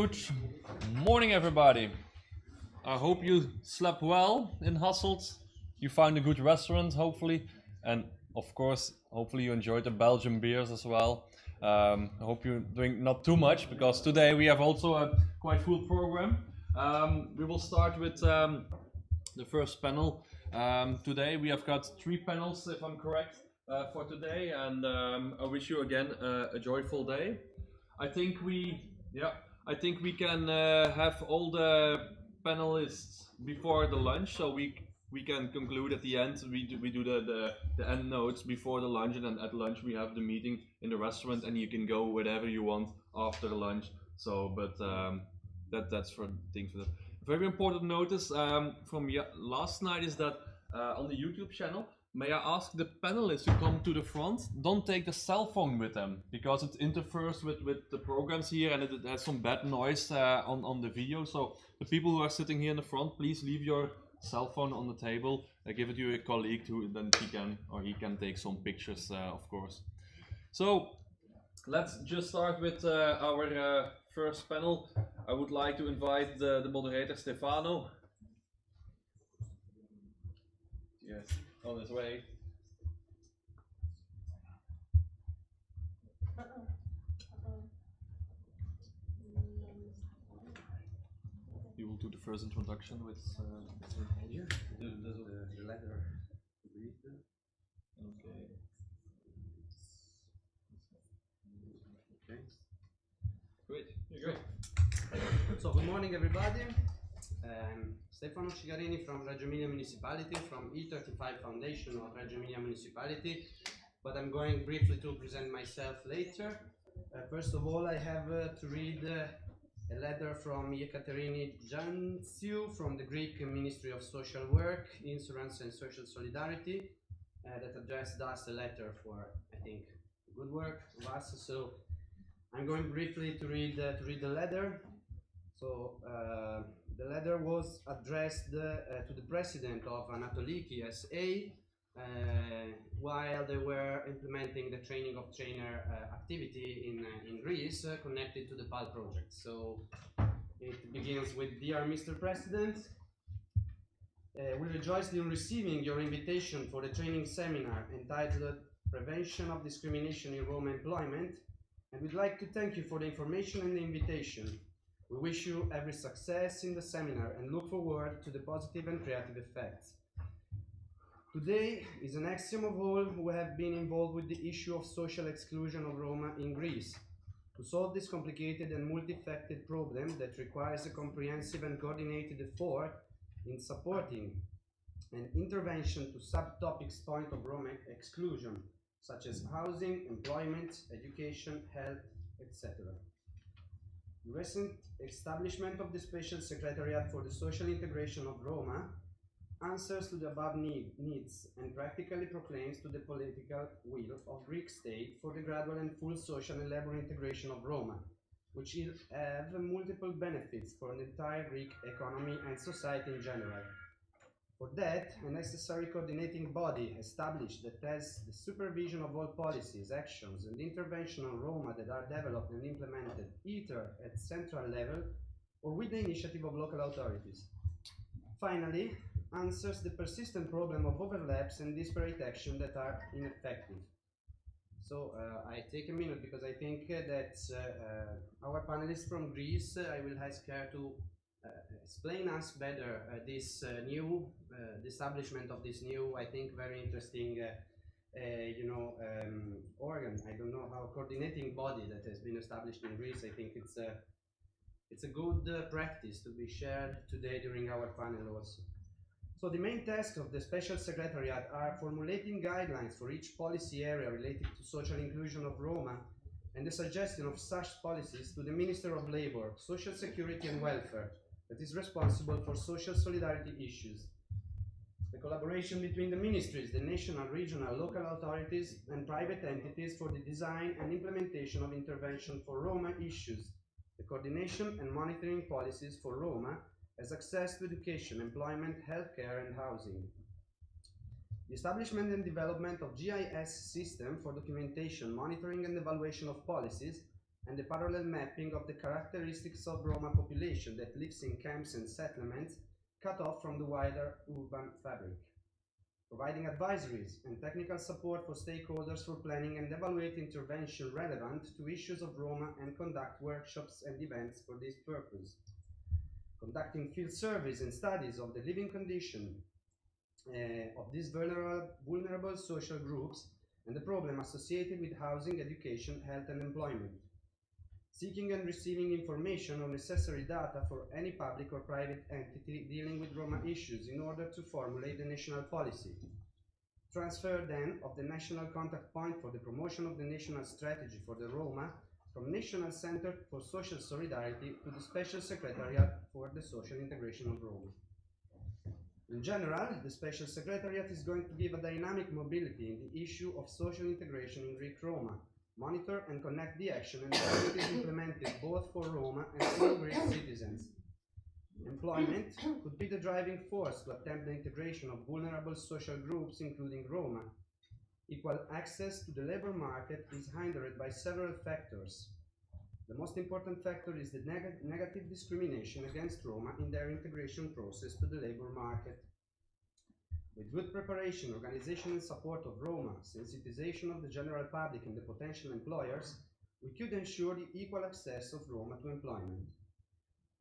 Good morning, everybody. I hope you slept well in Hasselt. You found a good restaurant, hopefully, and of course, hopefully you enjoyed the Belgian beers as well. I hope you drink not too much because today we have also a quite full program. We will start with the first panel. Today we have got three panels, if I'm correct, for today, and I wish you again a joyful day. I think we, yeah, I think we can have all the panelists before the lunch, so we can conclude at the end. We do the end notes before the lunch, and then at lunch we have the meeting in the restaurant, and you can go wherever you want after the lunch. So, but that's for things for that. Very important notice from last night is that on the YouTube channel. May I ask the panelists to come to the front? Don't take the cell phone with them because it interferes with the programs here and it has some bad noise on the video. So the people who are sitting here in the front, please leave your cell phone on the table. Give it to a colleague who then he can take some pictures, of course. So let's just start with our first panel. I would like to invite the moderator Stefano. Yes. On his way. You will do the first introduction with the letter. Okay. Okay. Great. Great. So good morning, everybody. Stefano Cigarini from Reggio Emilia Municipality, from E35 Foundation of Reggio Emilia Municipality, but I'm going briefly to present myself later. First of all, I have to read a letter from Ekaterini Jantsiou from the Greek Ministry of Social Work, Insurance and Social Solidarity that addressed us a letter for, I think, good work of us. So I'm going briefly to read the letter. So the letter was addressed to the president of Anatoliki SA while they were implementing the training of trainer activity in Greece connected to the PAL project. So it begins with, Dear Mr. President, we rejoiced in receiving your invitation for the training seminar entitled Prevention of Discrimination in Roma Employment, and we'd like to thank you for the information and the invitation. We wish you every success in the seminar and look forward to the positive and creative effects. Today is an axiom of all who have been involved with the issue of social exclusion of Roma in Greece. To solve this complicated and multifaceted problem that requires a comprehensive and coordinated effort in supporting an intervention to subtopics point of Roma exclusion, such as housing, employment, education, health, etc. The recent establishment of the Special Secretariat for the Social Integration of Roma answers to the above needs and practically proclaims to the political will of Greek state for the gradual and full social and labor integration of Roma, which will have multiple benefits for the entire Greek economy and society in general. For that, a necessary coordinating body established that has the supervision of all policies, actions, and intervention on Roma that are developed and implemented either at central level or with the initiative of local authorities. Finally, answers the persistent problem of overlaps and disparate action that are ineffective. So I take a minute because I think that our panelists from Greece, I will ask her to explain us better this the establishment of this new, I think, very interesting, organ. I don't know how coordinating body that has been established in Greece. I think it's a good practice to be shared today during our panel also. So the main task of the Special Secretariat are formulating guidelines for each policy area related to social inclusion of Roma and the suggestion of such policies to the Minister of Labour, Social Security and Welfare that is responsible for social solidarity issues. The collaboration between the ministries, the national, regional, local authorities and private entities for the design and implementation of intervention for Roma issues, the coordination and monitoring policies for Roma as access to education, employment, healthcare and housing. The establishment and development of GIS system for documentation, monitoring and evaluation of policies and the parallel mapping of the characteristics of Roma population that lives in camps and settlements cut off from the wider urban fabric. Providing advisories and technical support for stakeholders for planning and evaluate intervention relevant to issues of Roma and conduct workshops and events for this purpose. Conducting field surveys and studies of the living condition of these vulnerable social groups and the problem associated with housing, education, health and employment. Seeking and receiving information or necessary data for any public or private entity dealing with Roma issues in order to formulate the national policy. Transfer then of the national contact point for the promotion of the national strategy for the Roma from National Center for Social Solidarity to the Special Secretariat for the Social Integration of Roma. In general, the Special Secretariat is going to give a dynamic mobility in the issue of social integration in Greek Roma, monitor and connect the action and activities implemented both for Roma and all Greek citizens. Employment could be the driving force to attempt the integration of vulnerable social groups, including Roma. Equal access to the labor market is hindered by several factors. The most important factor is the negative discrimination against Roma in their integration process to the labor market. With good preparation, organization and support of Roma, sensitization of the general public and the potential employers, we could ensure the equal access of Roma to employment.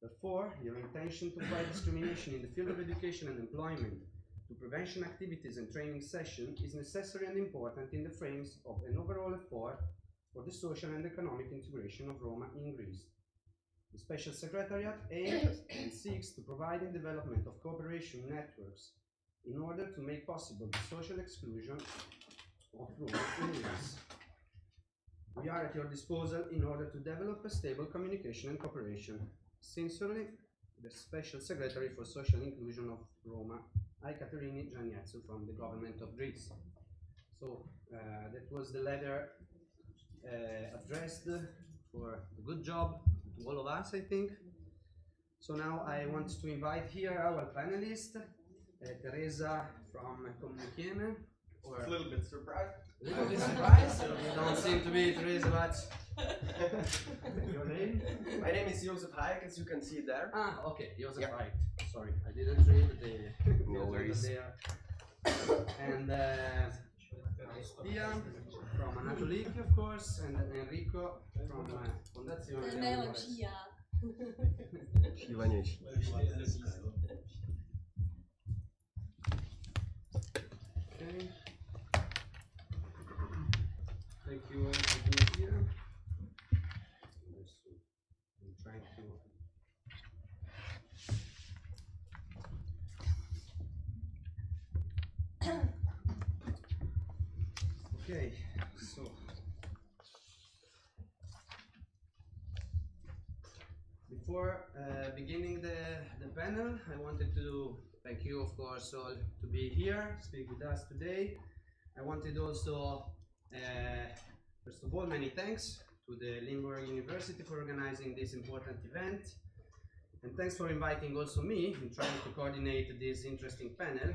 Therefore, your intention to fight discrimination in the field of education and employment, to prevention activities and training sessions is necessary and important in the frames of an overall effort for the social and economic integration of Roma in Greece. The Special Secretariat aims and seeks to provide the development of cooperation networks in order to make possible the social exclusion of Roma in Greece. We are at your disposal in order to develop a stable communication and cooperation. Sincerely, the Special Secretary for Social Inclusion of Roma, I, Caterini Gianniazzo, from the Government of Greece. So that was the letter addressed for a good job to all of us, I think. So now I want to invite here our panelists, Teresa from Comunicheme. Or a little bit surprised. A little bit surprised? You don't seem to be, Teresa, but your name? My name is Josef Hayek, as you can see there. Ah, okay, Josef Yeah. Hayek. Sorry, I didn't read the No worries. there. And Stia from Anatoliki, of course, and Enrico from Fondazione Leon Lores. Siła nieść. Okay. Thank you all for being here. I'm trying to. Okay, so before beginning the panel, I wanted to thank you, of course, all to be here, speak with us today. I wanted also, first of all, many thanks to the Limburg University for organizing this important event. And thanks for inviting also me in trying to coordinate this interesting panel,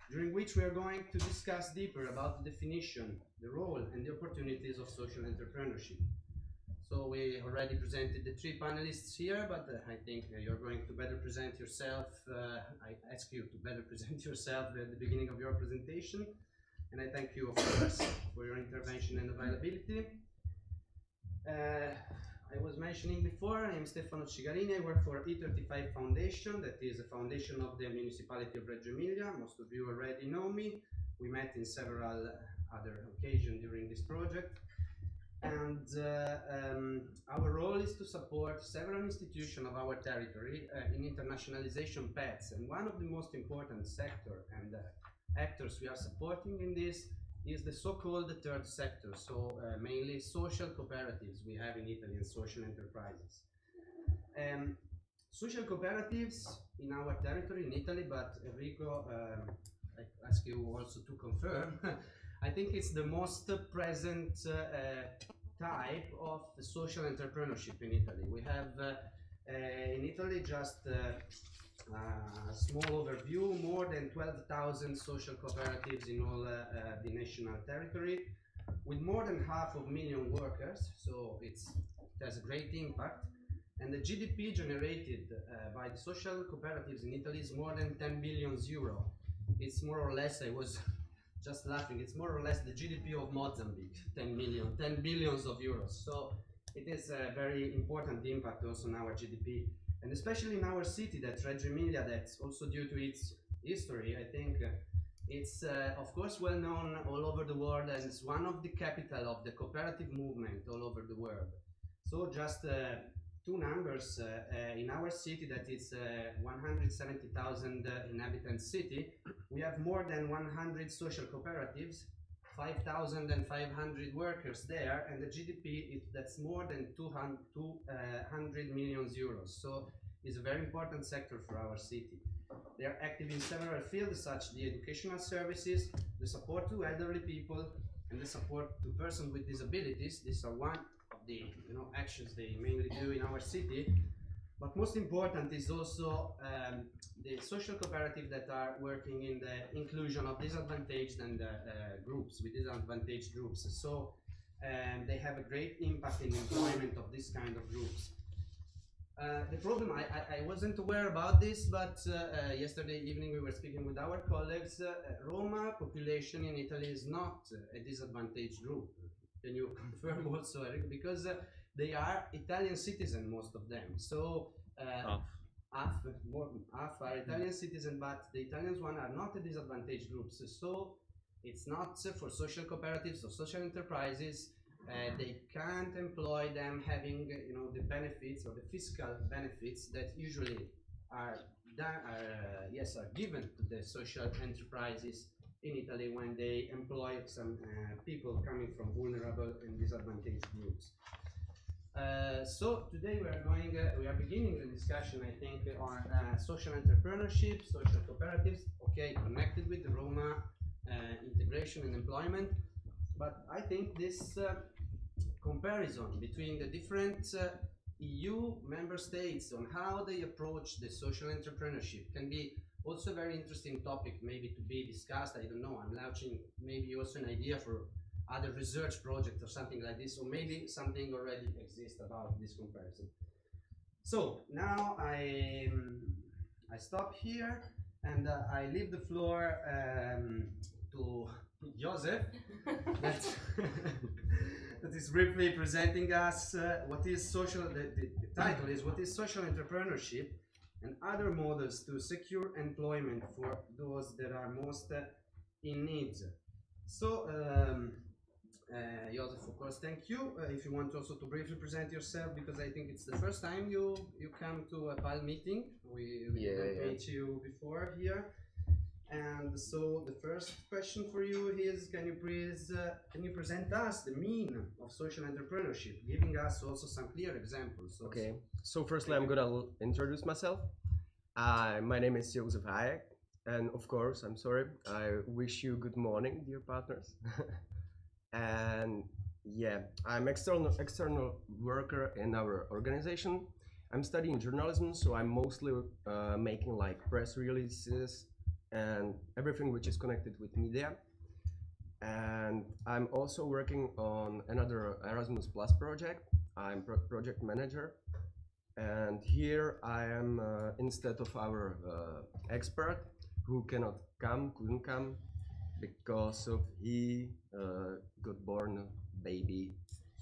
during which we are going to discuss deeper about the definition, the role, and the opportunities of social entrepreneurship. So we already presented the three panelists here, but I think you're going to better present yourself. I ask you to better present yourself at the beginning of your presentation. And I thank you, of course, for your intervention and availability. I was mentioning before, I am Stefano Cigarini. I work for E35 Foundation, that is a foundation of the municipality of Reggio Emilia. Most of you already know me. We met in several other occasions during this project. And our role is to support several institutions of our territory in internationalization paths. And one of the most important sector and actors we are supporting in this is the so-called third sector, so mainly social cooperatives we have in Italy and social enterprises. Social cooperatives in our territory in Italy, but Enrico, I ask you also to confirm, I think it's the most present type of social entrepreneurship in Italy. We have in Italy just a small overview, more than 12,000 social cooperatives in all the national territory, with more than 500,000 workers, so it's it has a great impact. And the GDP generated by the social cooperatives in Italy is more than 10 billion euro. It's more or less, I was just laughing, it's more or less the GDP of Mozambique, 10 billions of euros. So it is a very important impact also on our GDP. And especially in our city, that Reggio Emilia, that's also due to its history, I think it's of course well known all over the world, and it's one of the capital of the cooperative movement all over the world. So just two numbers in our city, that is 170,000 inhabitant city. We have more than 100 social cooperatives, 5,500 workers there, and the GDP that's more than 200 million euros. So it's a very important sector for our city. They are active in several fields, such the educational services, the support to elderly people, and the support to persons with disabilities. These are one of the actions they mainly do in our city. But most important is also the social cooperative that are working in the inclusion of disadvantaged and groups, with disadvantaged groups. So they have a great impact in the employment of this kind of groups. The problem, I wasn't aware about this, but yesterday evening we were speaking with our colleagues. Roma population in Italy is not a disadvantaged group. Can you confirm also, Eric? Because they are Italian citizens, most of them. So half are Italian citizens, but the Italians one are not a disadvantaged groups. So it's not for social cooperatives or social enterprises. They can't employ them having the benefits or the fiscal benefits that usually are given to the social enterprises in Italy when they employ some people coming from vulnerable and disadvantaged groups. So today we are beginning the discussion, I think, on social entrepreneurship, social cooperatives, connected with the Roma integration and employment. But I think this comparison between the different EU member states on how they approach the social entrepreneurship can be also a very interesting topic, maybe to be discussed. I don't know, I'm launching maybe also an idea for other research project or something like this, or maybe something already exists about this comparison. So now I stop here and I leave the floor to Joseph that is briefly presenting us what is social, the title is what is social entrepreneurship and other models to secure employment for those that are most in need. So Joseph, of course, thank you. If you want also to briefly present yourself, because I think it's the first time you come to a PAL meeting. We didn't meet you before here. And so the first question for you is, can you present us the meaning of social entrepreneurship, giving us also some clear examples? Okay, so firstly I'm gonna introduce myself. My name is Joseph Hayek, and of course, I'm sorry, I wish you good morning, dear partners. And yeah, I'm external worker in our organization. I'm studying journalism, so I'm mostly making like press releases and everything which is connected with media. And I'm also working on another Erasmus Plus project. I'm project manager, and here I am instead of our expert who couldn't come because of he got born baby.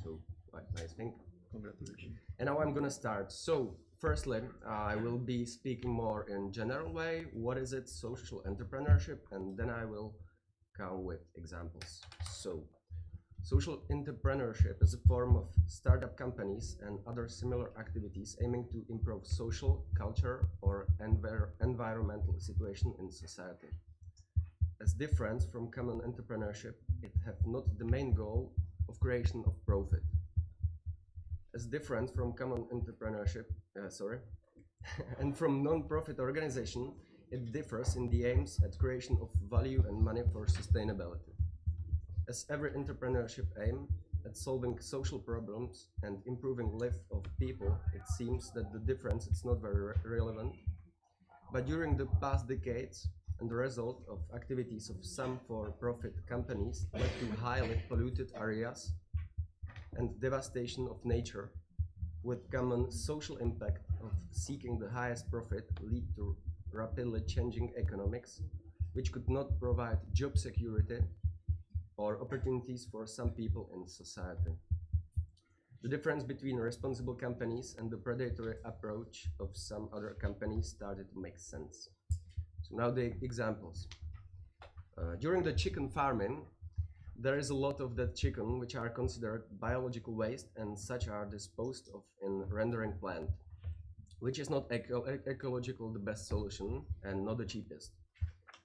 So quite nice thing. Congratulations. And now I'm gonna start. So firstly, I will be speaking more in general way. What is it, social entrepreneurship? And then I will come with examples. So social entrepreneurship is a form of startup companies and other similar activities aiming to improve social, culture, or environmental situation in society. As different from common entrepreneurship, it have not the main goal of creation of profit. As different from common entrepreneurship, and from non-profit organization, it differs in the aims at creation of value and money for sustainability. As every entrepreneurship aim at solving social problems and improving life of people, it seems that the difference is not very relevant. But during the past decades, and the result of activities of some for-profit companies led to highly polluted areas and devastation of nature, with common social impact of seeking the highest profit lead to rapidly changing economics, which could not provide job security or opportunities for some people in society. The difference between responsible companies and the predatory approach of some other companies started to make sense. So now the examples. During the chicken farming, there is a lot of that chicken which are considered biological waste and such are disposed of in rendering plant, which is not ecological the best solution and not the cheapest.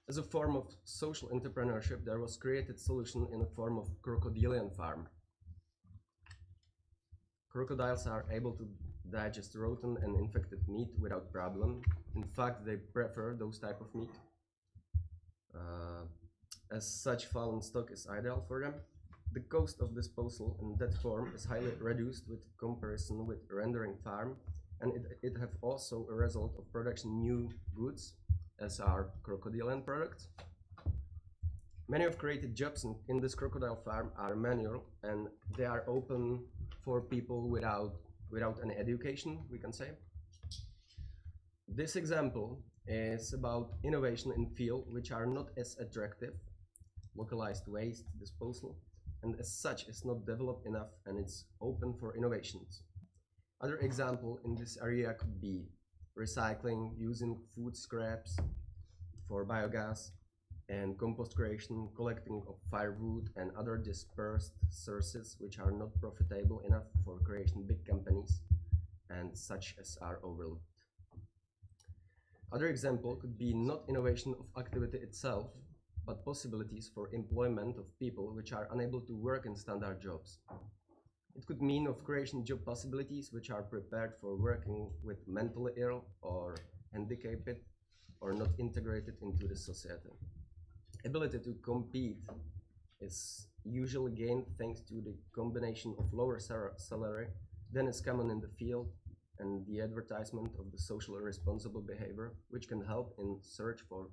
As a form of social entrepreneurship, there was created solution in the form of crocodilian farm. Crocodiles are able to digest rotten and infected meat without problem. In fact, they prefer those type of meat. As such, fallen stock is ideal for them. The cost of disposal in that form is highly reduced with comparison with rendering farm, and it have also a result of production new goods as our crocodilian products. Many of created jobs in this crocodile farm are manual and they are open for people without any education, we can say. This example is about innovation in fields which are not as attractive, localized waste disposal, and as such is not developed enough and it's open for innovations. Other example in this area could be recycling, using food scraps for biogas, and compost creation, collecting of firewood and other dispersed sources which are not profitable enough for creation big companies and such as are overlooked. Other example could be not innovation of activity itself, but possibilities for employment of people which are unable to work in standard jobs. It could mean of creation job possibilities which are prepared for working with mentally ill or handicapped or not integrated into the society. Ability to compete is usually gained thanks to the combination of lower salary than is common in the field and the advertisement of the socially responsible behavior, which can help in search for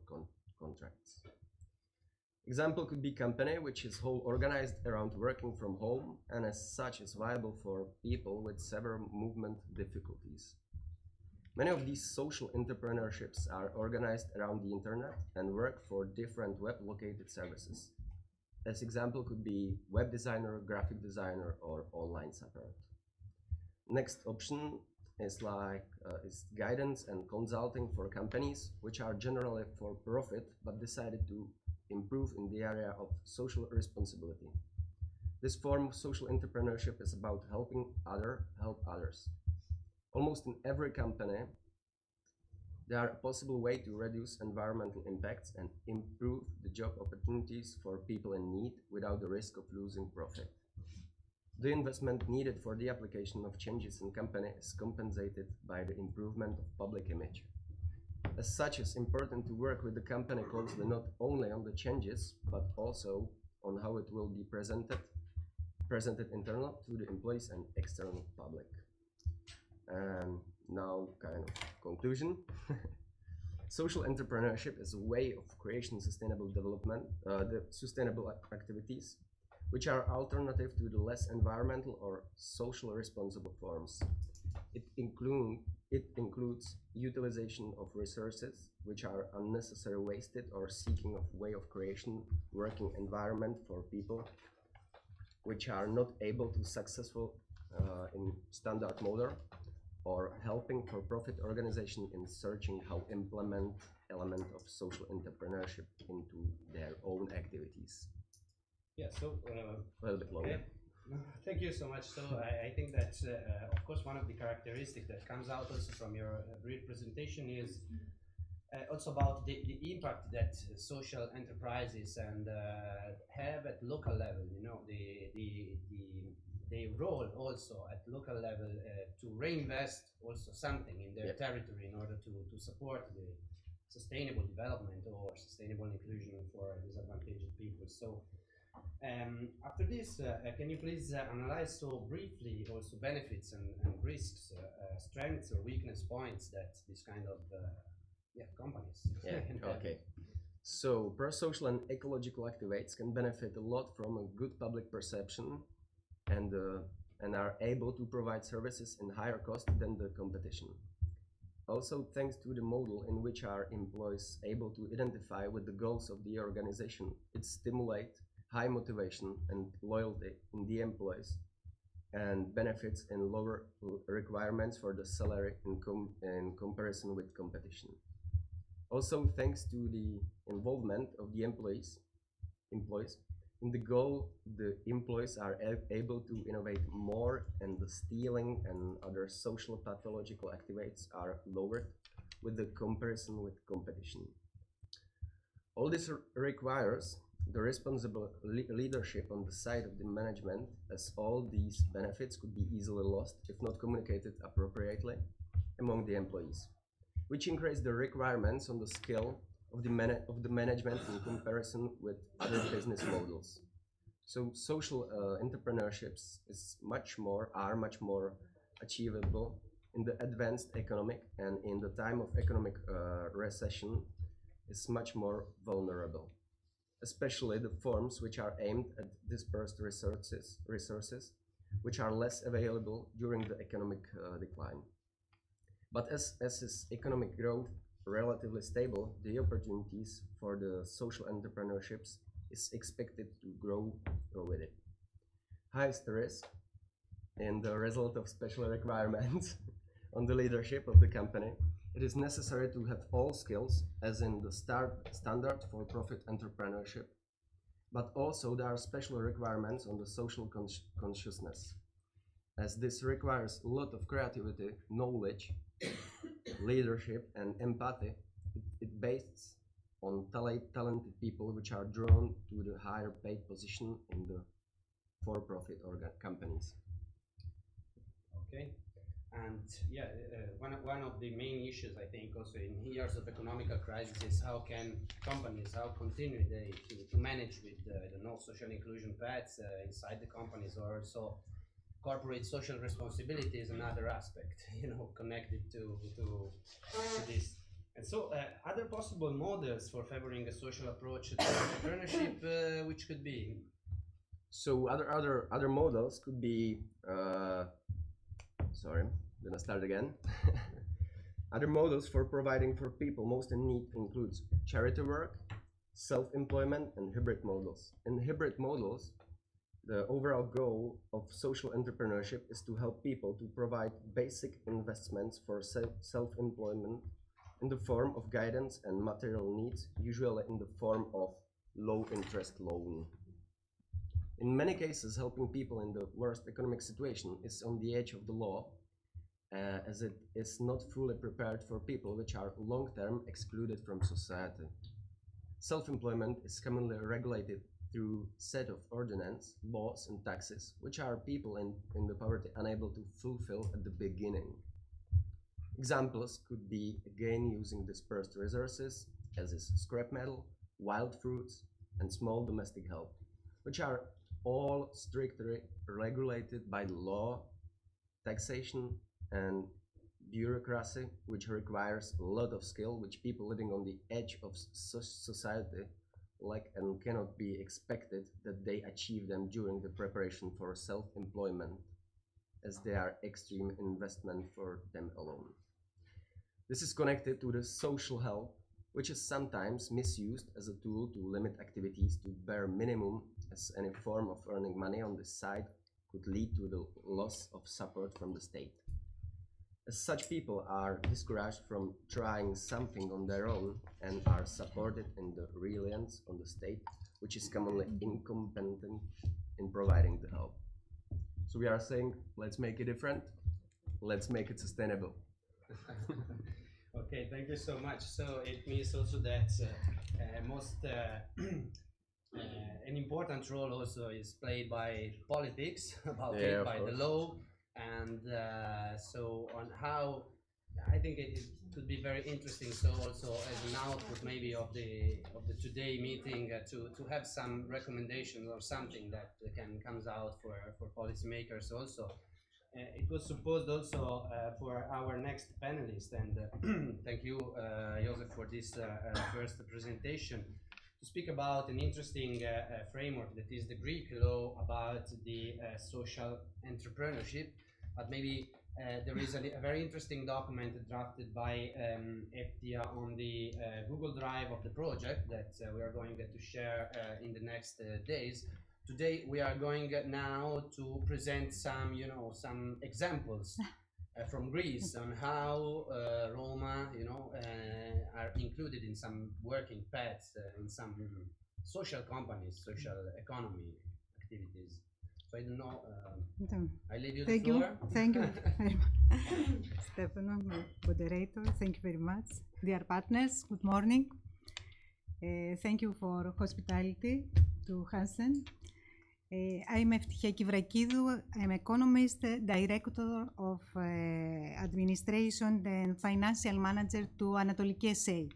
contracts. Example could be company which is whole organized around working from home and as such is viable for people with severe movement difficulties. Many of these social entrepreneurships are organized around the internet and work for different web-located services. As example could be web designer, graphic designer, or online support. Next option is is guidance and consulting for companies which are generally for profit but decided to improve in the area of social responsibility. This form of social entrepreneurship is about helping help others. Almost in every company, there are a possible way to reduce environmental impacts and improve the job opportunities for people in need without the risk of losing profit. The investment needed for the application of changes in company is compensated by the improvement of public image. As such, it's important to work with the company closely not only on the changes, but also on how it will be presented internal to the employees and external public. And now kind of conclusion. Social entrepreneurship is a way of creating sustainable development, the sustainable activities, which are alternative to the less environmental or socially responsible forms. It includes utilization of resources which are unnecessarily wasted or seeking of way of creation working environment for people which are not able to successful in standard model or helping for profit organization in searching how implement element of social entrepreneurship into their own activities. Yeah, so A little bit longer. okay. Thank you so much. So I think that, of course, one of the characteristics that comes out also from your brief presentation is also about the impact that social enterprises and have at local level. You know, the role also at local level to reinvest also something in their territory in order to support the sustainable development or sustainable inclusion for disadvantaged people. So. After this, can you please analyze so briefly also benefits and risks, strengths or weakness points that this kind of companies can have? Okay. So pro-social and ecological activates can benefit a lot from a good public perception and and are able to provide services in higher cost than the competition. Also, thanks to the model in which our employees able to identify with the goals of the organization, it stimulates high motivation and loyalty in the employees and benefits in lower requirements for the salary in comparison with competition. Also, thanks to the involvement of the employees in the goal, the employees are able to innovate more, and the stealing and other social pathological activities are lowered with the comparison with competition. All this requires the responsible leadership on the side of the management, as all these benefits could be easily lost if not communicated appropriately among the employees, which increase the requirements on the skill of the management in comparison with other business models. So social entrepreneurships are much more achievable in the advanced economic, and in the time of economic recession is much more vulnerable, especially the forms which are aimed at dispersed resources which are less available during the economic decline. But as is economic growth relatively stable, the opportunities for the social entrepreneurships is expected to grow with it. Highest risk in the result of special requirements on the leadership of the company, it is necessary to have all skills as in the standard for profit entrepreneurship, but also there are special requirements on the social consciousness, as this requires a lot of creativity, knowledge, leadership and empathy. It based on talented people which are drawn to the higher paid position in the for-profit companies. Okay, and yeah, one of the main issues I think also in years of economical crisis is how can companies, how continue they to manage with the no social inclusion paths inside the companies, or also corporate social responsibility is another aspect, connected to this. And so, other possible models for favoring a social approach to entrepreneurship, which could be? So other models could be. Sorry, I'm gonna start again. Other models for providing for people most in need includes charity work, self-employment, and hybrid models. In hybrid models, the overall goal of social entrepreneurship is to help people to provide basic investments for self-employment in the form of guidance and material needs, usually in the form of low-interest loan. In many cases, helping people in the worst economic situation is on the edge of the law, as it is not fully prepared for people which are long-term excluded from society. Self-employment is commonly regulated through set of ordinance, laws and taxes, which are people in the poverty unable to fulfill at the beginning. Examples could be again using dispersed resources, as is scrap metal, wild fruits, and small domestic help, which are all strictly regulated by the law, taxation, and bureaucracy, which requires a lot of skill, which people living on the edge of society lack, and cannot be expected that they achieve them during the preparation for self-employment, as they are extreme investment for them alone. This is connected to the social help, which is sometimes misused as a tool to limit activities to bare minimum, as any form of earning money on the side could lead to the loss of support from the state. As such, people are discouraged from trying something on their own and are supported in the reliance on the state, which is commonly incompetent in providing the help. So we are saying, let's make it different, let's make it sustainable. Okay, thank you so much. So it means also that an important role also is played by politics, by the law, and so on how I think it could be very interesting. So also as an output maybe of the today meeting to have some recommendations or something that comes out for policymakers also. It was supposed also for our next panelist, and thank you, Joseph, for this first presentation. to speak about an interesting framework that is the Greek law about the social entrepreneurship. But maybe there is a very interesting document drafted by FTA on the Google Drive of the project that we are going to share in the next days. Today we are going now to present some, some examples from Greece on how Roma, are included in some working paths, in some social companies, social economy activities. So I don't know, I leave you the floor. Thank you very much. Stefano, my moderator, thank you very much. Dear partners, good morning. Thank you for hospitality to Hansen. I'm Eftichia Kivrakidou. I'm economist, director of administration and financial manager to Anatoliki SA.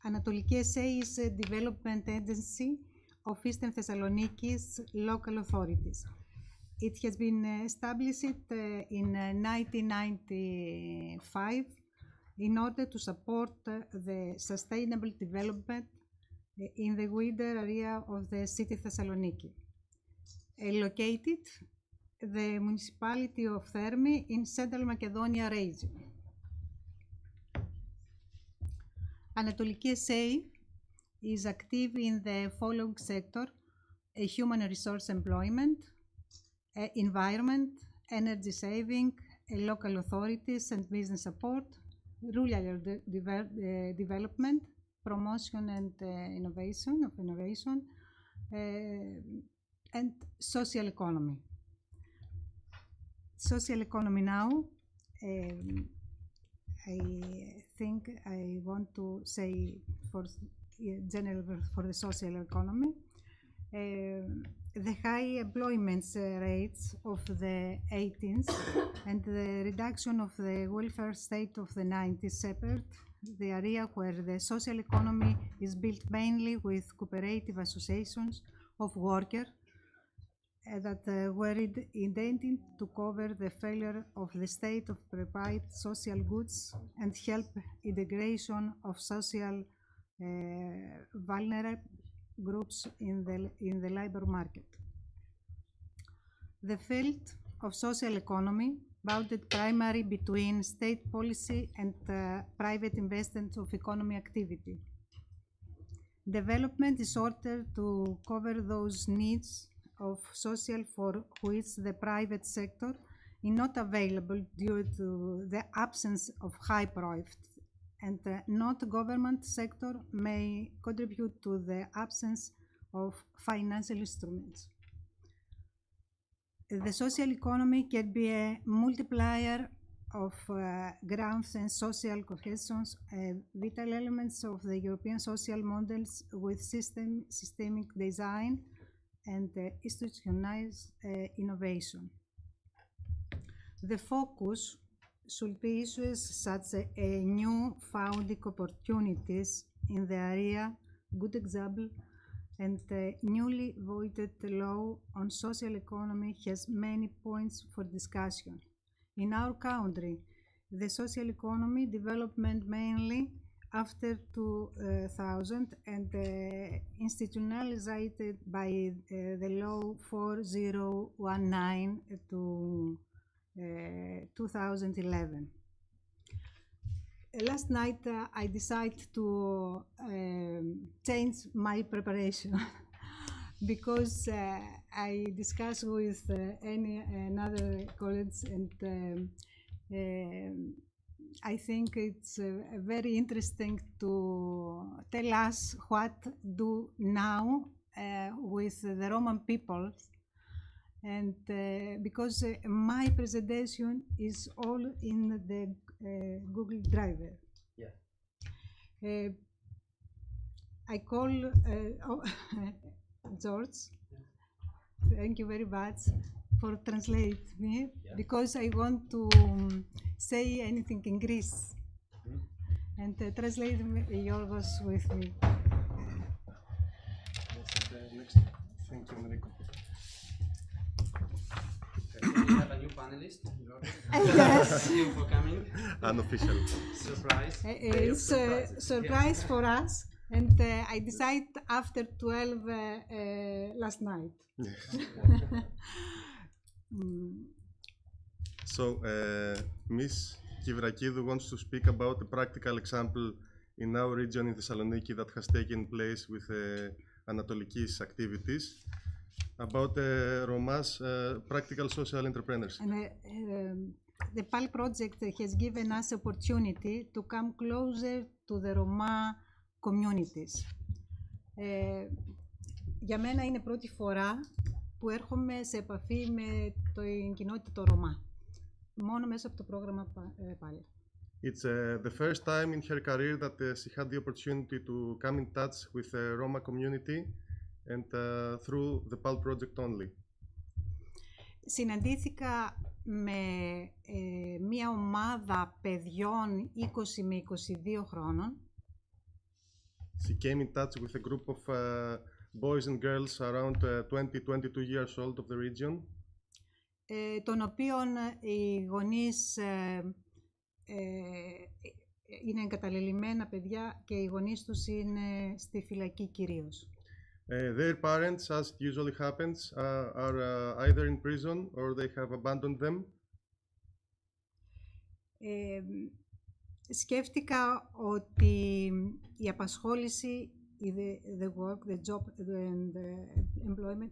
Anatoliki SA is a development agency of Eastern Thessaloniki's local authorities. It has been established in 1995 in order to support the sustainable development in the wider area of the city Thessaloniki. Located the municipality of Thermi in Central Macedonia region. Anatoliki SA is active in the following sector: human resource employment, environment, energy saving, local authorities and business support, rural development, promotion and innovation, and social economy. Social economy now, I think I want to say for general for the social economy, the high employment rates of the 18th and the reduction of the welfare state of the 90s separate the area where the social economy is built mainly with cooperative associations of workers that were intended to cover the failure of the state of provide social goods and help integration of social vulnerable groups in the labor market. The field of social economy bounded primarily between state policy and private investment of economy activity. Development is ordered to cover those needs of social for which the private sector is not available due to the absence of high profit, and the not-government sector may contribute to the absence of financial instruments. The social economy can be a multiplier of growth and social cohesion, vital elements of the European social models with systemic design and institutionalized innovation. The focus should be issues such as new founding opportunities in the area, good example, and the newly voted law on social economy has many points for discussion. In our country, the social economy development mainly after 2000 and institutionalized by the law 4019 to 2011. Last night I decided to change my preparation because I discussed with another colleagues, and I think it's very interesting to tell us what do now with the Roman people, and because my presentation is all in the Google Drive. Yeah. I call George. Thank you very much for translate me, because I want to say anything in Greece and translate yours with me. Thank you, Enrico. We have a new panelist. Yes. Thank you for coming. Unofficial. Surprise. It's a surprise for us, and I decided after 12 last night. So, Miss Kivrakidou wants to speak about a practical example in our region in Thessaloniki that has taken place with Anatolikis activities about Roma's practical social entrepreneurship. And the PAL project has given us opportunity to come closer to the Roma communities. Για μένα είναι πρώτη φορά που έρχομαι σε επαφή με την κοινότητα των Ρωμά, μόνο μέσα από το πρόγραμμα PAL. It's the first time in her career that she had the opportunity to come in touch with the Roma community and through the PAL project only. Συναντήθηκα με μια ομάδα παιδιών 20 με 22 χρόνων. She came in touch with a group of boys and girls around 20-22 years old of the region. Των οποίων οι γονείς είναι εγκαταλελειμμένα παιδιά και οι γονείς τους είναι στη φυλακή κυρίως. Their parents, as usually happens, are either in prison or they have abandoned them. Σκέφτηκα ότι η απασχόληση, the work, the job and the employment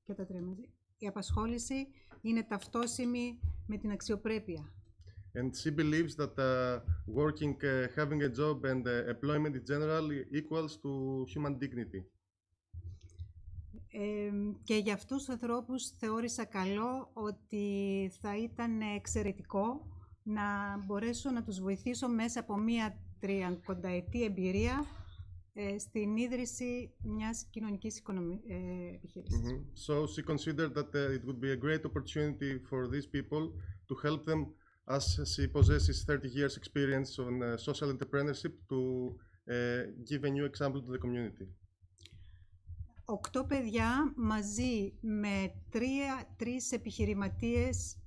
και τα τρία μαζί, η απασχόληση είναι ταυτόσιμη με την αξιοπρέπεια. And she believes that working, having a job and employment in general equals to human dignity. Και για αυτούς τους ανθρώπους θεώρησα καλό ότι θα ήταν εξαιρετικό να μπορέσω να τους βοηθήσω μέσα από μία 30ετή εμπειρία στην ίδρυση μιας κοινωνικής επιχείρησης. So she considered that it would be a great opportunity for these people to help them, as she possesses 30 years experience on social entrepreneurship, to give a new example to the community. 8 παιδιά μαζί με τρεις επιχειρηματίες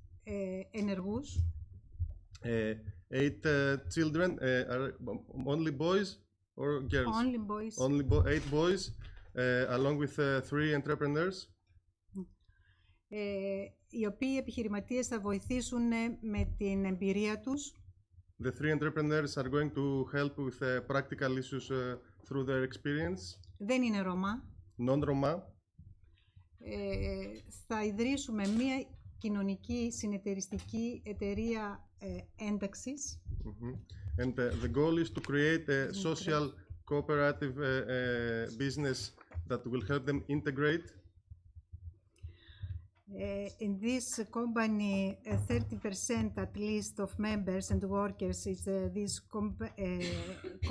ενεργούς. 8 children, are only boys or girls? Only boys. Only 8 boys, along with 3 entrepreneurs. Οι οποίοι επιχειρηματίες θα βοηθήσουν με την εμπειρία τους. The 3 entrepreneurs are going to help with practical issues through their experience. Δεν είναι Ρωμά. Non-Roma. Θα ιδρύσουμε μία κοινωνική συνεταιριστική εταιρεία ένταξης. And the goal is to create a social cooperative business that will help them integrate. In this company, 30% at least of members and workers is these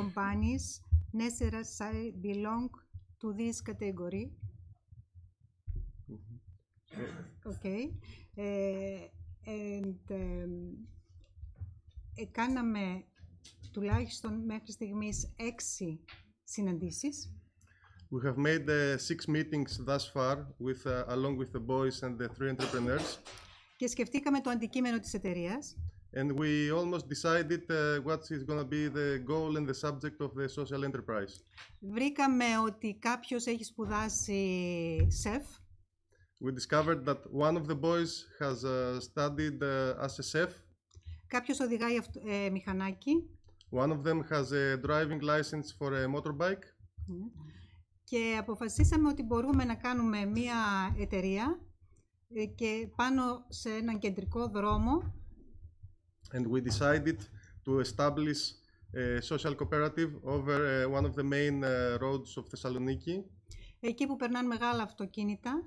companies necessarily belong to this category. Okay. And κάναμε τουλάχιστον μέχρι στιγμής 6 συναντήσεις. We have made 6 meetings thus far with, along with the boys and the 3 entrepreneurs. Και σκεφτήκαμε το αντικείμενο της εταιρείας. And we almost decided what is going to be the goal and the subject of the social enterprise. Βρήκαμε ότι κάποιος έχει σπουδάσει σεφ. We discovered that one of the boys has studied as a chef. Κάποιος οδηγάει μηχανάκι. One of them has a driving license for a motorbike. Και αποφασίσαμε ότι μπορούμε να κάνουμε μία εταιρεία και πάνω σε έναν κεντρικό δρόμο. And we decided to establish a social cooperative over one of the main roads of Thessaloniki. Εκεί που περνάνε μεγάλα αυτοκίνητα.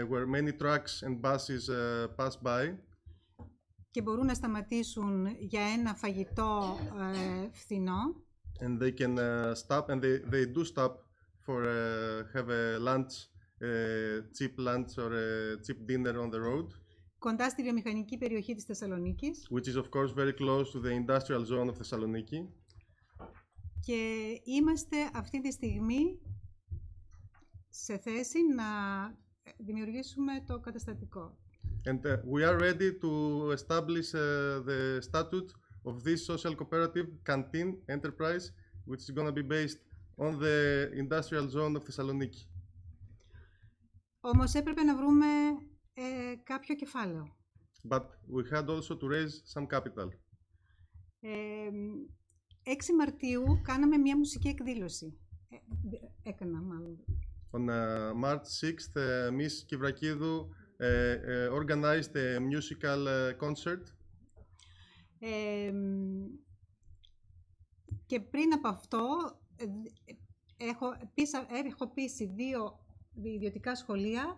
Where many trucks and buses pass by. Και μπορούν να σταματήσουν για ένα φαγητό φθηνό. And they can stop, and they do stop for have a lunch, cheap lunch or a cheap dinner on the road. Κοντά στη βιομηχανική περιοχή της Θεσσαλονίκης. Which is of course very close to the industrial zone of Thessaloniki. Και είμαστε αυτή τη στιγμή σε θέση να δημιουργήσουμε το καταστατικό. And we are ready to establish the statute of this social cooperative canteen enterprise, which is going to be based on the industrial zone of Thessaloniki. Όμως έπρεπε να βρούμε κάποιο κεφάλαιο. But we had also to raise some capital. 6 Μαρτίου κάναμε μια μουσική εκδήλωση. Έκανα μάλλον. On March 6th, Miss Kivrakidou organized a musical concert. Και πριν από αυτό έχω πείσει 2 ιδιωτικά σχολεία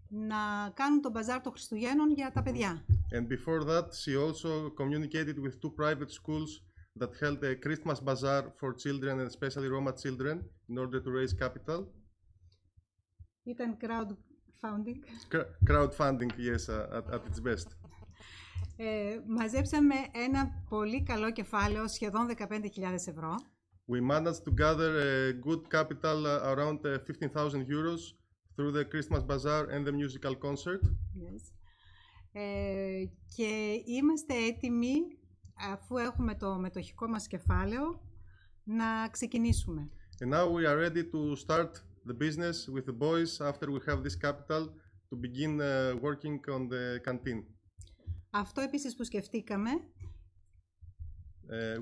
να κάνουν τον μπαζάρ των Χριστουγέννων για τα παιδιά. And before that, she also communicated with 2 private schools that held a Christmas bazaar for children, and especially Roma children, in order to raise capital. Ήταν crowdfunding. Crowdfunding, yes, at its best. Μαζέψαμε ένα πολύ καλό κεφάλαιο, σχεδόν 15.000 ευρώ. We managed to gather a good capital around 15,000 euros through the Christmas bazaar and the musical concert. Yes. Και είμαστε έτοιμοι, αφού έχουμε το μετοχικό μας κεφάλαιο, να ξεκινήσουμε. And now we are ready to start the business with the boys after we have this capital to begin working on the canteen. Αυτό επίσης που σκεφτήκαμε,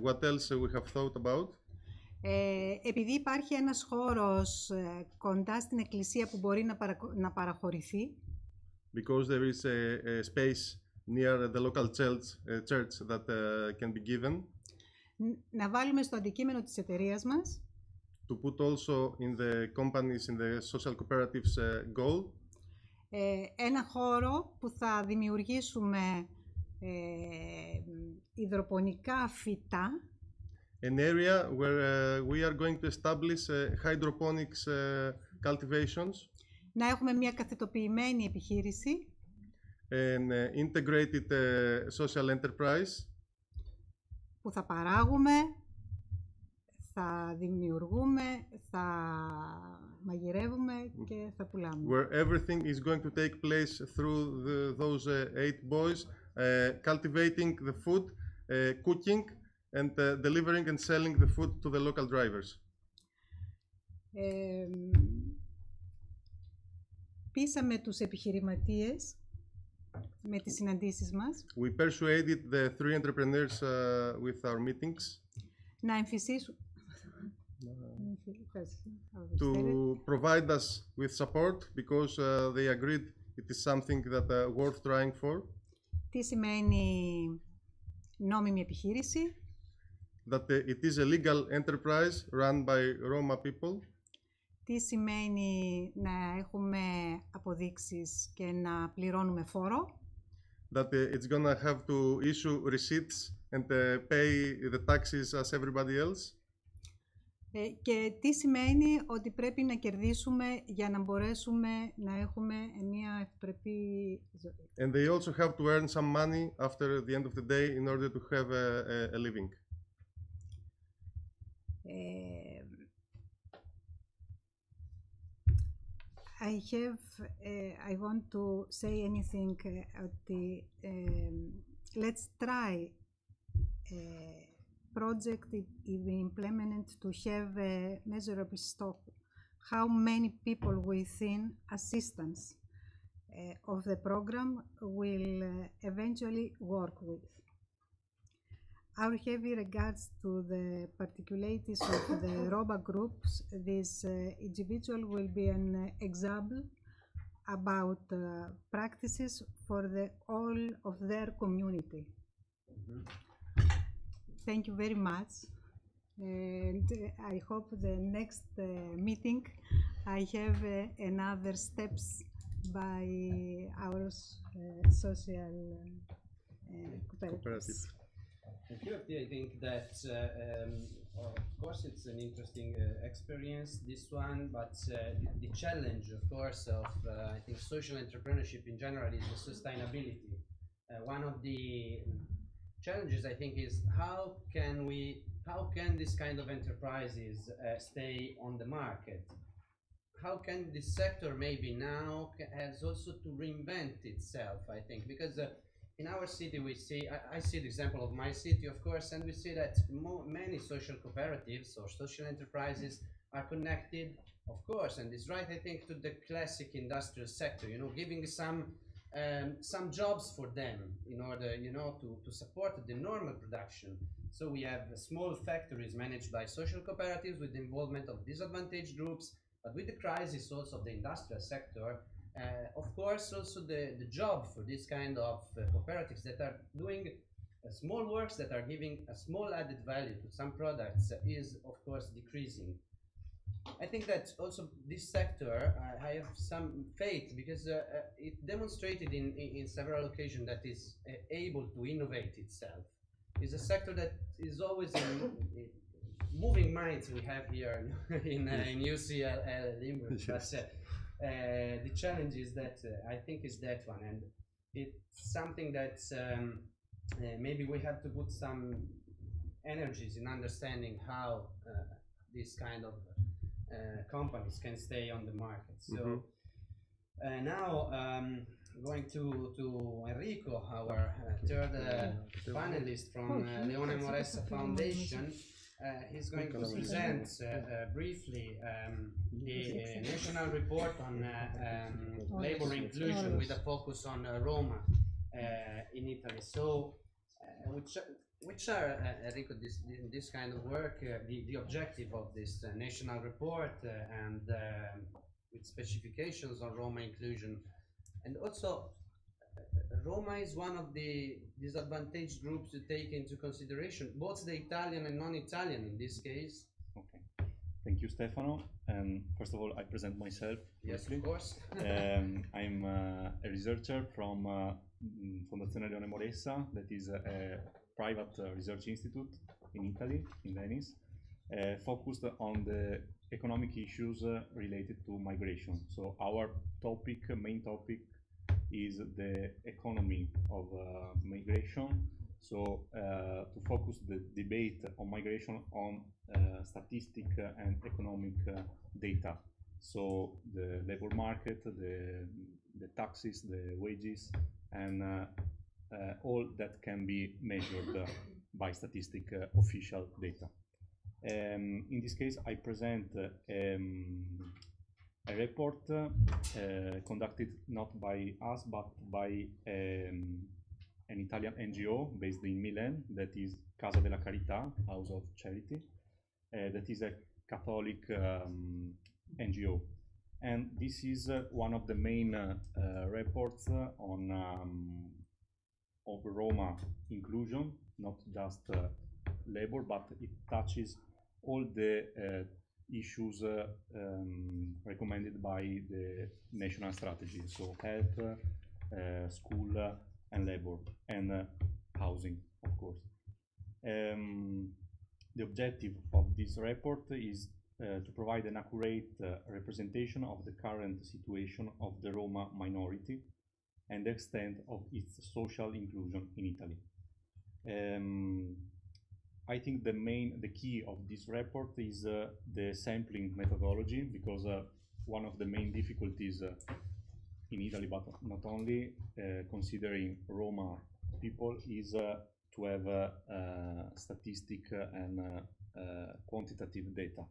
What else we have thought about? επειδή υπάρχει ένας χώρος κοντά στην εκκλησία που μπορεί να παραχωρηθεί, Because there is a space near the local church that can be given, να βάλουμε στο αντικείμενο της εταιρείας μας to put also in the companies, in the social cooperatives goal, ένα χώρο που θα δημιουργήσουμε υδροπονικά φυτά, an area where we are going to establish hydroponics cultivations, να έχουμε μια καθετοποιημένη επιχείρηση, an integrated social enterprise, που θα παράγουμε, θα δημιουργούμε, θα μαγειρεύουμε και θα πουλάμε. where everything is going to take place through those 8 boys, cultivating the food, cooking, and delivering and selling the food to the local drivers. Πείσαμε τους επιχειρηματίες με τις συναντήσεις μας We persuaded the 3 entrepreneurs with our meetings να εμφυσίσουν to provide us with support because they agreed it is something that worth trying for. τι σημαίνει νόμιμη επιχείρηση, That it is a legal enterprise run by Roma people. τι σημαίνει να έχουμε αποδείξεις και να πληρώνουμε φόρο, That it's gonna have to issue receipts and pay the taxes as everybody else. και τι σημαίνει ότι πρέπει να κερδίσουμε για να μπορέσουμε να έχουμε μια ευπρεπή ζωή. And they also have to earn some money after the end of the day in order to have a living. I want to say anything at the let's try project if we implement to have a measurable stock, how many people within assistance of the program will eventually work with. Our heavy regards to the particularities of the Roma groups. This individual will be an example about practices for the all of their community. Thank you very much, and I hope the next meeting I have another steps by our social cooperatives. Thank you. I think that, of course, it's an interesting experience, this one, but the challenge, of course, of I think social entrepreneurship in general is the sustainability. One of the challenges, I think, is how can this kind of enterprises stay on the market? how can this sector maybe now has also to reinvent itself, I think, because in our city we see, I see the example of my city, of course, and we see that many social cooperatives or social enterprises are connected, of course, and it's right, I think, to the classic industrial sector, you know, giving some jobs for them in order, you know, to support the normal production. So we have small factories managed by social cooperatives with the involvement of disadvantaged groups, but with the crisis also of the industrial sector, of course, also the job for this kind of cooperatives that are doing small works that are giving a small added value to some products is, of course, decreasing. I think that also this sector, I have some faith because it demonstrated in several occasions that is able to innovate itself. It's a sector that is always in moving minds we have here in UCL Limburg. But the challenge is that I think is that one, and it's something that maybe we have to put some energies in understanding how this kind of companies can stay on the market. So now going to Enrico, our third panelist from Leone Moressa Foundation. He's going to present briefly the national report on labor inclusion with a focus on Roma in Italy. So, which are, Enrico, this kind of work, the objective of this national report and with specifications on Roma inclusion? And also, Roma is one of the disadvantaged groups to take into consideration, both the Italian and non-Italian in this case. Okay, thank you, Stefano. And first of all, I present myself. Yes, of course. I'm a researcher from Fondazione Leone Moressa, that is a private research institute in Italy, in Venice, focused on the economic issues related to migration. So our topic, main topic, is the economy of migration. So to focus the debate on migration on statistic and economic data. So the labor market, the taxes, the wages, and all that can be measured by statistic official data. In this case, I present a report conducted not by us, but by an Italian NGO based in Milan, that is Casa della Carità, House of Charity, that is a Catholic NGO. And this is one of the main reports on of Roma inclusion, not just labor, but it touches all the issues recommended by the national strategy, so health, school, and labor, and housing, of course. The objective of this report is to provide an accurate representation of the current situation of the Roma minority and the extent of its social inclusion in Italy. I think the key of this report is the sampling methodology, because one of the main difficulties in Italy, but not only, considering Roma people, is to have statistic and quantitative data.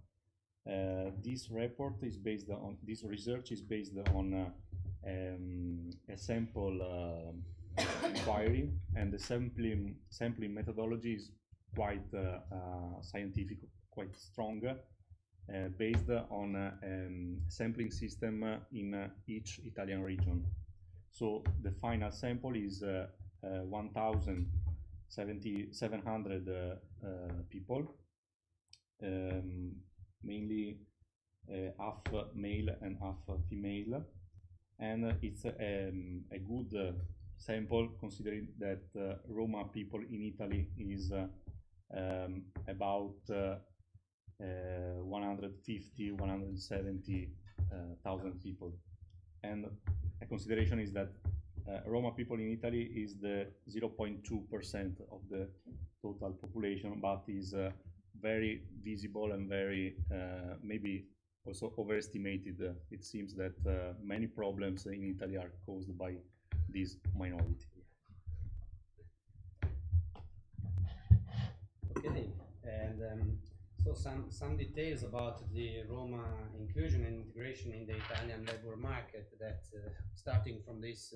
This report is based on, this research is based on a sample inquiry, and the sampling methodology is quite scientific, quite strong, based on a sampling system in each Italian region. So the final sample is 1,700 people, mainly half male and half female, and it's a good sample, considering that Roma people in Italy is about 150, 170,000 people. And a consideration is that Roma people in Italy is the 0.2% of the total population, but is very visible and very maybe also overestimated. It seems that many problems in Italy are caused by this minority. Okay, and so some details about the Roma inclusion and integration in the Italian labor market. That starting from these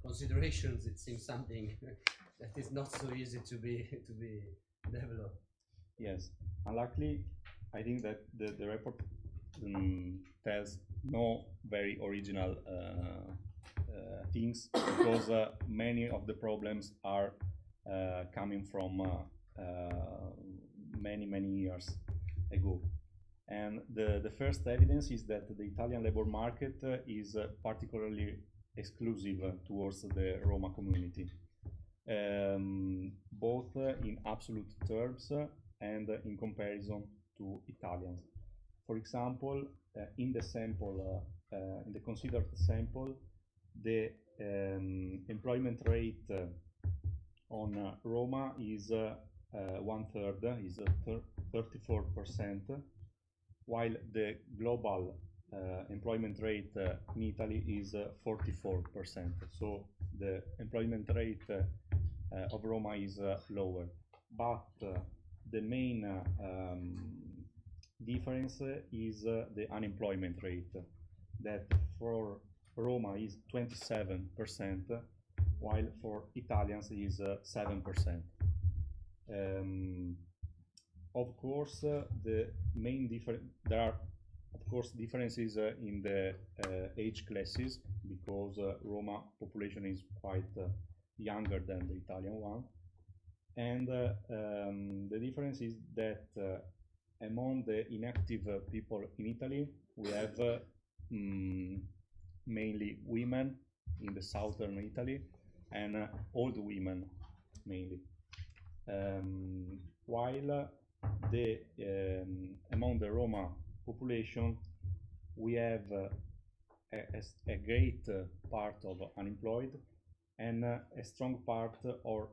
considerations, it seems something that is not so easy to be developed. Yes, unluckily, I think that the report tells no very original things, because many of the problems are coming from many years ago. And the first evidence is that the Italian labor market is particularly exclusive towards the Roma community, both in absolute terms and in comparison to Italians. For example, in the sample, in the considered sample, the employment rate on Roma is 1/3, is 34%, while the global employment rate in Italy is 44%. So the employment rate of Roma is lower, but the main difference is the unemployment rate, that for Roma is 27%, while for Italians is 7%. Of course, the main there are of course differences in the age classes, because Roma population is quite younger than the Italian one, and the difference is that among the inactive people in Italy, we have mainly women in the southern Italy, and old women mainly. While among the Roma population, we have a great part of unemployed and a strong part of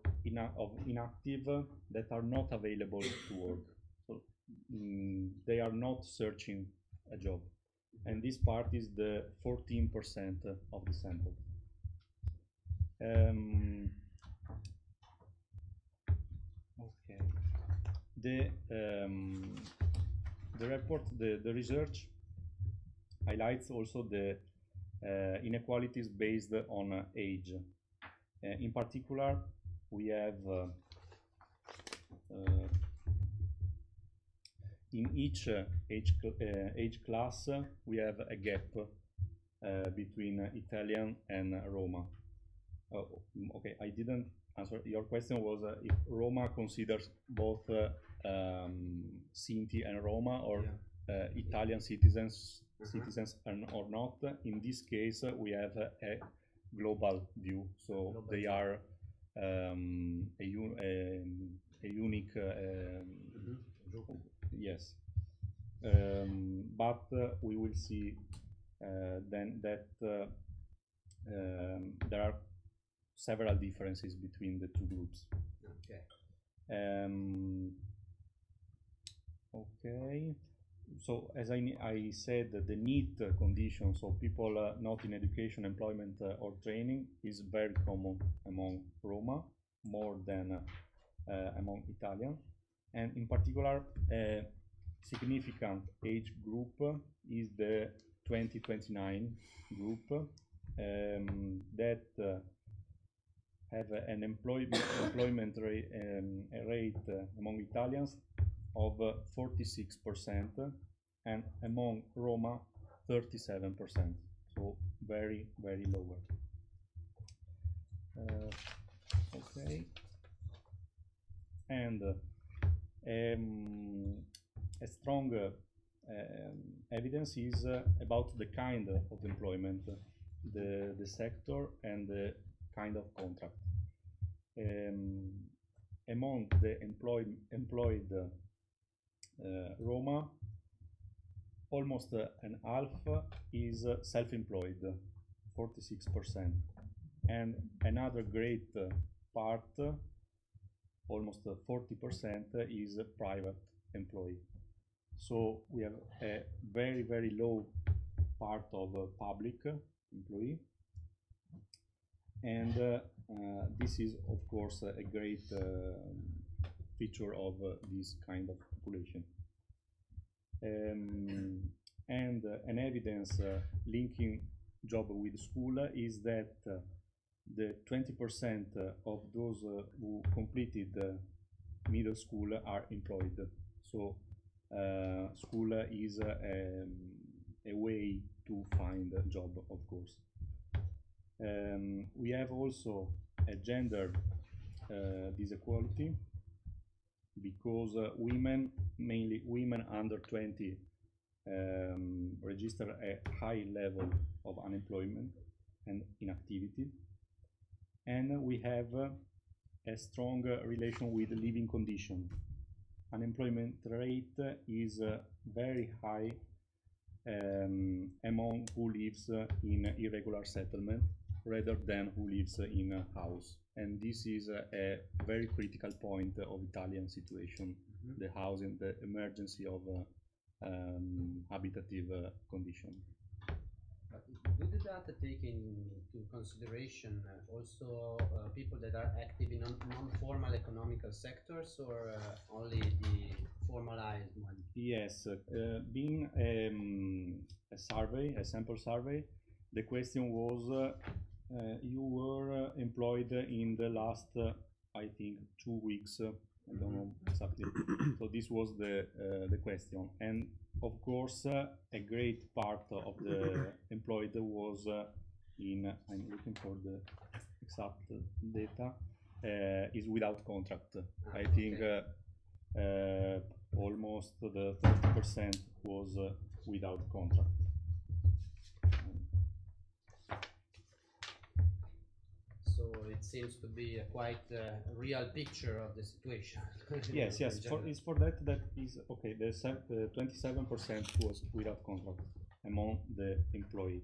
inactive that are not available to work. So they are not searching a job, and this part is the 14% of the sample. Okay. The report, the research highlights also the inequalities based on age. In particular, we have in each age class we have a gap between Italian and Roma. Okay, I didn't answer your question. Was if Roma considers both Sinti and Roma, or Italian citizens or not. In this case, we have a global view, so they are a unique yes, but we will see then that there are several differences between the two groups. Okay. Okay. So as I said, the NEET condition, so people not in education, employment or training, is very common among Roma, more than among Italian. And in particular, a significant age group is the 2029 group that have an employment rate among Italians of 46%, and among Roma 37%, so very lower. Okay, and a strong evidence is about the kind of employment, the sector and the kind of contract. Among the employed Roma, almost an half is self-employed, 46%, and another great part, almost 40%, is private employee. So we have a very, very low part of public employee. And this is, of course, a great feature of this kind of population. And an evidence linking job with school is that the 20% of those who completed middle school are employed. So school is a way to find a job, of course. We have also a gender disequality, because women, mainly women under 20, register a high level of unemployment and inactivity. And we have a strong relation with living condition. Unemployment rate is very high among who lives in irregular settlement rather than who lives in a house. And this is a very critical point of Italian situation, the housing, the emergency of habitative condition. But do the data take into consideration also people that are active in non-formal economical sectors, or only the formalized one? Yes, being a survey, a sample survey, the question was, you were employed in the last, I think, 2 weeks. I don't know exactly. So this was the question, and of course, a great part of the employed was in. I'm looking for the exact data. Is without contract. I think almost the 30% was without contract. So it seems to be a quite real picture of the situation. Yes, yes. It's for that is okay. The 27% was without contract among the employed.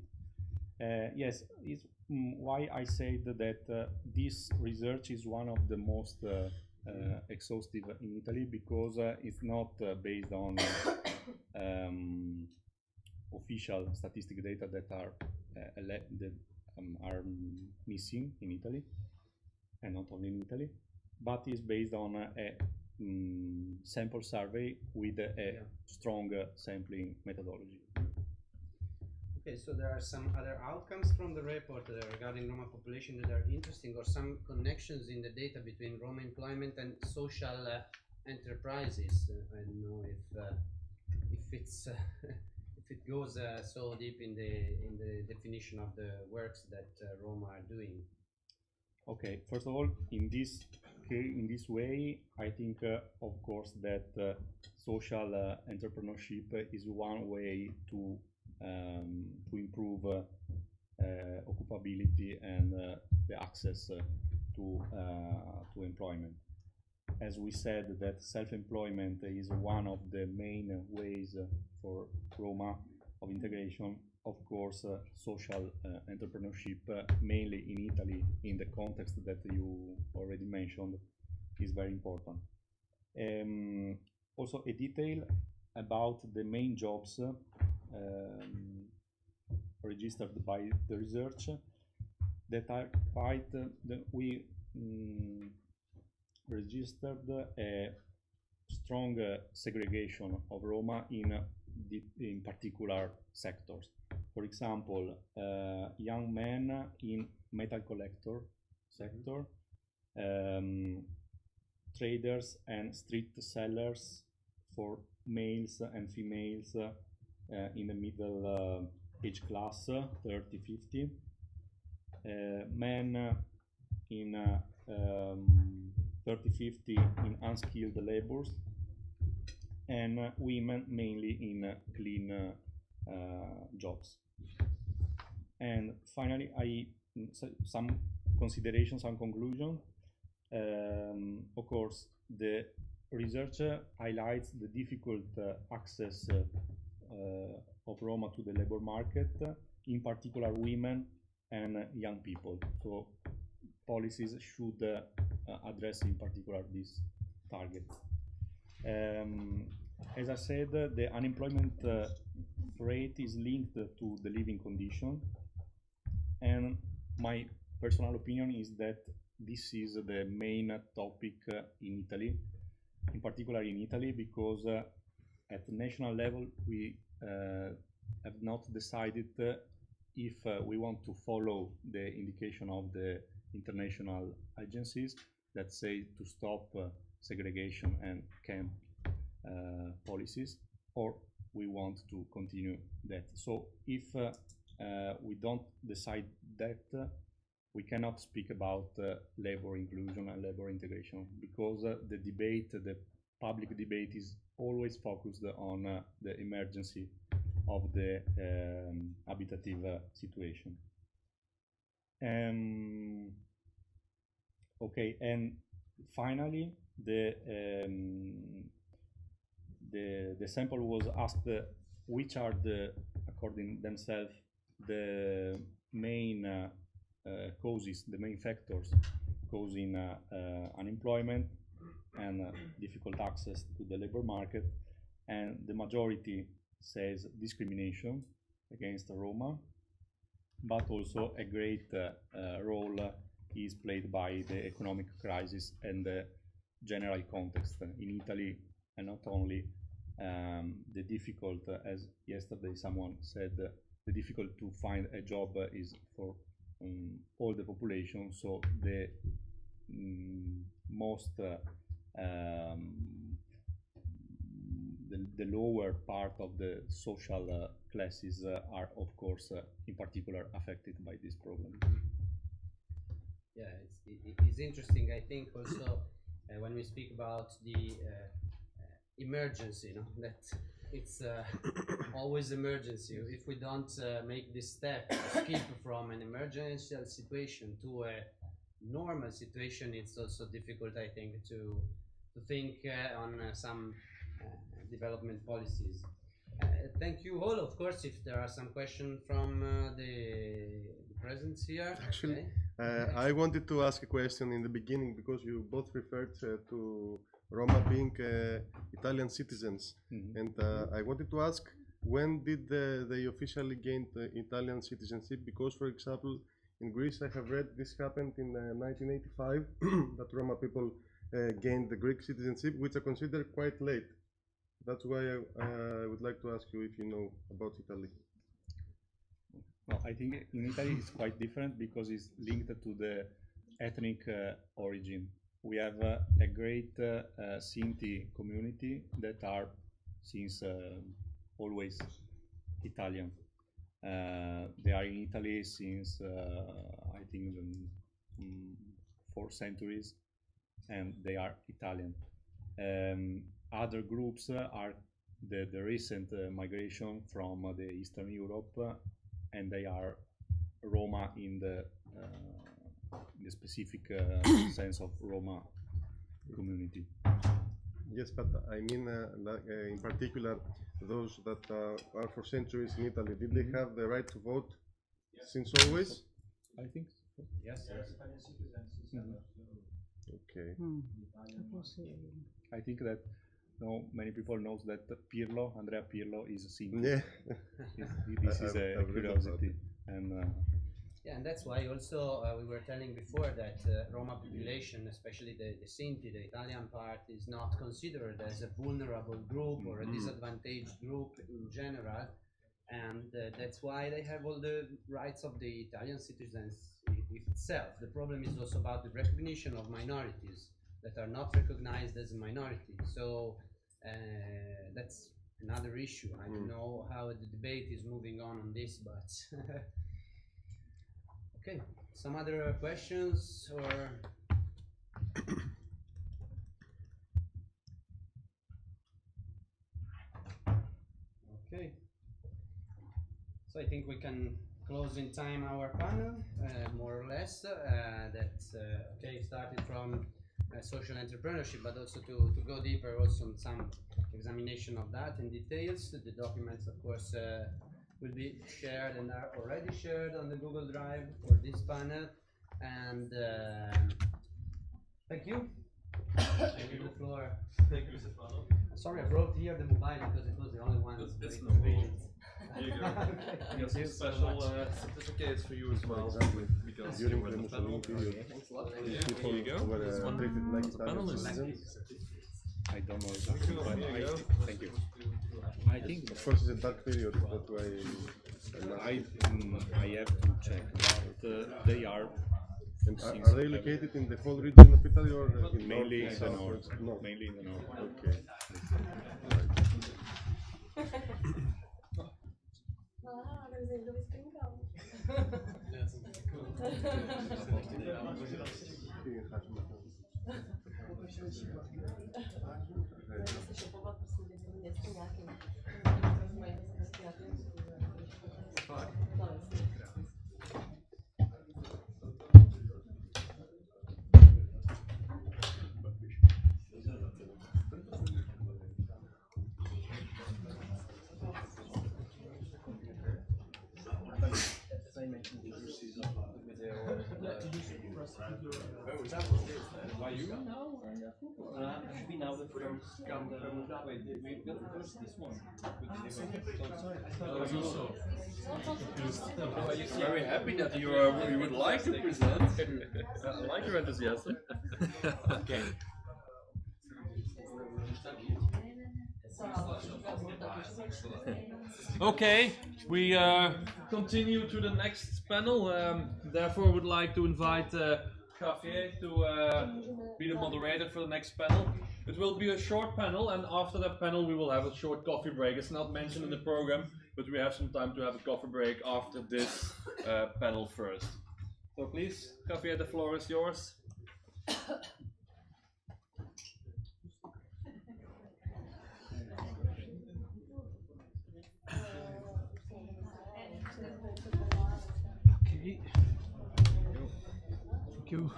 Yes, it's why I said that this research is one of the most exhaustive in Italy, because it's not based on official statistic data that are missing in Italy, and not only in Italy, but is based on a sample survey with a strong sampling methodology. Okay, so there are some other outcomes from the report regarding Roma population that are interesting, or some connections in the data between Roma employment and social enterprises. I don't know if it's if it goes so deep in the definition of the works that Roma are doing. Okay, first of all, in this way, I think, of course, that social entrepreneurship is one way to improve occupability and the access to employment. As we said, that self-employment is one of the main ways for Roma of integration. Of course, social entrepreneurship, mainly in Italy, in the context that you already mentioned, is very important. Also, a detail about the main jobs registered by the research that are quite we registered a strong segregation of Roma in particular sectors. For example, young men in metal collector sector, traders and street sellers for males and females in the middle age class, 30-50, men in 30-50 in unskilled labors, and women mainly in clean jobs. And finally, some considerations and conclusion. Of course, the research highlights the difficult access of Roma to the labor market, in particular women and young people. So policies should address in particular these targets. as I said, the unemployment rate is linked to the living condition, and my personal opinion is that this is the main topic in Italy, in particular in Italy, because at the national level we have not decided if we want to follow the indication of the international agencies that say to stop segregation and camp policies, or we want to continue that. So if we don't decide that, we cannot speak about labor inclusion and labor integration, because the debate, the public debate, is always focused on the emergency of the habitative situation. Okay, and finally, the sample was asked which are according themselves, the main causes, the main factors causing unemployment and difficult access to the labor market, and the majority says discrimination against the Roma, but also a great role is played by the economic crisis and the general context in Italy, and not only the difficult, as yesterday someone said, the difficult to find a job is for all the population. So the most the lower part of the social classes are of course in particular affected by this problem. Yeah, it is interesting. I think also when we speak about the emergency, you know, that it's always emergency. If we don't make this step, skip from an emergency situation to a normal situation, it's also difficult, I think, to think on some development policies. Thank you all. Of course, if there are some questions from the presence here. Actually, okay. I wanted to ask a question in the beginning, because you both referred to Roma being Italian citizens, and I wanted to ask, when did they officially gain the Italian citizenship? Because, for example, in Greece, I have read this happened in 1985, that Roma people gained the Greek citizenship, which I consider quite late. That's why I would like to ask you if you know about Italy. Well, I think in Italy it's quite different, because it's linked to the ethnic origin. We have a great Sinti community that are since always Italian. They are in Italy since I think 4 centuries, and they are Italian. Other groups are the recent migration from the Eastern Europe, and they are Roma in the specific sense of Roma community. Yes, but I mean, in particular, those that are for centuries in Italy, did they have the right to vote since always? I think so. Yes. Okay. I think that many people knows that Andrea Pirlo is a Sinti. Yeah. This is a curiosity, and yeah, and that's why also we were telling before that Roma population, especially the Sinti, the Italian part, is not considered as a vulnerable group or a disadvantaged group in general, and that's why they have all the rights of the Italian citizens itself. The problem is also about the recognition of minorities that are not recognized as a minority. So that's another issue. I don't know how the debate is moving on this, but okay. Some other questions or? Okay. So I think we can close in time our panel, more or less. Okay, started from social entrepreneurship, but also to go deeper also on some examination of that in details. The documents, of course, will be shared and are already shared on the Google Drive for this panel. And thank you. Give the floor. Thank you, Stefano. Sorry, I brought here the mobile because it was the only one. It's with no problem. visions. Here you go. We got some special certificates for you as well. Because you During were the in the panel. Mussolini period, Yeah, people here you go. were This one treated like as a Italian panelist. citizens. I don't know exactly, but Here you go. thank you. I think Of course, it's a dark period, that's why I have to check, but they are And are they located in the whole region of Italy or in mainly in north, the south, north. or north? Mainly in the north. Okay. Should be now the first come wait, we've got first this one. Very happy that you would like to present. I like your enthusiasm. Okay. Okay, we continue to the next panel. Therefore, would like to invite Javier to be the moderator for the next panel. It will be a short panel, and after that panel, we will have a short coffee break. It's not mentioned in the program, but we have some time to have a coffee break after this panel first. So please, Javier, the floor is yours. Okay. Thank you.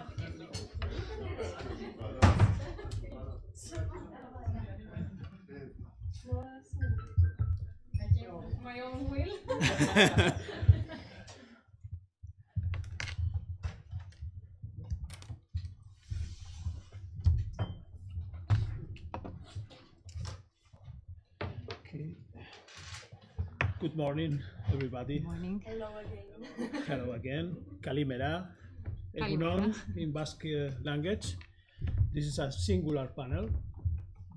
My own will. Okay. Good morning, everybody. Morning. Hello again. Hello again. Kalimera. Kalimera. Egunon in Basque language. This is a singular panel.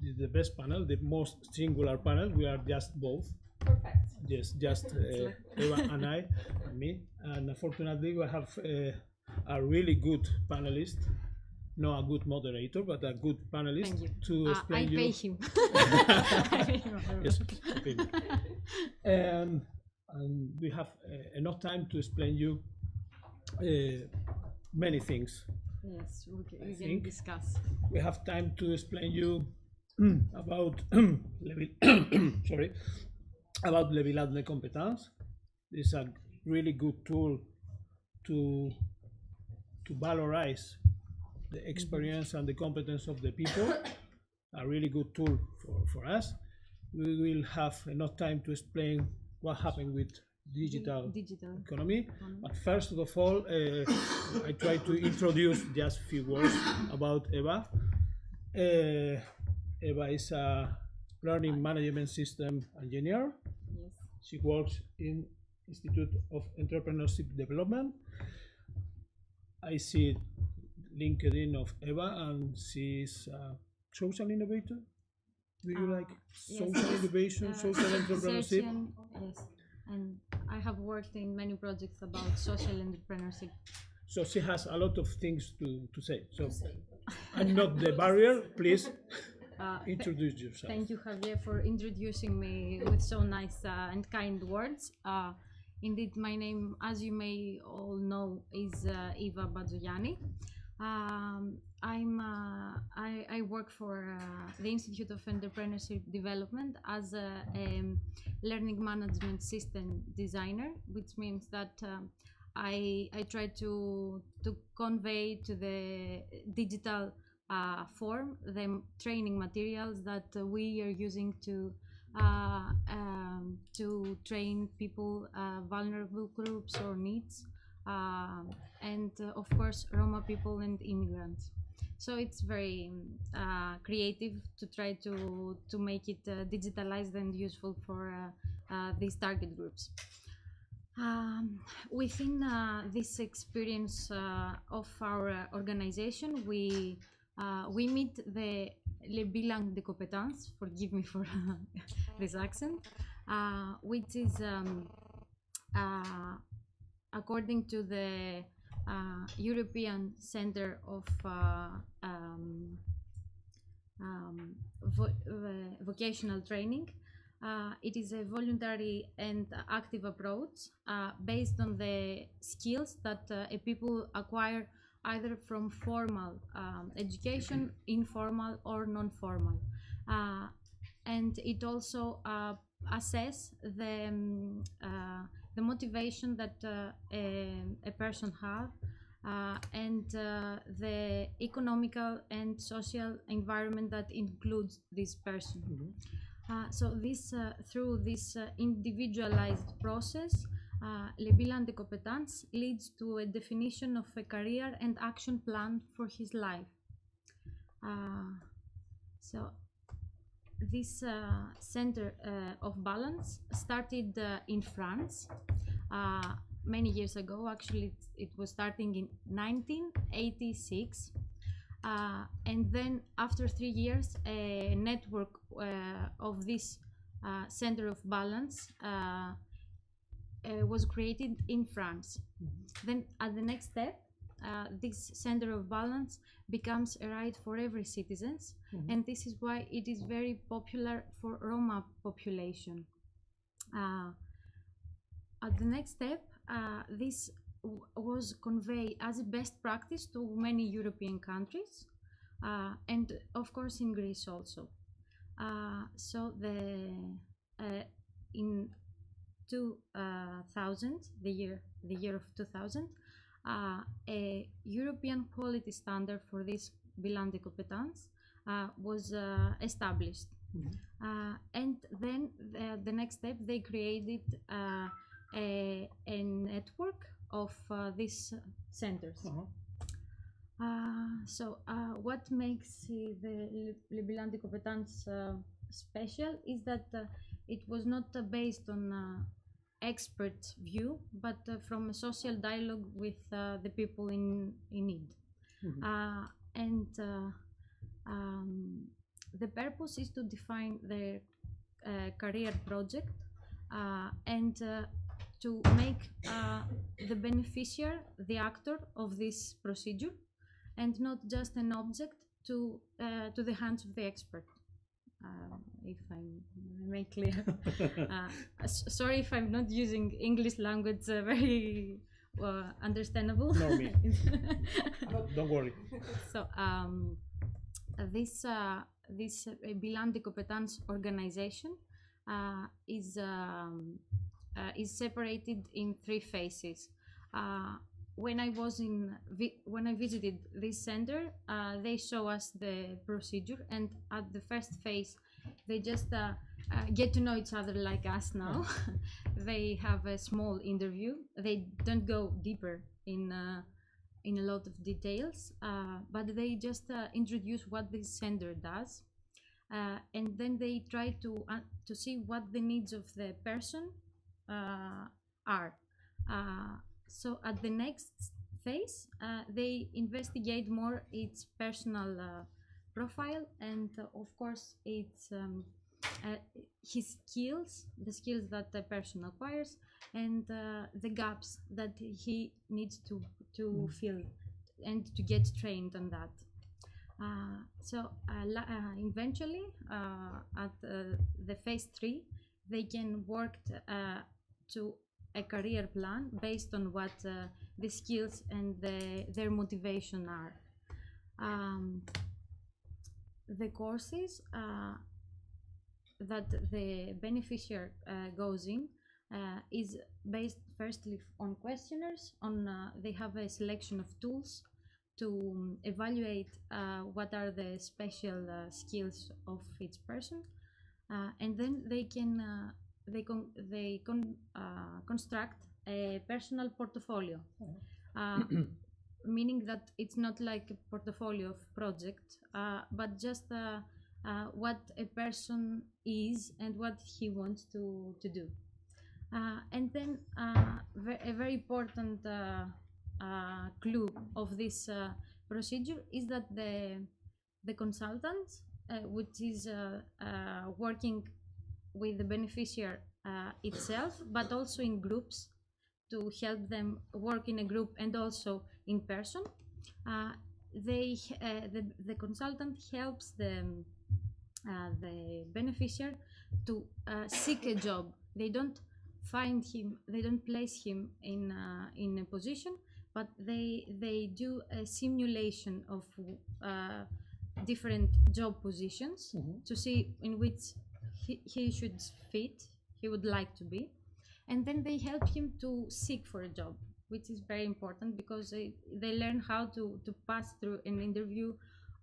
This is the best panel, the most singular panel. We are just both. Perfect. Yes, just Eva and I and me. And unfortunately, we have a really good panelist. Not a good moderator, but a good panelist Thank you. to I explain pay you. him. Yes, okay. And we have enough time to explain you many things. Yes, we can think- discuss. We have time to explain you about sorry, about Levilat de Compétences. This is a really good tool to valorize the experience and the competence of the people. A really good tool for us. We will have enough time to explain what happened with digital economy. But first of all, I try to introduce just a few words about Eva. Eva is a learning management system engineer. Yes. She works in Institute of Entrepreneurship Development. I see LinkedIn of Eva, and she's a social innovator. Do you like yes. social innovation, social entrepreneurship? Yes, and I have worked in many projects about social entrepreneurship. So she has a lot of things to say. So I'm not the barrier. Please introduce yourself. Thank you, Javier, for introducing me with so nice and kind words. Indeed, my name, as you may all know, is Eva Badzoyani. I work for the Institute of Entrepreneurship Development as a learning management system designer, which means that I try to convey to the digital form the training materials that we are using to train people, vulnerable groups or needs, and of course Roma people and immigrants. So it's very creative to try to make it digitalized and useful for these target groups. Within this experience of our organization, we meet the le bilan de compétences, forgive me for this accent, which is according to the European Center of Vocational Training. It is a voluntary and active approach based on the skills that people acquire either from formal education, informal or non-formal. And it also assess the motivation that a person have and the economical and social environment that includes this person. So this through this individualized process, le bilan de compétences leads to a definition of a career and action plan for his life. So this center of balance started in France many years ago. Actually, it was starting in 1986. And then after 3 years, a network of this center of balance was created in France. Then at the next step, this center of balance becomes a right for every citizen, and this is why it is very popular for Roma population. At the next step, this was conveyed as a best practice to many European countries, and of course in Greece also. So in 2000, the year of 2000, a European quality standard for this bilan de compétences was established. And then the next step, they created a network of these centers. So what makes the le bilan de compétences special is that it was not based on expert view, but from a social dialogue with the people in need. And the purpose is to define the career project and to make the beneficiary the actor of this procedure and not just an object to the hands of the expert. If I make clear. Sorry if I'm not using English language very understandable. No, me. Don't worry. So this bilan de compétences organization is separated in 3 phases. When I visited this center, they show us the procedure, and at the first phase, they just get to know each other like us now. They have a small interview. They don't go deeper in a lot of details, but they just introduce what this center does, and then they try to see what the needs of the person are. So at the next phase, they investigate more its personal profile and, of course, its his skills, the skills that the person acquires, and the gaps that he needs to fill and to get trained on that. So eventually, at the phase 3, they can work to a career plan based on what the skills and their motivation are. The courses that the beneficiary goes in is based firstly on questionnaires. They have a selection of tools to evaluate what are the special skills of each person, and then they can construct a personal portfolio. meaning that it's not like a portfolio of project, but just what a person is and what he wants to do. And then a very important clue of this procedure is that the consultant, which is working with the beneficiary itself, but also in groups to help them work in a group and also in person. The consultant helps the beneficiary to seek a job. They don't find him, they don't place him in a position, but they do a simulation of different job positions to see in which he should fit, he would like to be, and then they help him to seek for a job, which is very important because they learn how to pass through an interview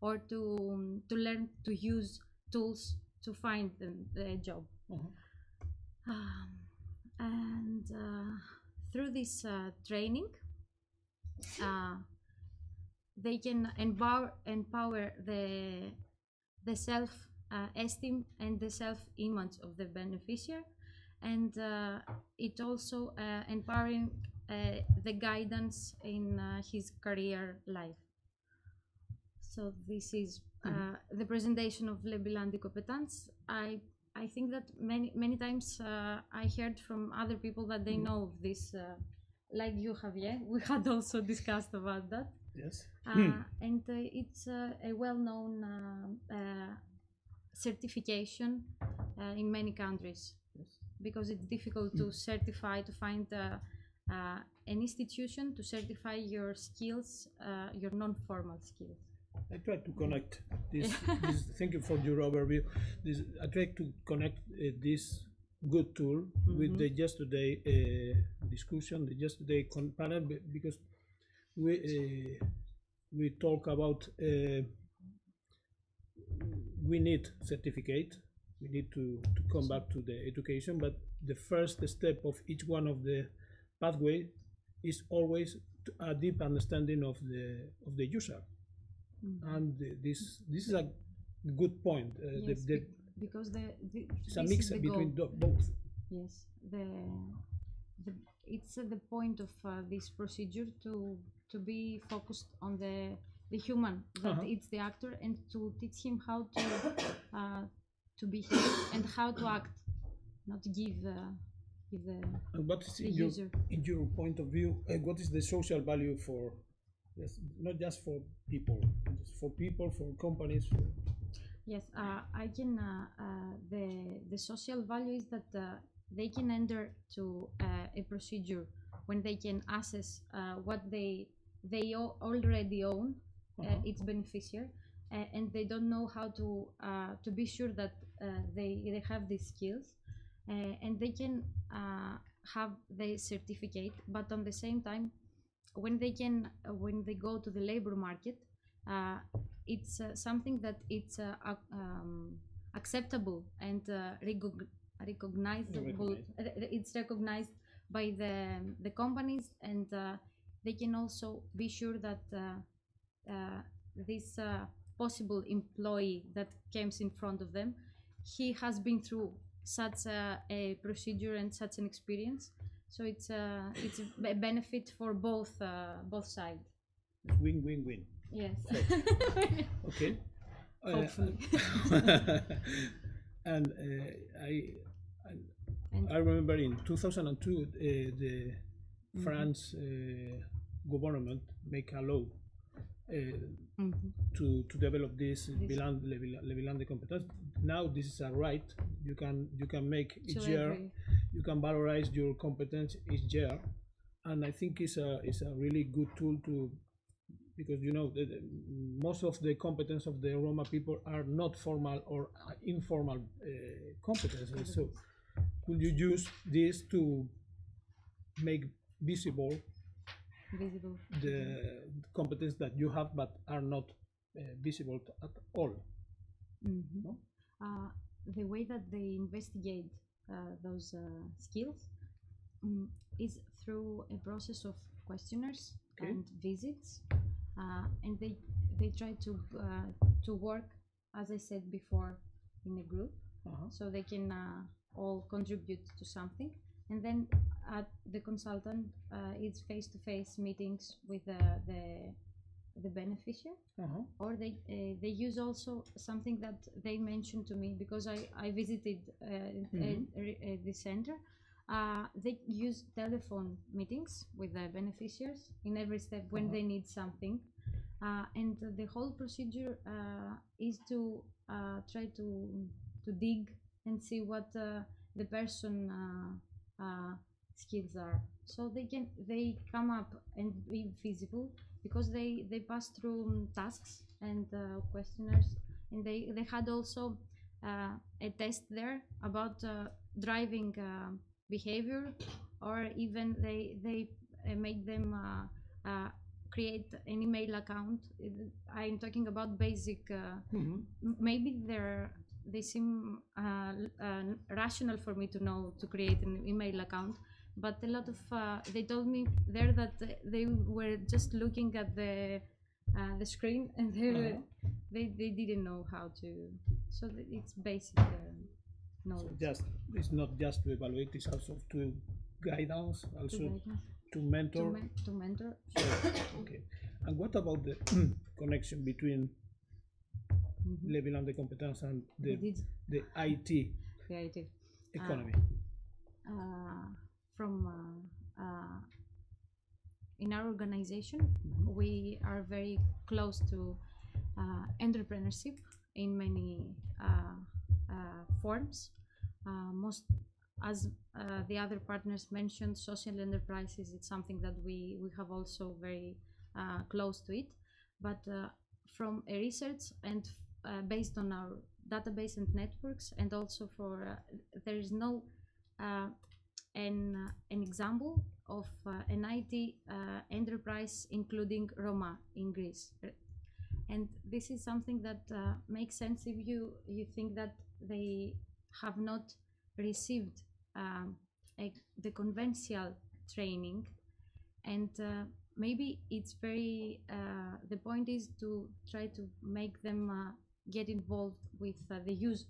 or to learn to use tools to find the job. And through this training, they can empower the self esteem and the self image of the beneficiary, and it also empowering the guidance in his career life. So this is the presentation of les bilans de compétences. I think that many times I heard from other people that they know this, like you, Javier. We had also discussed about that. Yes. And it's a well-known certification in many countries. Yes. Because it's difficult to certify, to find an institution to certify your skills, your non-formal skills. I try to connect this. Thank you for your overview. I try to connect this good tool with the yesterday discussion, the yesterday panel, because we talk about we need certificate. We need to come back to the education, but the first step of each one of the pathway is always a deep understanding of the user. And this is a good point. Yes, because it's a mix between both. Yes, it's the point of this procedure to be focused on the human, that it's the actor, and to teach him how to behave and how to act, not give the and what is user. In your point of view, what is the social value for? Yes, not just for people, for companies. Yes, I can. The social value is that they can enter to a procedure when they can assess what they already own, its beneficiary, and they don't know how to be sure that they have these skills, and they can have the certificate, but on the same time, when they go to the labor market, it's something that it's acceptable and recognizable. It's recognized by the companies, and they can also be sure that this possible employee that comes in front of them, he has been through such a procedure and such an experience. So it's a benefit for both sides. Win-win-win. Yes. Okay. Hopefully. And I remember in 2002 the France government make a law to develop this les bilans de compétences. Now this is a right. You can make each year. You can valorize your competence each year, and I think it's a really good tool to, because most of the competence of the Roma people are not formal or informal competences. So could you use this to make visible the competence that you have but are not visible at all? No? The way that they investigate those skills is through a process of questionnaires Okay. and visits, and they try to work, as I said before, in a group, so they can all contribute to something. And then the consultant is face-to-face meetings with the beneficiary, or they use also something that they mentioned to me, because I visited the center. They use telephone meetings with the beneficiaries in every step when they need something, and the whole procedure is to try to dig and see what the person skills are, so they come up and be visible, because they pass through tasks and questionnaires, and they had also a test there about driving behavior, or even they make them create an email account. I'm talking about basic, maybe they seem rational for me to know to create an email account, but a lot of they told me there that they were just looking at the screen, and they didn't know how to, so it's basic knowledge. So it's not just to evaluate, it's also to guidance, also to mentor. To mentor. So, okay. And what about the connection between leveling the competence and the IT the IT economy? From in our organization, we are very close to entrepreneurship in many forms. Most, as the other partners mentioned, social enterprises, it's something that we have also very close to it. But from a research and based on our database and networks, and also for there is no an example of an IT enterprise including Roma in Greece. And this is something that makes sense if you think that they have not received the conventional training, and maybe it's very the point is to try to make them get involved with the use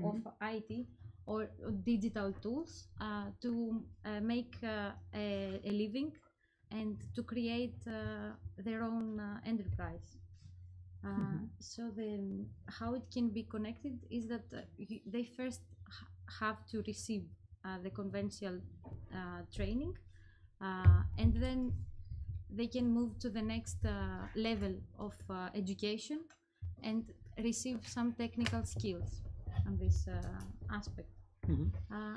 of IT or digital tools to make a living and to create their own enterprise. So how it can be connected is that they first have to receive the conventional training, and then they can move to the next level of education and receive some technical skills on this aspect.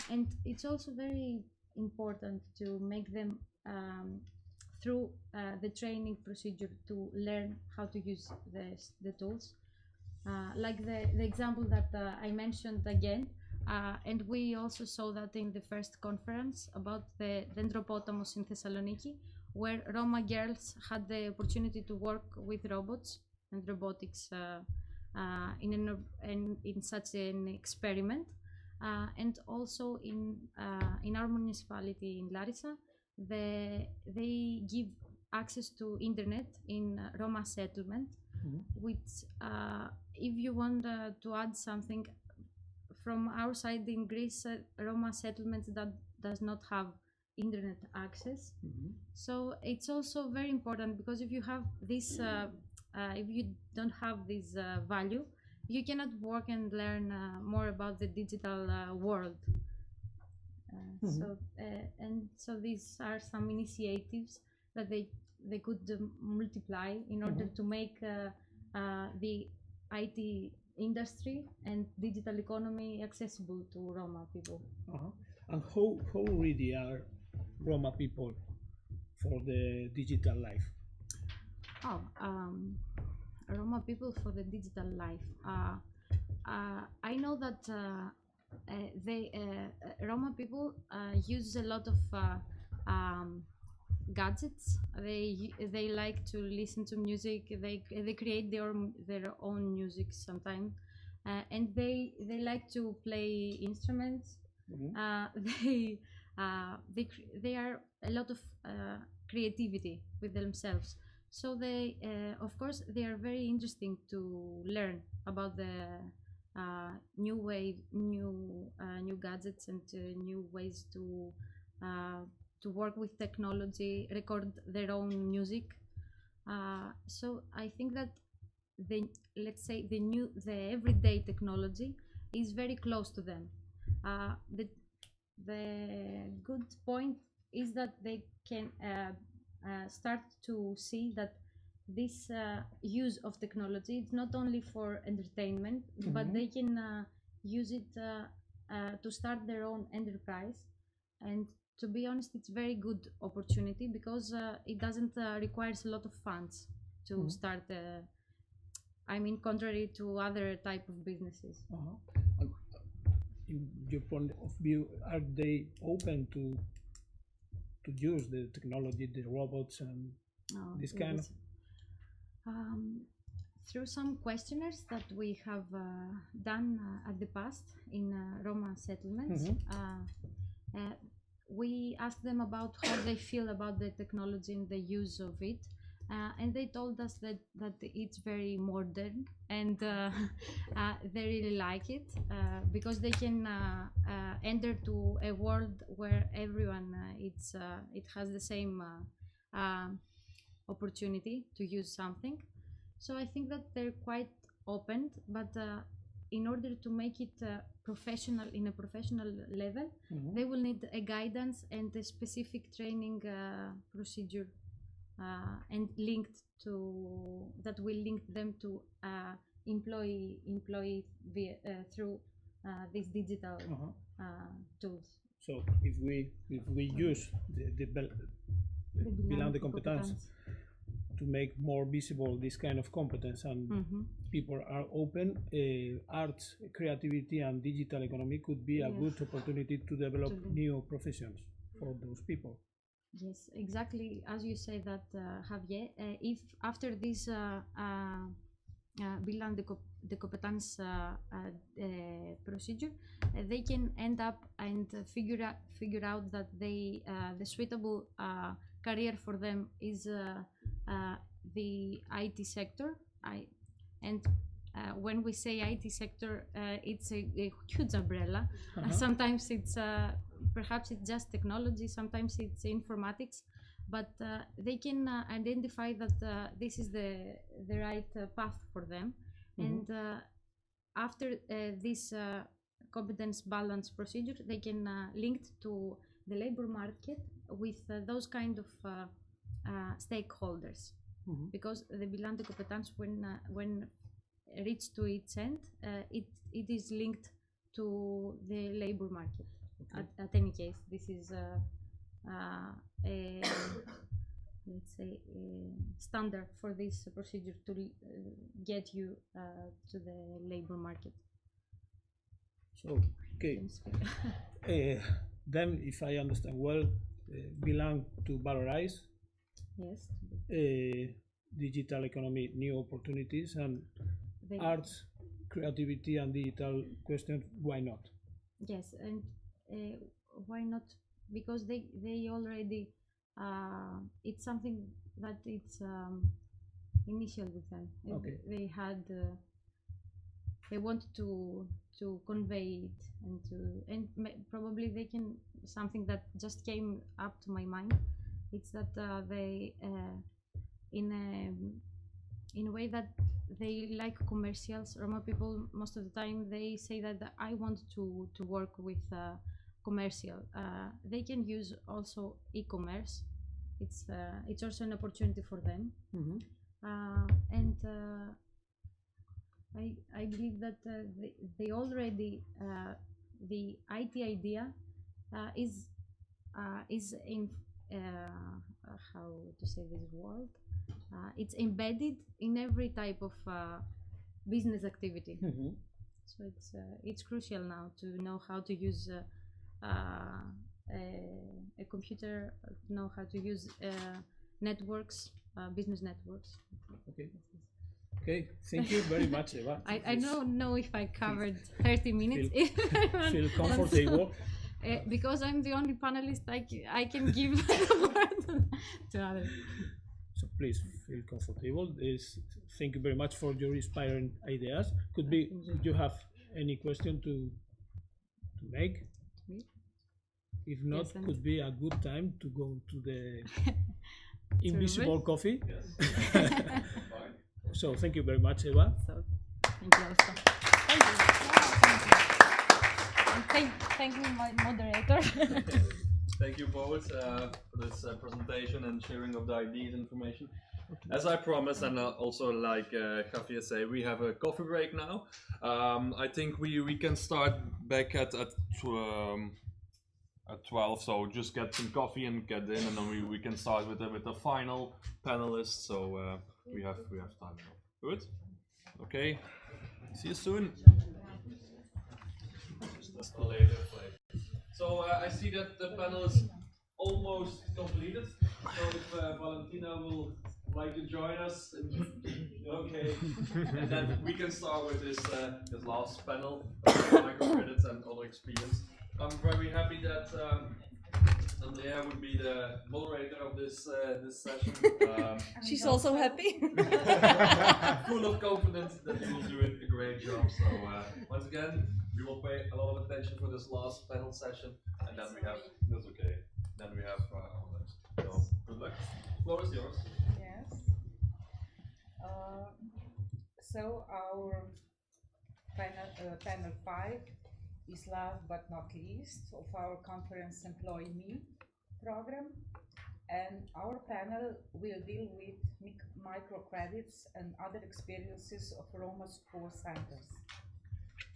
And it's also very important to make them through the training procedure to learn how to use the tools, like the example that I mentioned again, and we also saw that in the first conference about the Dendropotamos in Thessaloniki, where Roma girls had the opportunity to work with robots and robotics in such an experiment, and also in our municipality in Larissa, they give access to internet in Roma settlement, which if you want to add something from our side in Greece, Roma settlements that does not have internet access. So it's also very important, because if you have this if you don't have this value, you cannot work and learn more about the digital world. So these are some initiatives that they could multiply in order to make the IT industry and digital economy accessible to Roma people. And how ready are Roma people for the digital life? Roma people for the digital life. I know that Roma people use a lot of gadgets. They like to listen to music. They create their own music sometimes, and they like to play instruments. They are a lot of creativity with themselves. So they, of course, they are very interesting to learn about the new gadgets and new ways to work with technology, record their own music. So I think that let's say the everyday technology is very close to them. The good point is that they can start to see that this use of technology is not only for entertainment, but they can use it to start their own enterprise. And to be honest, it's very good opportunity because it doesn't requires a lot of funds to start. I mean, contrary to other type of businesses. In your point of view, are they open to use the technology, the robots, and this kind of? Through some questionnaires that we have done at the past in Roma settlements, we asked them about how they feel about the technology and the use of it. And they told us that it's very modern and they really like it because they can enter to a world where everyone it has the same opportunity to use something. So I think that they're quite open, but in order to make it professional in a professional level, they will need a guidance and a specific training procedure. And linked to that will link them to employee via, through these digital tools. So if we use the bilan de competence to make more visible this kind of competence and people are open, arts, creativity and digital economy could be a good opportunity to develop new professions for those people. Yes, exactly as you say that, Javier. If after this bilan de competence procedure, they can end up and figure out that the suitable career for them is the IT sector. When we say IT sector, it's a huge umbrella. Sometimes it's perhaps it's just technology, sometimes it's informatics, but they can identify that this is the right path for them. And after this competence balance procedure, they can link to the labor market with those kind of stakeholders, because the bilan de competence, when reached to its end, it is linked to the labor market. At any case, this is let's say standard for this procedure to get you to the labor market. So okay, then if I understand well, belong to valorize. Yes. Digital economy, new opportunities, and arts, creativity, and digital questions. Why not? Yes, and why not? Because they already it's something that it's initial with them. Okay. They had they want to convey it and probably they can, something that just came up to my mind. It's that they in a way that they like commercials. Roma people most of the time they say that I want to work with commercial. They can use also e-commerce. It's also an opportunity for them. And I believe that they already the IT idea is in how to say this word. It's embedded in every type of business activity. So it's crucial now to know how to use a computer, know how to use networks, business networks. Okay. Okay, thank you very much, Eva. I don't know if I covered 30 minutes. Feel comfortable. Because I'm the only panelist, I can give the word to others. So please feel comfortable. Thank you very much for your inspiring ideas. Could you have any question to make? Me? If not, Yes, could be a good time to go to the invisible coffee. Yes. So thank you very much, Eva. So, thank you also. Thank you. And thank you, my moderator. Thank you both for this presentation and sharing of the ideas and information. As I promised, and also like Javier say, we have a coffee break now. I think we can start back at 12, so just get some coffee and get in, and then we can start with the final panelists. So we have time now. Good. Okay. See you soon. So I see that the panel is almost completed. So if Valentina will like to join us, okay, and then we can start with this last panel, microcredits and other experience. I'm very happy that Andrea would be the moderator of this session. She's also happy. Full of confidence that you will do a great job. So once again, we will pay a lot of attention for this last panel session, and then we have that's okay. Then we have our next. So good luck. Floor is yours. Yes. So our panel 5 is last but not least of our conference Employ Me program, and our panel will deal with microcredits and other experiences of Roma school centers.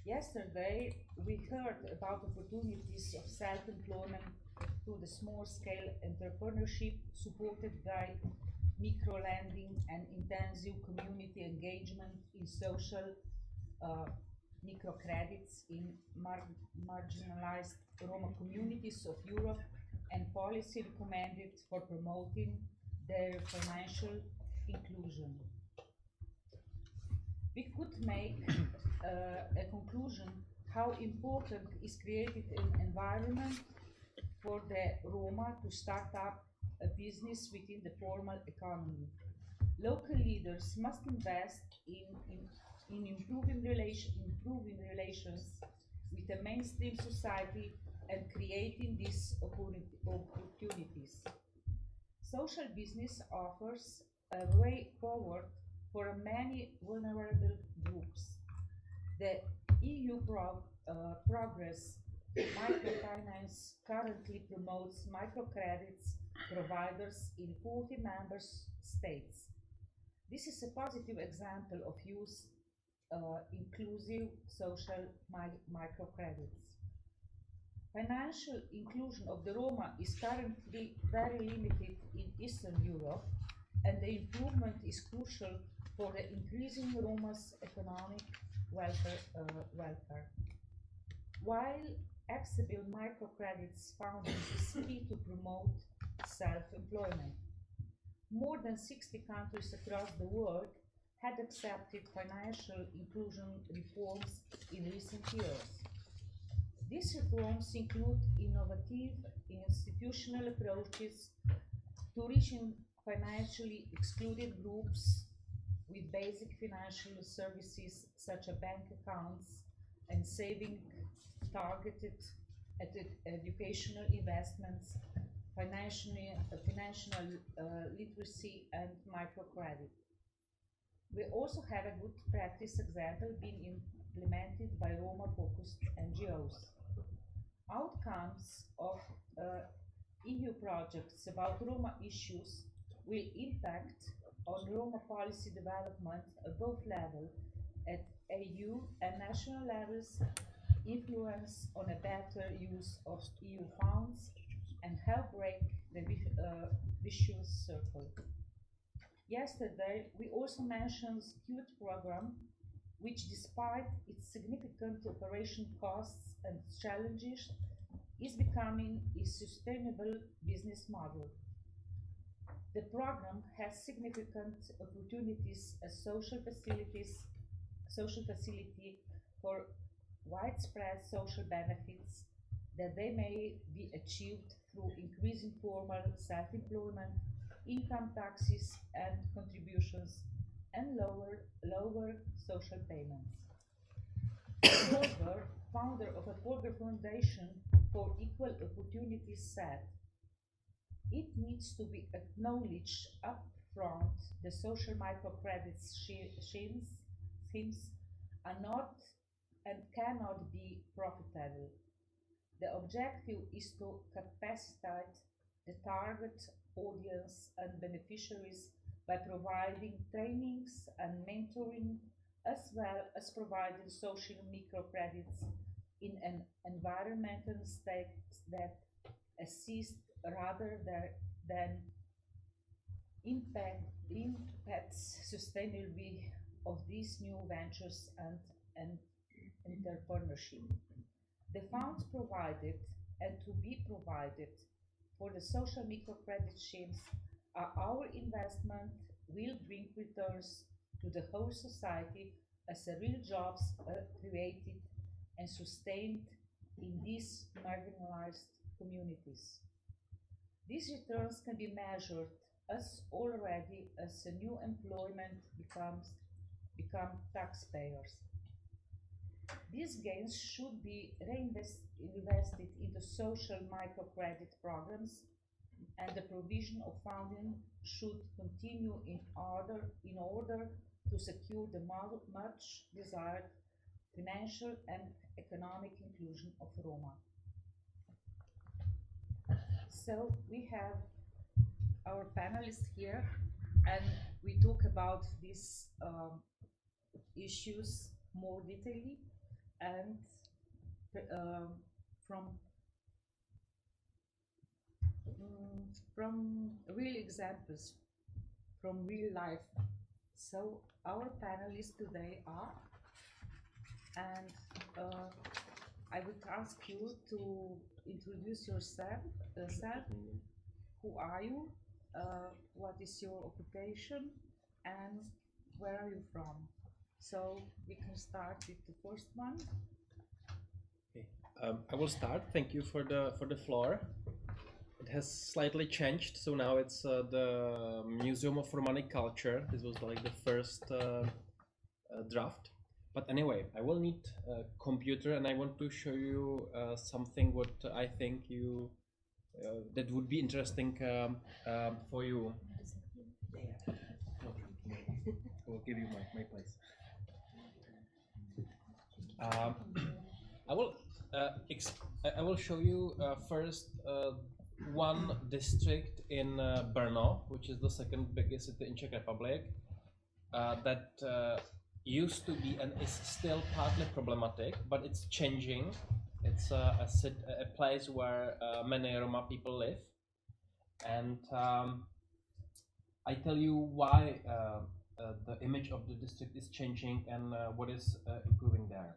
Yesterday we heard about opportunities of self-employment through the small-scale entrepreneurship supported by micro-lending and intensive community engagement in social microcredits in marginalized Roma communities of Europe, and policy recommended for promoting their financial inclusion. We could make a conclusion how important is created an environment for the Roma to start up a business within the formal economy. Local leaders must invest in improving relations with the mainstream society and creating these opportunities. Social business offers a way forward for many vulnerable groups. The EU Progress Microfinance currently promotes microcredits providers in 40 member states. This is a positive example of use inclusive social microcredits. Financial inclusion of the Roma is currently very limited in Eastern Europe, and the improvement is crucial for the increasing Roma's economic welfare. While accessible microcredits founding is key to promote self-employment, more than 60 countries across the world had accepted financial inclusion reforms in recent years. These reforms include innovative institutional approaches to reaching financially excluded groups with basic financial services such as bank accounts and saving, targeted at educational investments, financial literacy, and microcredit. We also have a good practice example being implemented by Roma-focused NGOs. Outcomes of EU projects about Roma issues will impact on Roma policy development at both levels, at EU and national levels, influence on a better use of EU funds, and help break the vicious circle. Yesterday, we also mentioned Youth Program, which despite its significant operation costs and challenges, is becoming a sustainable business model. The program has significant opportunities as social facility for widespread social benefits that they may be achieved through increasing formal self-employment, income taxes and contributions, and lower social payments. Porter, founder of a Porter Foundation for Equal Opportunities, said, "It needs to be acknowledged upfront the social microcredit schemes are not and cannot be profitable. The objective is to capacitate the target audience and beneficiaries by providing trainings and mentoring, as well as providing social microcredits in an environmental state that assist rather than impacts sustainability of these new ventures and entrepreneurship. The funds provided and to be provided for the social microcredit schemes are our investment will bring returns to the whole society as a real jobs are created and sustained in these marginalized communities. These returns can be measured as already as a new employment become taxpayers. These gains should be invested into social microcredit programs, and the provision of funding should continue in order to secure the much desired financial and economic inclusion of Roma. So we have our panelists here, and we talk about these issues more detailedly and from real examples from real life. So our panelists today are, and I would ask you to introduce yourself. Who are you? What is your occupation? And where are you from? So we can start with the first one. Okay. I will start. Thank you for the floor. It has slightly changed, so now it's the Museum of Romani Culture. This was like the first draft. But anyway, I will need a computer, and I want to show you something what I think you that would be interesting for you. I will give you my place. I will show you first one district in Brno, which is the second biggest city in Czech Republic, that used to be and is still partly problematic, but it's changing. It's a place where many Roma people live, and I tell you why the image of the district is changing and what is improving there.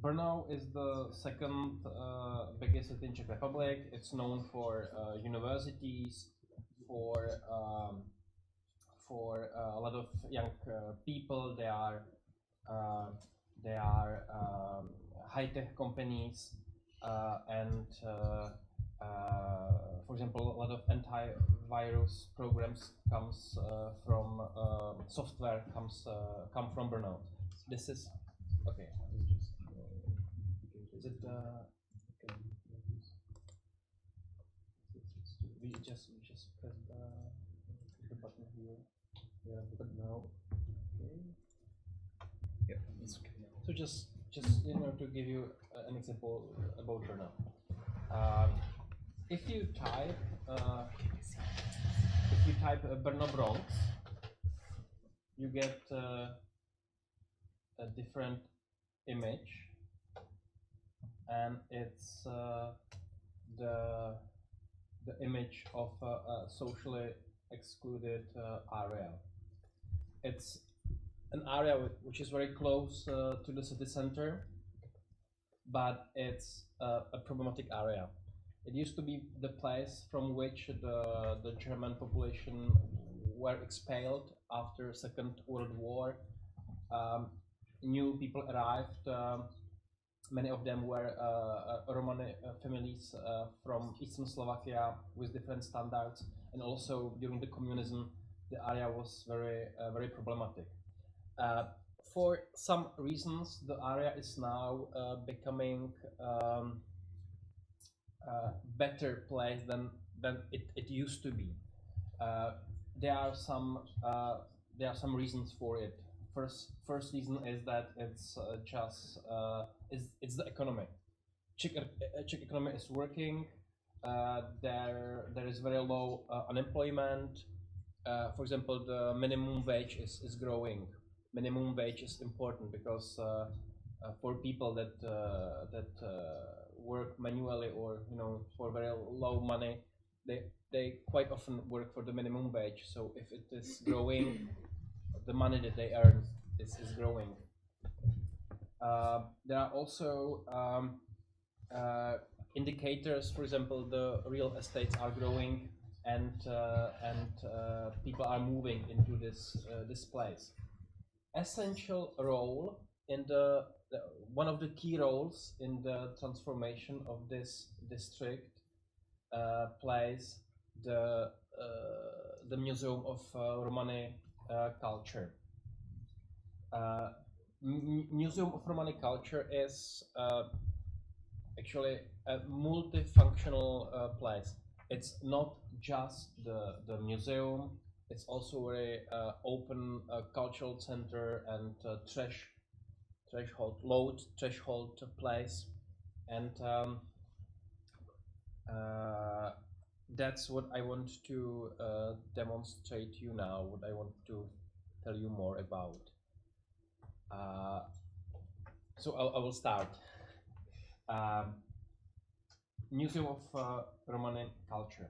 Brno is the second biggest city in Czech Republic. It's known for universities, for a lot of young people. They are high-tech companies, and for example, a lot of antivirus programs comes from software come from Brno. This is okay. Is it? We just press the button here. Yeah, but now, okay. Yeah, it's okay. So just to give you an example about Brno. If you type Brno Bronx, you get a different image, and it's the image of a socially excluded area. It's an area which is very close to the city center, but it's a problematic area. It used to be the place from which the German population were expelled after Second World War new people arrived. Many of them were Romani families from Eastern Slovakia with different standards, and also during the communism, the area was very problematic. For some reasons, the area is now becoming better place than it used to be. There are some reasons for it. First reason is that it's it's the economy. Czech economy is working. There is very low unemployment. For example, the minimum wage is growing. Minimum wage is important because for people that work manually or for very low money, they quite often work for the minimum wage. So if it is growing, the money that they earn is growing. There are also indicators. For example, the real estates are growing, and people are moving into this place. Essential role in one of the key roles in the transformation of this district plays the Museum of Romani Culture. Museum of Romani Culture is actually a multifunctional place. It's not just the museum. It's also a open cultural center and threshold place, and that's what I want to demonstrate to you now. What I want to tell you more about. So I will start. Museum of Romani Culture.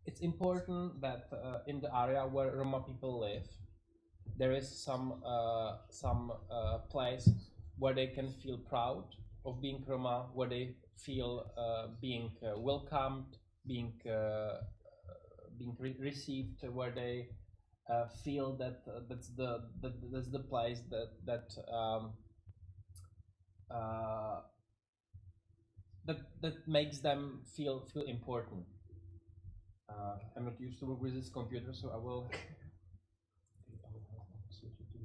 It's important that in the area where Roma people live, there is some place where they can feel proud of being Roma, where they feel being welcomed, being received, where they feel that that's the place that makes them feel important. I'm not used to work with this computer, so I will. Switch it to.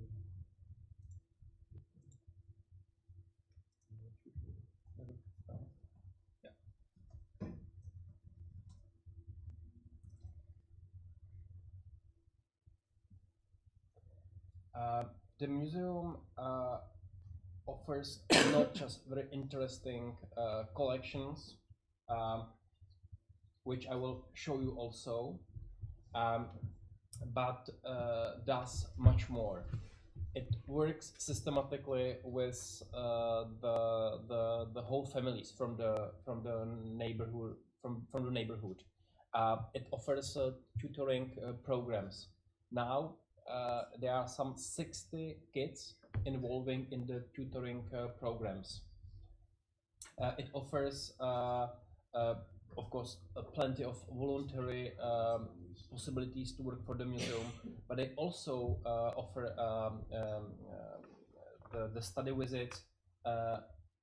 Yeah. The museum offers not just very interesting collections, which I will show you also, but does much more. It works systematically with the whole families from the neighborhood. It offers tutoring programs. Now there are some 60 kids involving in the tutoring programs. It offers of course, plenty of voluntary possibilities to work for the museum, but they also offer the study visits,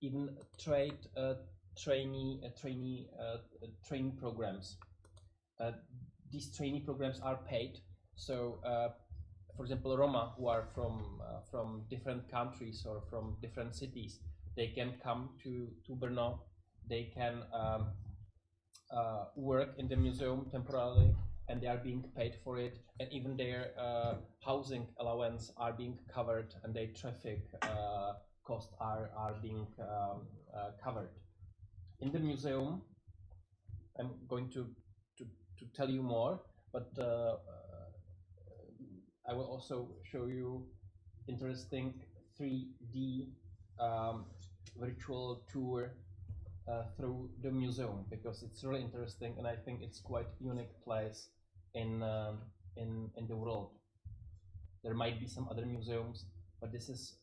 even training programs. These training programs are paid. So, for example, Roma who are from different countries or from different cities, they can come to Brno. They can work in the museum temporarily, and they are being paid for it, and even their housing allowance are being covered, and their traffic costs are being covered. In the museum, I'm going to tell you more, but I will also show you interesting 3D virtual tour through the museum, because it's really interesting, and I think it's quite unique place in the world. There might be some other museums, but this is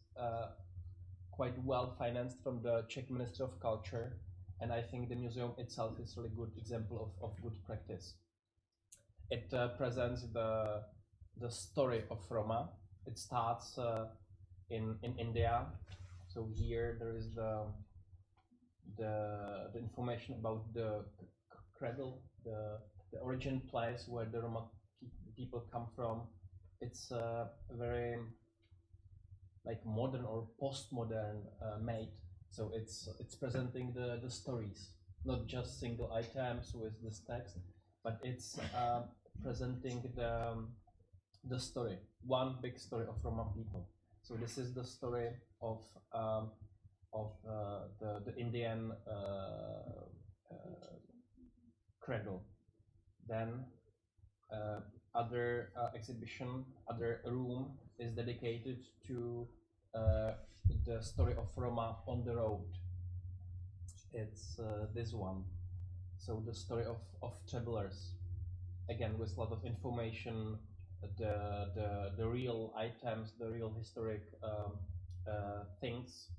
quite well financed from the Czech Ministry of Culture, and I think the museum itself is a really good example of good practice. It presents the story of Roma it starts in India. So here there is the information about the cradle, the origin place where the Roma people come from. It's very like modern or postmodern made. So it's presenting the stories, not just single items with this text, but it's presenting the story, one big story of Roma people. So this is the story of the Indian cradle. Then other exhibition, other room is dedicated to the story of Roma on the road. It's this one. So the story of travelers, again with a lot of information, the real items, the real historic things.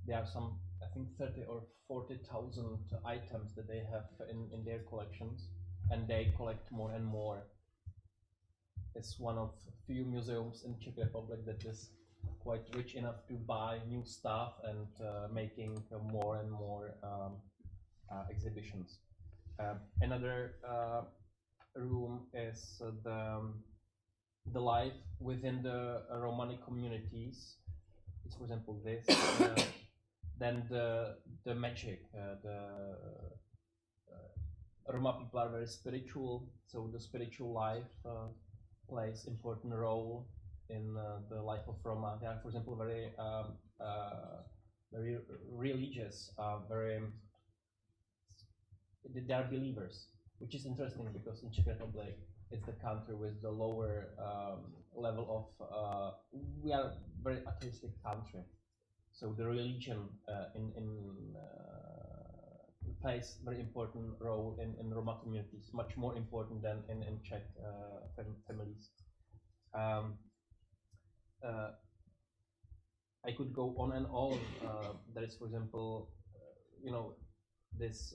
There are some, I think, 30 or 40,000 items that they have in their collections, and they collect more and more. It's one of few museums in Czech Republic that is quite rich enough to buy new stuff and making more and more exhibitions. Another room is the life within the Romani communities. It's, for example, this. Then the magic. Roma people are very spiritual, so the spiritual life plays important role in the life of Roma. They are, for example, very religious, they are believers, which is interesting because in Czech Republic it's the country with the lower level of we are a very atheistic country, so the religion plays very important role in Roma communities, much more important than in Czech families. I could go on and on. There is, for example, this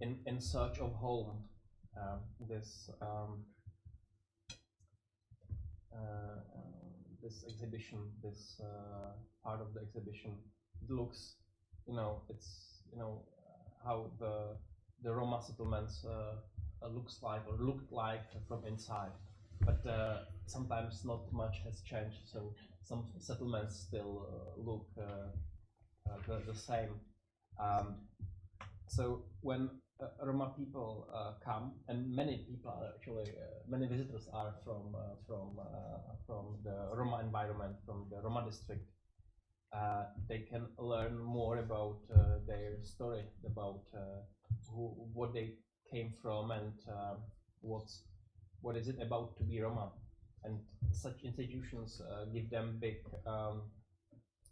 in search of home. This exhibition, this part of the exhibition, it looks, it's how the Roma settlements looks like or looked like from inside, but sometimes not much has changed. So some settlements still look the same. So when Roma people come, and many people are actually, many visitors are from the Roma environment, from the Roma district. They can learn more about their story, about what they came from, and what is it about to be Roma. And such institutions give them big,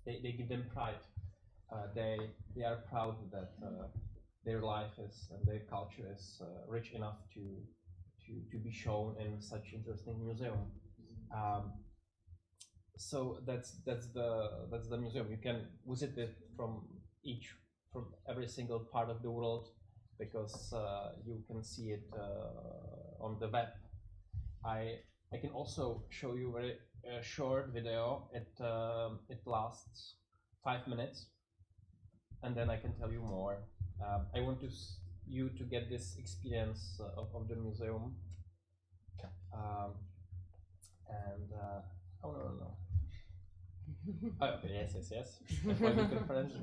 they give them pride. They are proud that their life is and their culture is rich enough to be shown in such interesting museum. So that's the museum. You can visit it from every single part of the world, because you can see it on the web. I can also show you a very short video. It lasts 5 minutes, and then I can tell you more. I want you to get this experience of the museum. Oh no. Oh, okay, yes. That's why we conference.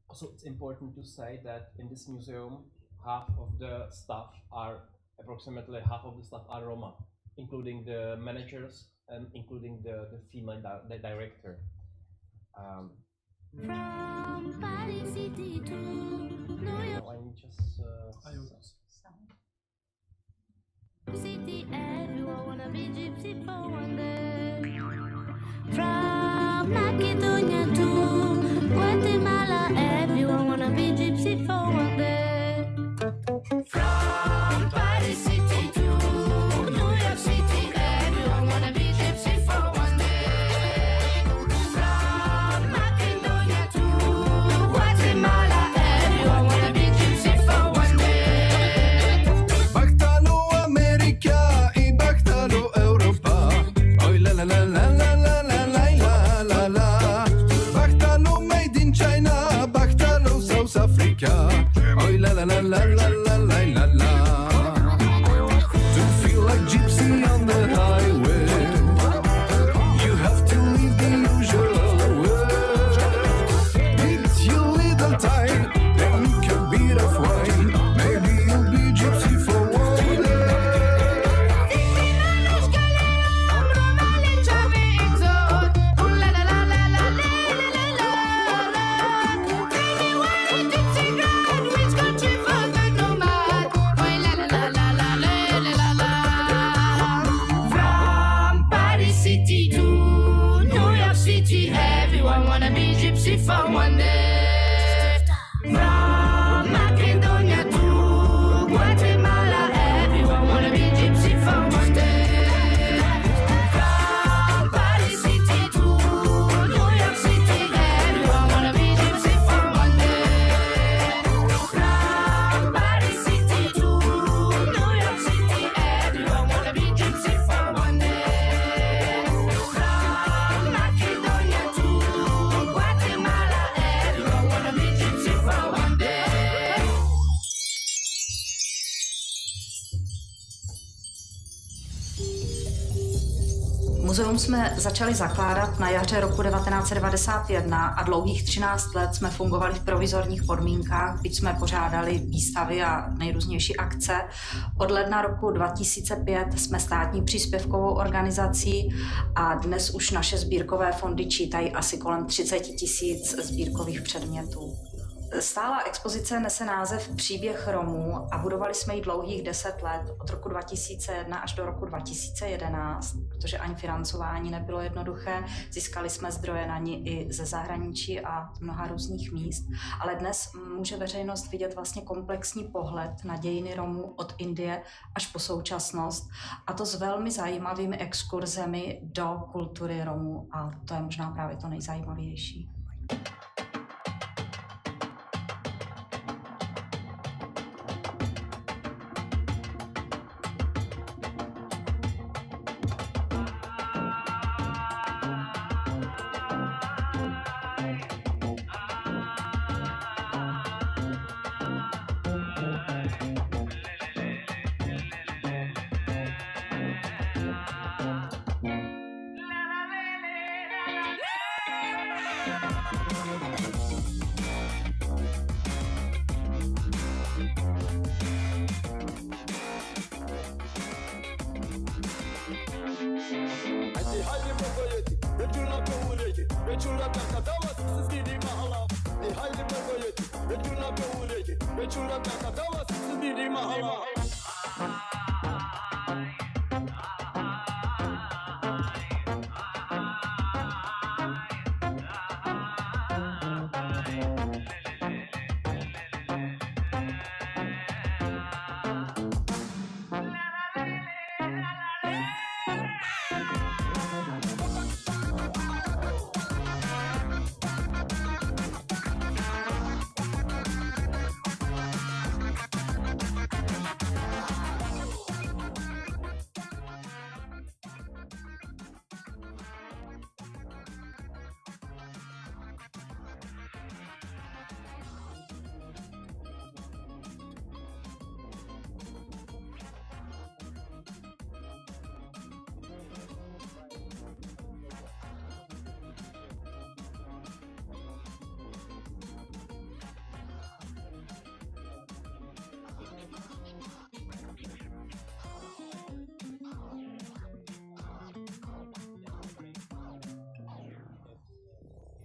Also, it's important to say that in this museum, approximately half of the staff are Roma, including the managers and including the female director. From Paris City to New York City, everyone wanna be gypsy for one day. From Macedonia to Guatemala, everyone wanna be gypsy for one day. From Paris City to New York City, everyone wanna be gypsy for one day. Muzeum jsme začali zakládat na jaře roku 1991 a dlouhých 13 let jsme fungovali v provizorních podmínkách, byť jsme pořádali výstavy a nejrůznější akce. Od ledna roku 2005 jsme státní příspěvkovou organizací a dnes už naše sbírkové fondy čítají asi kolem 30 000 sbírkových předmětů. Stálá expozice nese název Příběh Romů a budovali jsme ji dlouhých 10 let, od roku 2001 až do roku 2011, protože ani financování nebylo jednoduché. Získali jsme zdroje na ní i ze zahraničí a z mnoha různých míst, ale dnes může veřejnost vidět vlastně komplexní pohled na dějiny Romů od Indie až po současnost, a to s velmi zajímavými exkurzemi do kultury Romů, a to je možná právě to nejzajímavější.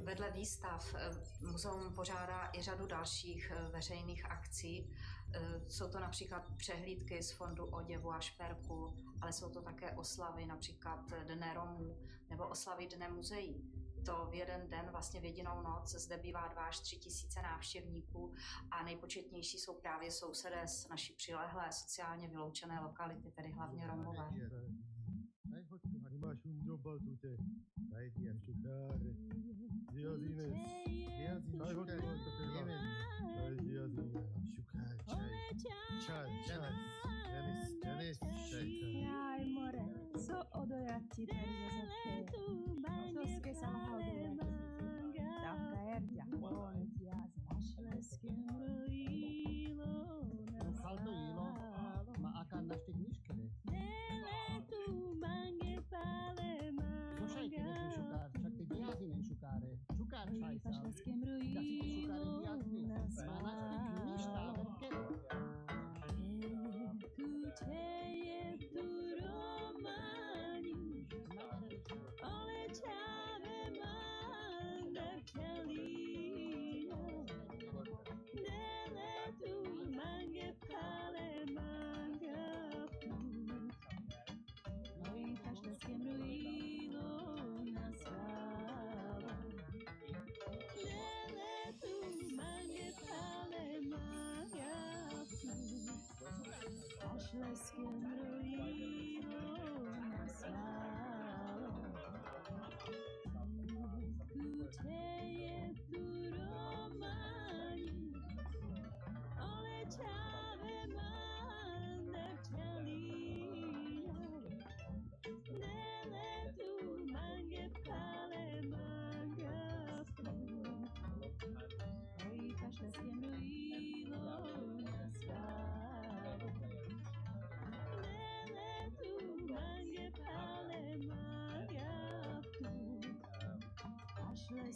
Vedle výstav muzeum pořádá i řadu dalších veřejných akcí. Jsou to například přehlídky z fondu oděvu a šperku, ale jsou to také oslavy, například Dne Romů nebo oslavy Dne muzeí. To v jeden den, vlastně v jedinou noc, zde bývá 2 až 3 tisíce návštěvníků a nejpočetnější jsou právě sousedé z naší přilehlé sociálně vyloučené lokality, tedy hlavně Romové.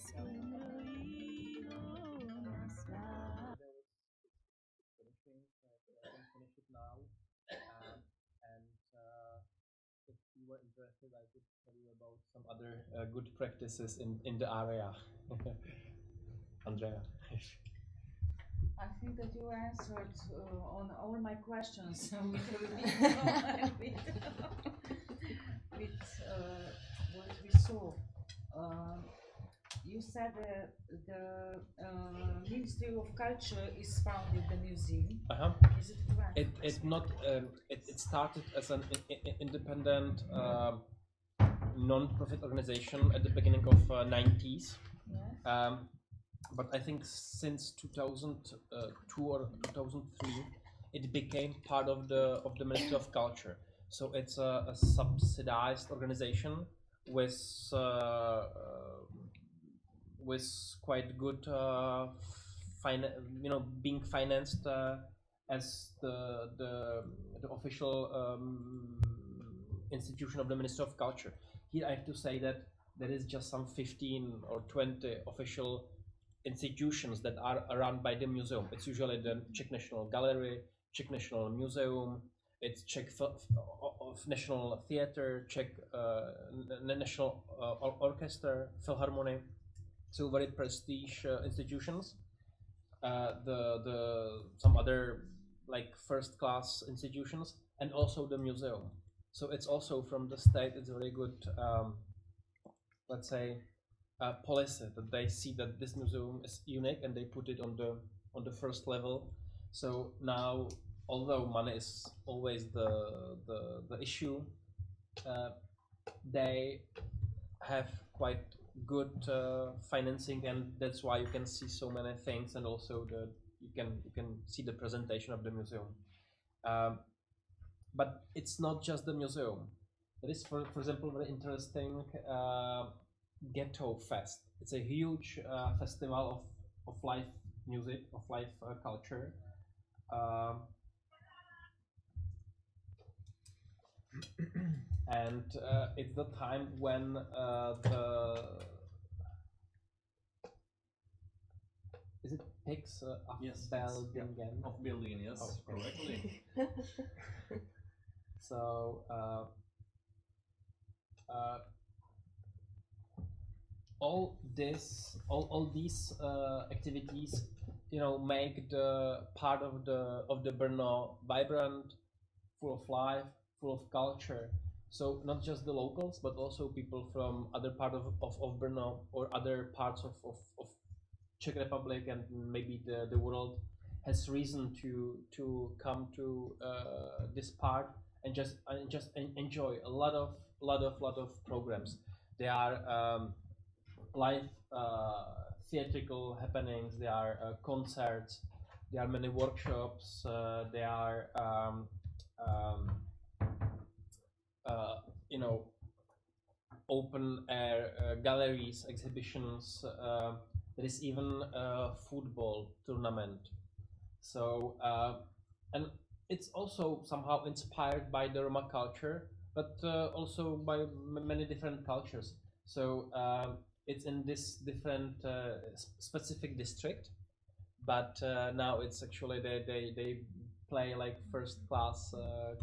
nuestro hijo más va. Finishing, I can finish it now. And if you were interested, I could tell you about some other good practices in the area. Andrea. I think that you answered on all my questions with what we saw. You said the Ministry of Culture is founded the museum. Is it correct? It started as an independent non-profit organization at the beginning of 90s. Yes. But I think since 2002 or 2003, it became part of the Ministry of Culture. So it's a subsidized organization with quite good being financed as the official institution of the Ministry of Culture. Here I have to say that there is just some 15 or 20 official institutions that are run by the museum. It's usually the Czech National Gallery, Czech National Museum, it's Czech National Theatre, Czech National Orchestra, Philharmonic. So very prestige institutions. Some other like first class institutions, and also the museum. So it's also from the state. It's a very good, let's say, policy that they see that this museum is unique and they put it on the first level. So now, although money is always the issue, they have quite good financing, and that's why you can see so many things, and also you can see the presentation of the museum. But it's not just the museum. There is, for example, very interesting Ghetto Fest. It's a huge festival of live music, of live culture. And it's the time when is it pigs Yes, Belgingen? of building, yes, Oh, correctly. So all these activities, make the part of the Brno vibrant, full of life, full of culture. So not just the locals, but also people from other part of Brno or other parts of Czech Republic and maybe the world has reason to come to this part and just enjoy a lot of programs. There are live theatrical happenings. There are concerts. There are many workshops. There are open air galleries, exhibitions. There is even a football tournament. So and it's also somehow inspired by the Roma culture, but also by many different cultures. So it's in this different specific district, but now it's actually they play like first class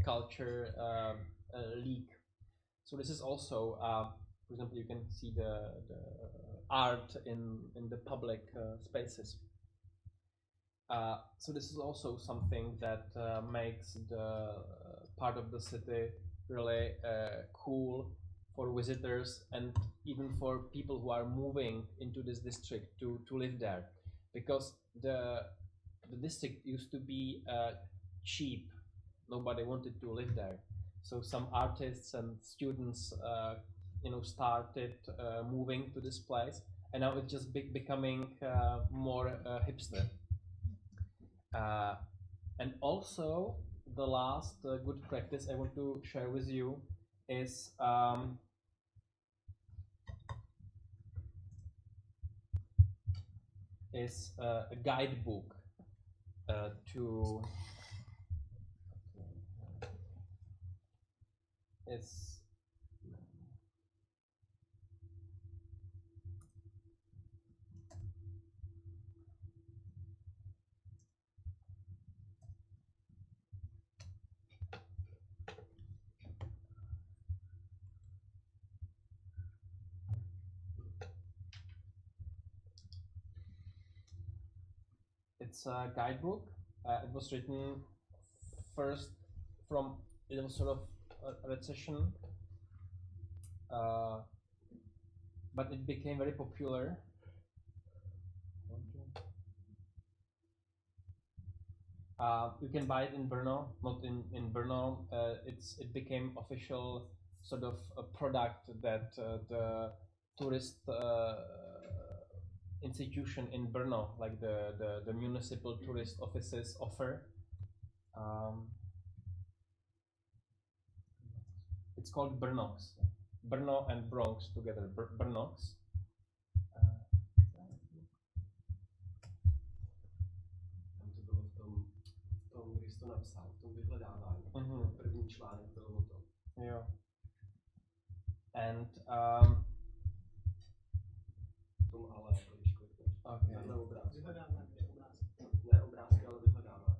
culture league. So this is also, for example, you can see the art in the public spaces. So this is also something that makes the part of the city really cool for visitors and even for people who are moving into this district to live there, because the district used to be cheap. Nobody wanted to live there. So some artists and students, started moving to this place, and now it's just becoming more hipster. And also, the last good practice I want to share with you is a guidebook to it's a guidebook. It was written first from, it was sort of a recession, but it became very popular. You can buy it in Brno, not in Brno. It became official sort of a product that the tourist institution in Brno, like the municipal tourist offices offer. It's called Brnox. Brno and Bronx together, Brnox. Když to napsal, v tom vyhledávání, první článek byl o tom. Yeah. And tom ale, když klikneš. Okay. Tenhle obrázek. Ne obrázky, ale vyhledávání.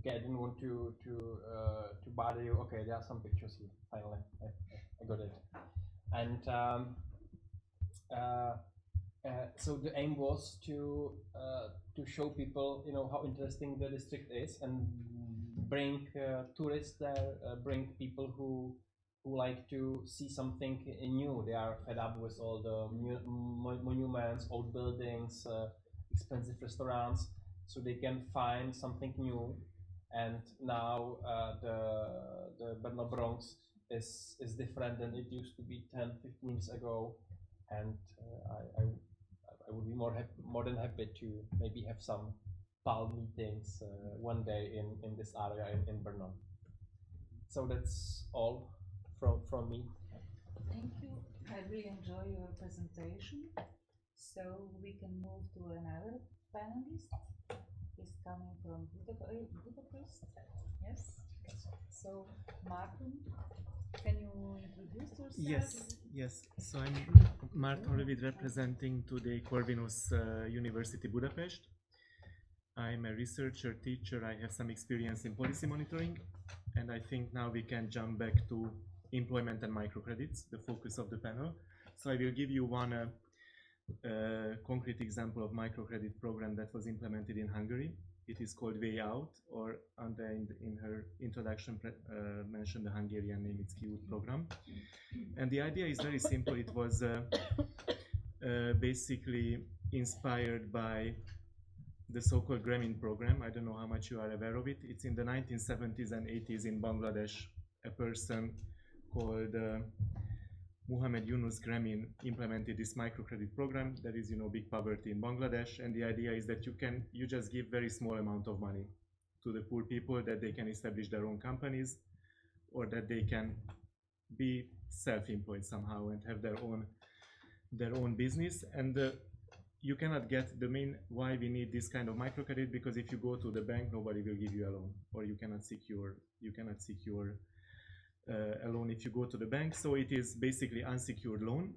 Okay, I didn't want to bother you. Okay, there are some pictures here. Finally, I got it. And so the aim was to show people, you know, how interesting the district is, and bring tourists there, bring people who like to see something new. They are fed up with all the monuments, old buildings, expensive restaurants, so they can find something new. And now the Brno Bronx is different than it used to be 10-15 years ago, and I would be more than happy to maybe have some PAL meetings one day in this area in Brno. So that's all from me. Thank you. I really enjoy your presentation. So we can move to another panelist. He's coming from Budapest. Yes. So Martin, can you introduce yourself? Yes. So I'm Martin Rövid, representing today Corvinus University Budapest. I'm a researcher, teacher. I have some experience in policy monitoring, and I think now we can jump back to employment and microcredits, the focus of the panel. So I will give you one concrete example of microcredit program that was implemented in Hungary. It is called Way Out, or Anta in her introduction mentioned the Hungarian name, it's KIUT program. And the idea is very simple. It was basically inspired by the so-called Grameen program. I don't know how much you are aware of it. It's in the 1970s and 80s in Bangladesh. A person called Muhammad Yunus Grameen implemented this microcredit program. There is, big poverty in Bangladesh, and the idea is that you just give very small amount of money to the poor people, that they can establish their own companies, or that they can be self-employed somehow and have their own business. And you cannot get the main why we need this kind of microcredit, because if you go to the bank, nobody will give you a loan, or you cannot secure a loan if you go to the bank. So it is basically unsecured loan.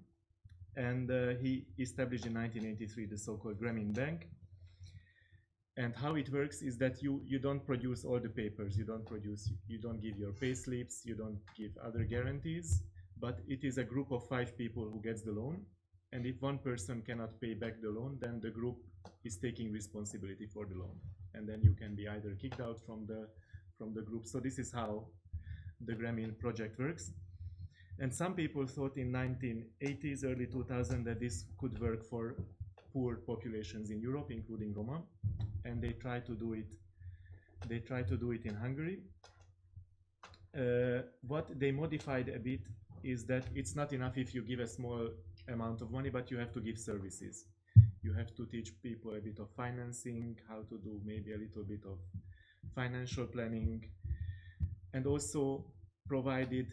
And he established in 1983 the so-called Grameen Bank. And how it works is that you don't produce all the papers, you don't give your pay slips, you don't give other guarantees, but it is a group of 5 people who gets the loan. And if one person cannot pay back the loan, then the group is taking responsibility for the loan. And then you can be either kicked out from the group. So this is how the Grameen project works. And some people thought in 1980s, early 2000, that this could work for poor populations in Europe, including Roma. And they try to do it in Hungary. What they modified a bit is that it's not enough if you give a small amount of money, but you have to give services. You have to teach people a bit of financing, how to do maybe a little bit of financial planning, and also provided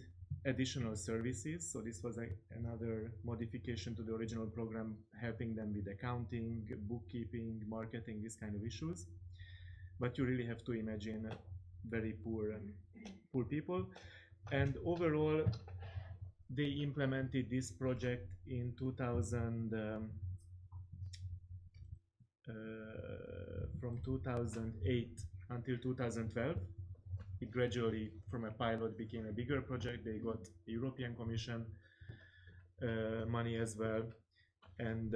additional services. So this was another modification to the original program, helping them with accounting, bookkeeping, marketing, these kind of issues. But you really have to imagine very poor people. And overall, they implemented this project in 2000, from 2008 until 2012. It gradually, from a pilot, became a bigger project. They got the European Commission money as well. And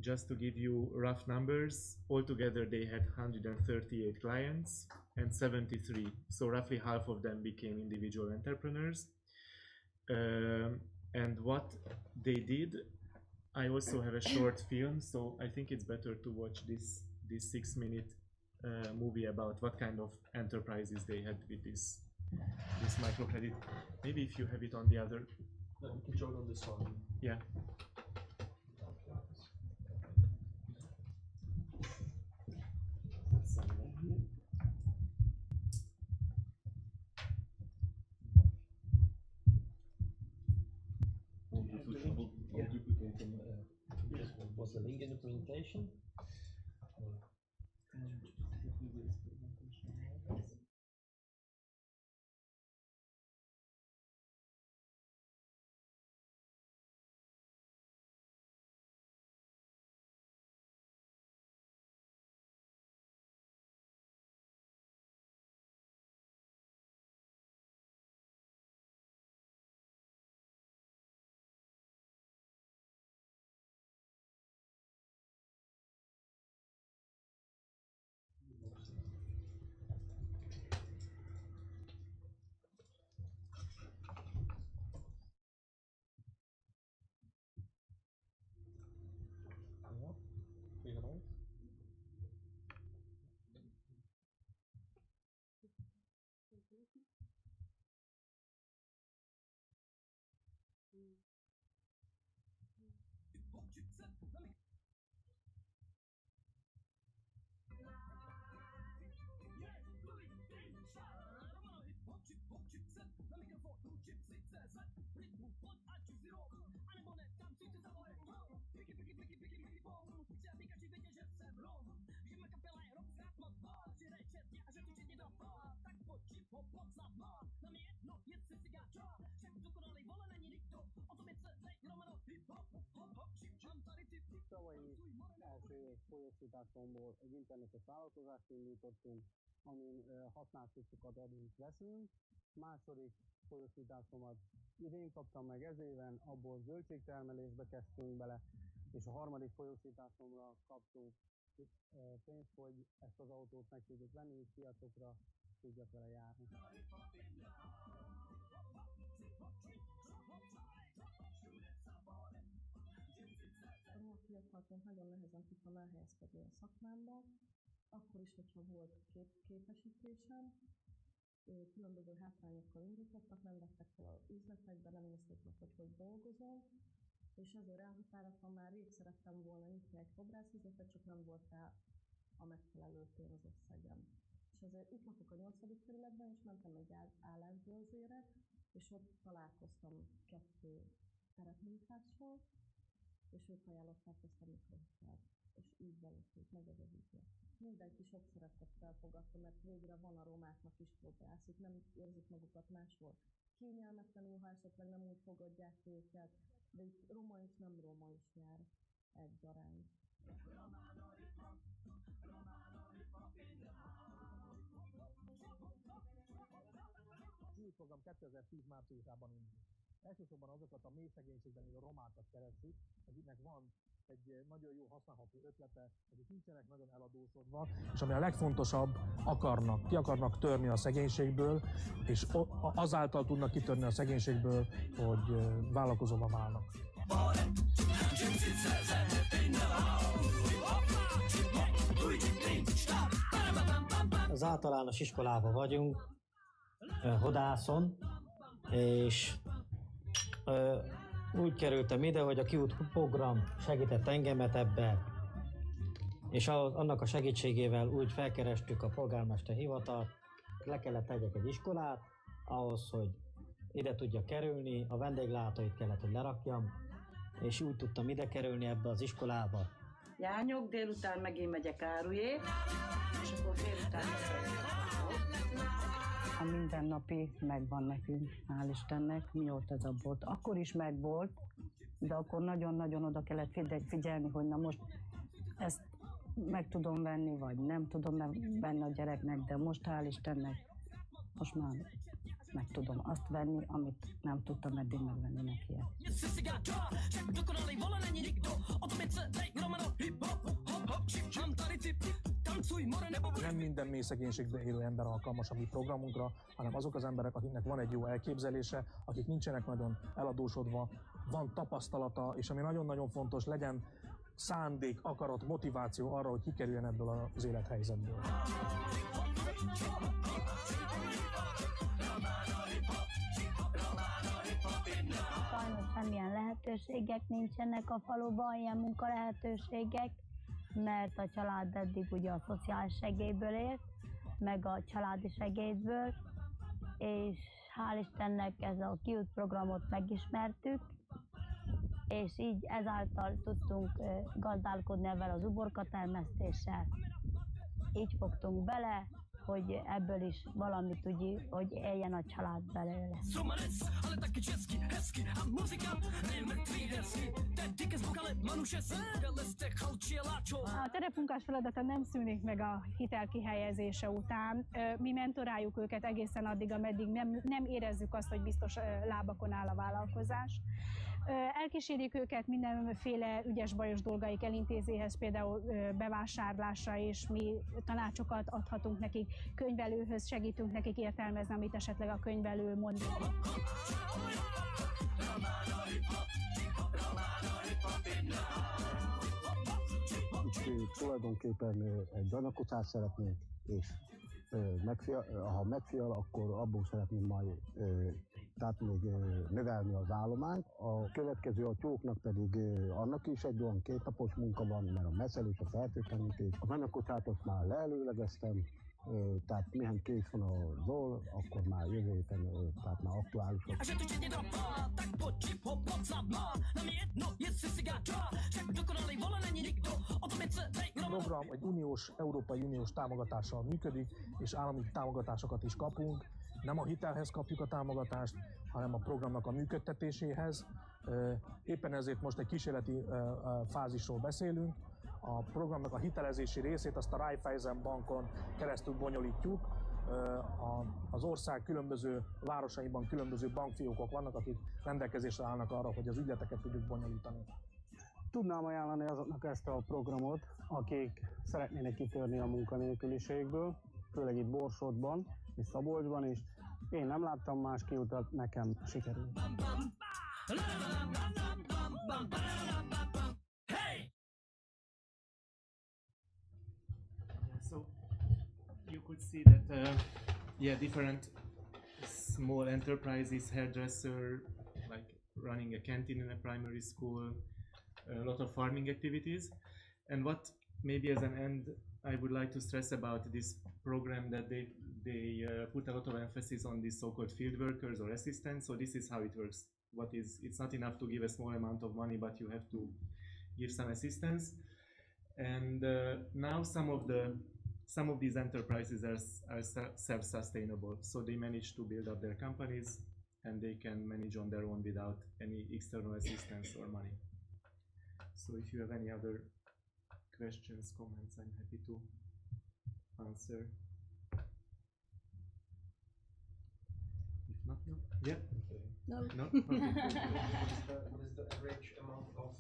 just to give you rough numbers, altogether they had 138 clients and 73. So roughly half of them became individual entrepreneurs. And what they did, I also have a short film, so I think it's better to watch this 6-minute movie about what kind of enterprises they had with this microcredit. Maybe if you have it on the other. You can show it on this one. Yeah. Was the link in the presentation? Tavalyi első folyósításomból egy internetes vállalkozást indítottunk, amin használt cuccokat adunk, veszünk. Második folyósításomat idén kaptam meg ez éven, abból zöldségtermelésbe kezdtünk bele, és a harmadik folyósításomra kaptunk pénzt, hogy ezt az autót meg tudjuk venni, és piacokra tudjak vele járni. Fiatalként nagyon nehezen tudtam elhelyezkedni a szakmámba, akkor is, hogyha volt képesítésem, különböző hátrányokkal indítottak, nem vettek fel az üzletekbe, nem nézték meg, hogy dolgozom, és ezért elhatároztam, már rég szerettem volna nyitni egy fodrászüzletet, csak nem volt rá a megfelelő pénzösszegem. És ezért itt lakok a 8. kerületben, és mentem egy állásbőrzére, és ott találkoztam 2 terepmunkással, és ők ajánlották ezt a mikrohitelt, és így valósult meg ez az ügylet. Mindenki sok szeretettel fogadta, mert végre van a romáknak is fodrászuk, nem érzik magukat máshol kényelmetlenül, ha esetleg nem úgy fogadják őket, de itt roma és nem roma is jár egyaránt. Új program 2010 márciusában indul. Elsősorban azokat a mély szegénységben élő romákat keressük, akiknek van egy nagyon jó használható ötlete, akik nincsenek nagyon eladósodva, és ami a legfontosabb, ki akarnak törni a szegénységből, és azáltal tudnak kitörni a szegénységből, hogy vállalkozóvá válnak. Az általános iskolában vagyunk, Hodászon, és úgy kerültem ide, hogy a kiút program segített engemet ebbe, és annak a segítségével úgy felkerestük a polgármester hivatalt, le kellett tegyek egy iskolát, ahhoz, hogy ide tudja kerülni, a vendéglátóit kellett, hogy lerakjam, és úgy tudtam ide kerülni ebbe az iskolába. Jányok, délután megint megyek árujé, és akkor délután A minden mindennapi megvan nekünk, hál' Istennek, mióta ez a bolt. Akkor is megvolt, de akkor nagyon-nagyon oda kellett figyelni, hogy na most ezt meg tudom venni, vagy nem tudom venni a gyereknek, de most hál' Istennek, most már meg tudom azt venni, amit nem tudtam eddig megvenni neki. Nem minden mély szegénységben élő ember alkalmas a mi programunkra, hanem azok az emberek, akiknek van egy jó elképzelése, akik nincsenek nagyon eladósodva, van tapasztalata, és ami nagyon-nagyon fontos, legyen szándék, akarat, motiváció arra, hogy kikerüljen ebből az élethelyzetből. Sajnos semmilyen lehetőségek nincsenek a faluban, ilyen munkalehetőségek, mert a család eddig ugye a szociális segélyből élt, meg a családi segélyből, és hál' Istennek ez a kiút programot megismertük, és így ezáltal tudtunk gazdálkodni ezzel az uborkatermesztéssel. Így fogtunk bele, hogy ebből is valamit úgy, hogy éljen a család belőle. A terepmunkás feladata nem szűnik meg a hitel kihelyezése után. Mi mentoráljuk őket egészen addig, ameddig nem érezzük azt, hogy biztos lábakon áll a vállalkozás. Elkísérjük őket mindenféle ügyes-bajos dolgaik elintézéhez, például bevásárlásra, és mi tanácsokat adhatunk nekik, könyvelőhöz segítünk nekik értelmezni, amit esetleg a könyvelő mond. Tulajdonképpen egy anyakucát szeretnék, és ha megfial, akkor abból szeretnénk majd tehát még növelni az állományt. A következő a tyúknak pedig annak is egy olyan 2 napos munka van, mert a messzelés, a fertőtlenítés. Az anyakucát azt már leelőlegeztem, tehát mihen kész van a dól, akkor már jövő héten, tehát már aktuálisabb. A program egy Európai Uniós támogatással működik, és állami támogatásokat is kapunk. Nem a hitelhez kapjuk a támogatást, hanem a programnak a működtetéséhez. Éppen ezért most egy kísérleti fázisról beszélünk. A programnak a hitelezési részét azt a Raiffeisen bankon keresztül bonyolítjuk. Az ország különböző városaiban különböző bankfiókok vannak, akik rendelkezésre állnak arra, hogy az ügyleteket tudjuk bonyolítani. Tudnám ajánlani azoknak ezt a programot, akik szeretnének kitörni a munkanélküliségből, főleg itt Borsodban és Szabolcsban is. Én nem láttam más kiutat, nekem sikerült. So you could see that different small enterprises, hairdresser, like running a canteen in a primary school, a lot of farming activities. And what maybe as an end I would like to stress about this program, that they put a lot of emphasis on these so-called field workers or assistants. So this is how it works. It's not enough to give a small amount of money, but you have to give some assistance. And now some of these enterprises are self-sustainable, so they manage to build up their companies and they can manage on their own without any external assistance or money. So if you have any other questions, comments, I'm happy to answer. If not, no. Yeah. No. No. What is the average amount of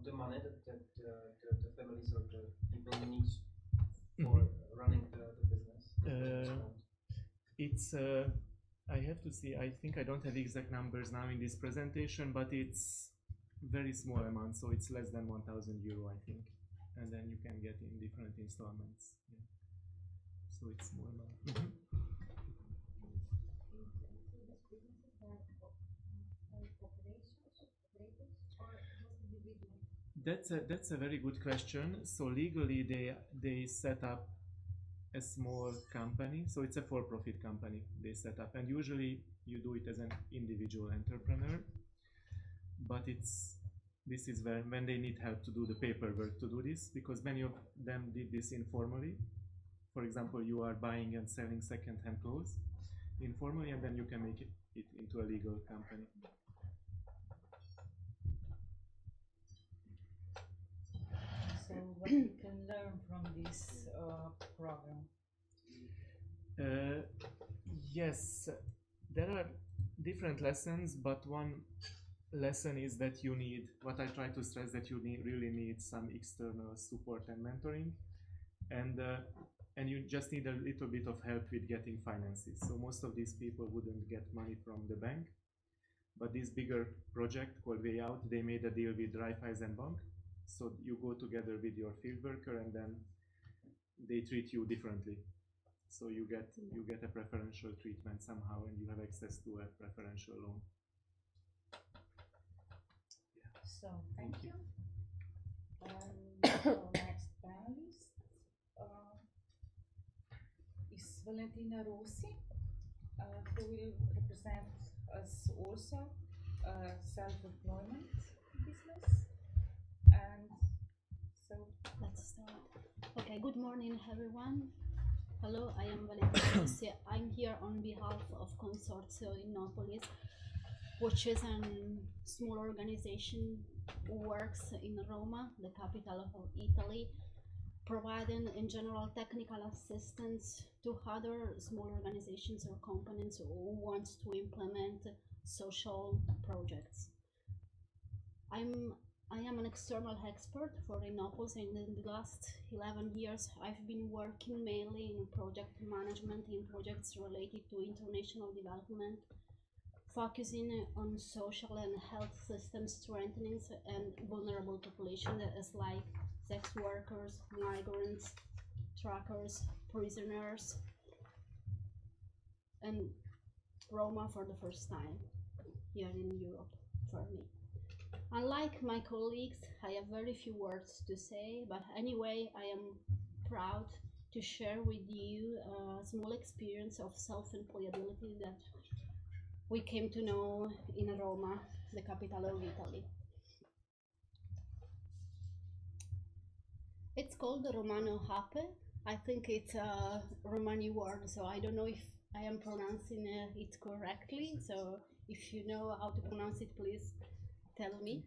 the money that the families or the people needs for running the business? It's I have to see. I think I don't have exact numbers now in this presentation, but it's very small amount, so it's less than 1,000 euro, I think, and then you can get in different installments. Yeah. So it's small amount. That's a very good question. So legally they set up a small company, so it's a for-profit company they set up, and usually you do it as an individual entrepreneur, but this is when they need help to do the paperwork to do this, because many of them did this informally, for example, you are buying and selling second-hand clothes informally, and then you can make it into a legal company. So what we can learn from this program? Yes, there are different lessons, but one lesson is that you need, what I try to stress, that you really need some external support and mentoring, and you just need a little bit of help with getting finances. So most of these people wouldn't get money from the bank, but this bigger project called Way Out, they made a deal with Raiffeisenbank. So you go together with your field worker, and then they treat you differently. So you get a preferential treatment somehow, and you have access to a preferential loan. Yeah. So thank you. Our next panelist is Valentina Rossi, who will represent us also self-employment business. And so let's start. Okay, good morning everyone. Hello, I am Valentina Rossi. I'm here on behalf of Consorzio Innopolis, which is a small organization who works in Roma, the capital of Italy, providing in general technical assistance to other small organizations or companies who want to implement social projects. I am an external expert for Innopolis, and in the last 11 years I've been working mainly in project management, in projects related to international development, focusing on social and health system strengthening and vulnerable populations as like sex workers, migrants, truckers, prisoners, and Roma for the first time here in Europe for me. Unlike my colleagues, I have very few words to say, but anyway, I am proud to share with you a small experience of self-employability that we came to know in Roma, the capital of Italy. It's called the Romano Hape. I think it's a Romani word, so I don't know if I am pronouncing it correctly. So if you know how to pronounce it, please tell me.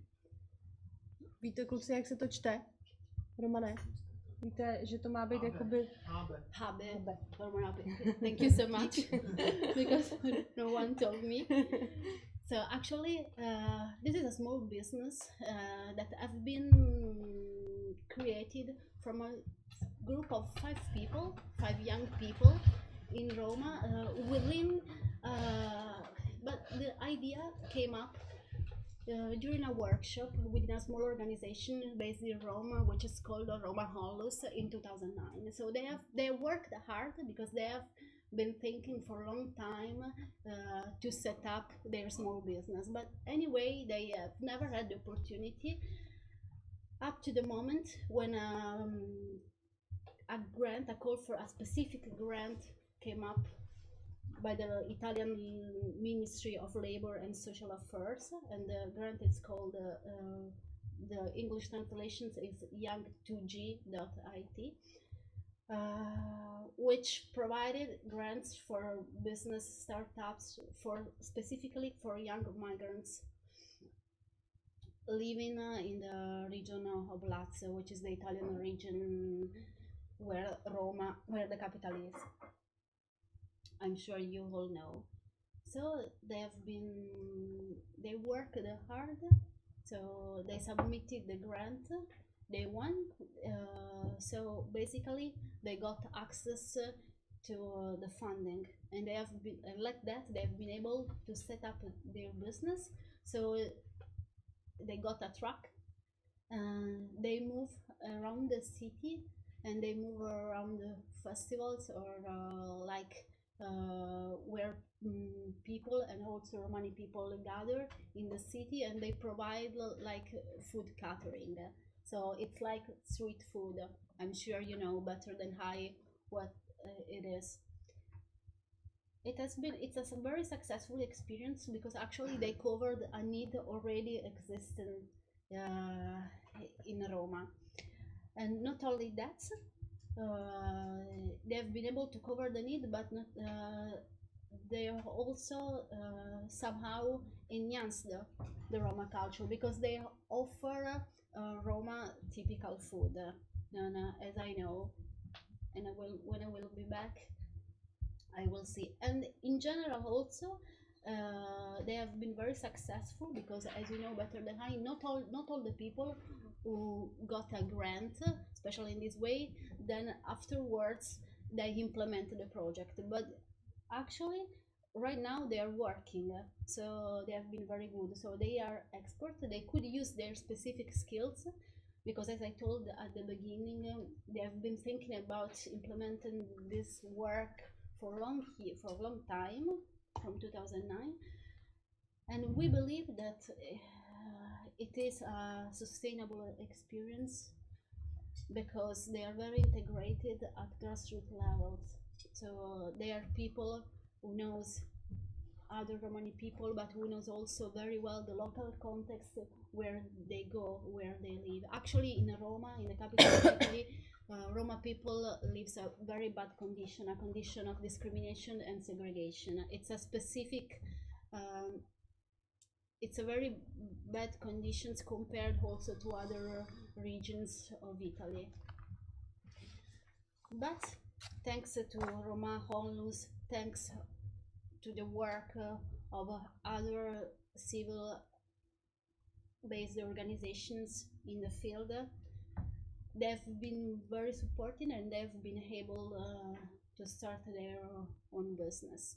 Víte, kluci, jak se to čte? Romane? Víte, že to má být jakoby... Habe. Thank you so much, because no one told me. So actually, this is a small business that has been created from a group of 5 people, 5 young people in Roma, but the idea came up during a workshop within a small organization based in Roma, which is called Roma Hollus in 2009. So they worked hard because they have been thinking for a long time to set up their small business. But anyway, they have never had the opportunity up to the moment when a call for a specific grant came up by the Italian Ministry of Labor and Social Affairs, and the grant is called, the English translation is young2g.it, which provided grants for business startups specifically for young migrants living in the region of Lazio, which is the Italian region where the capital is. I'm sure you all know. So they worked hard, so they submitted the grant, they won, so basically they got access to the funding, and they have been, like that, they've been able to set up their business. So they got a truck, and they move around the city, and they move around the festivals or where people and also Romani people gather in the city, and they provide like food catering. So it's like street food. I'm sure you know better than I what it is. It's a very successful experience because actually they covered a need already existing in Roma. And not only that, they have been able to cover the need, but not, they have also somehow enhanced the Roma culture, because they offer Roma typical food, as I know, and when I will be back, I will see. And in general also, they have been very successful, because as you know better than I, not all the people who got a grant, especially in this way, then afterwards they implemented the project. But actually, right now they are working, so they have been very good. So they are experts. They could use their specific skills, because as I told at the beginning, they have been thinking about implementing this work for a long time, from 2009, and we believe that it is a sustainable experience, because they are very integrated at grassroots levels. So they are people who knows other Romani people, but who knows also very well the local context, where they go, where they live. Actually, in Roma, in the capital of Italy, Roma people lives a very bad condition, a condition of discrimination and segregation. It's a specific, it's a very bad conditions compared also to other regions of Italy. But thanks to Roma Onlus, thanks to the work of other civil-based organizations in the field, they've been very supporting, and they've been able to start their own business.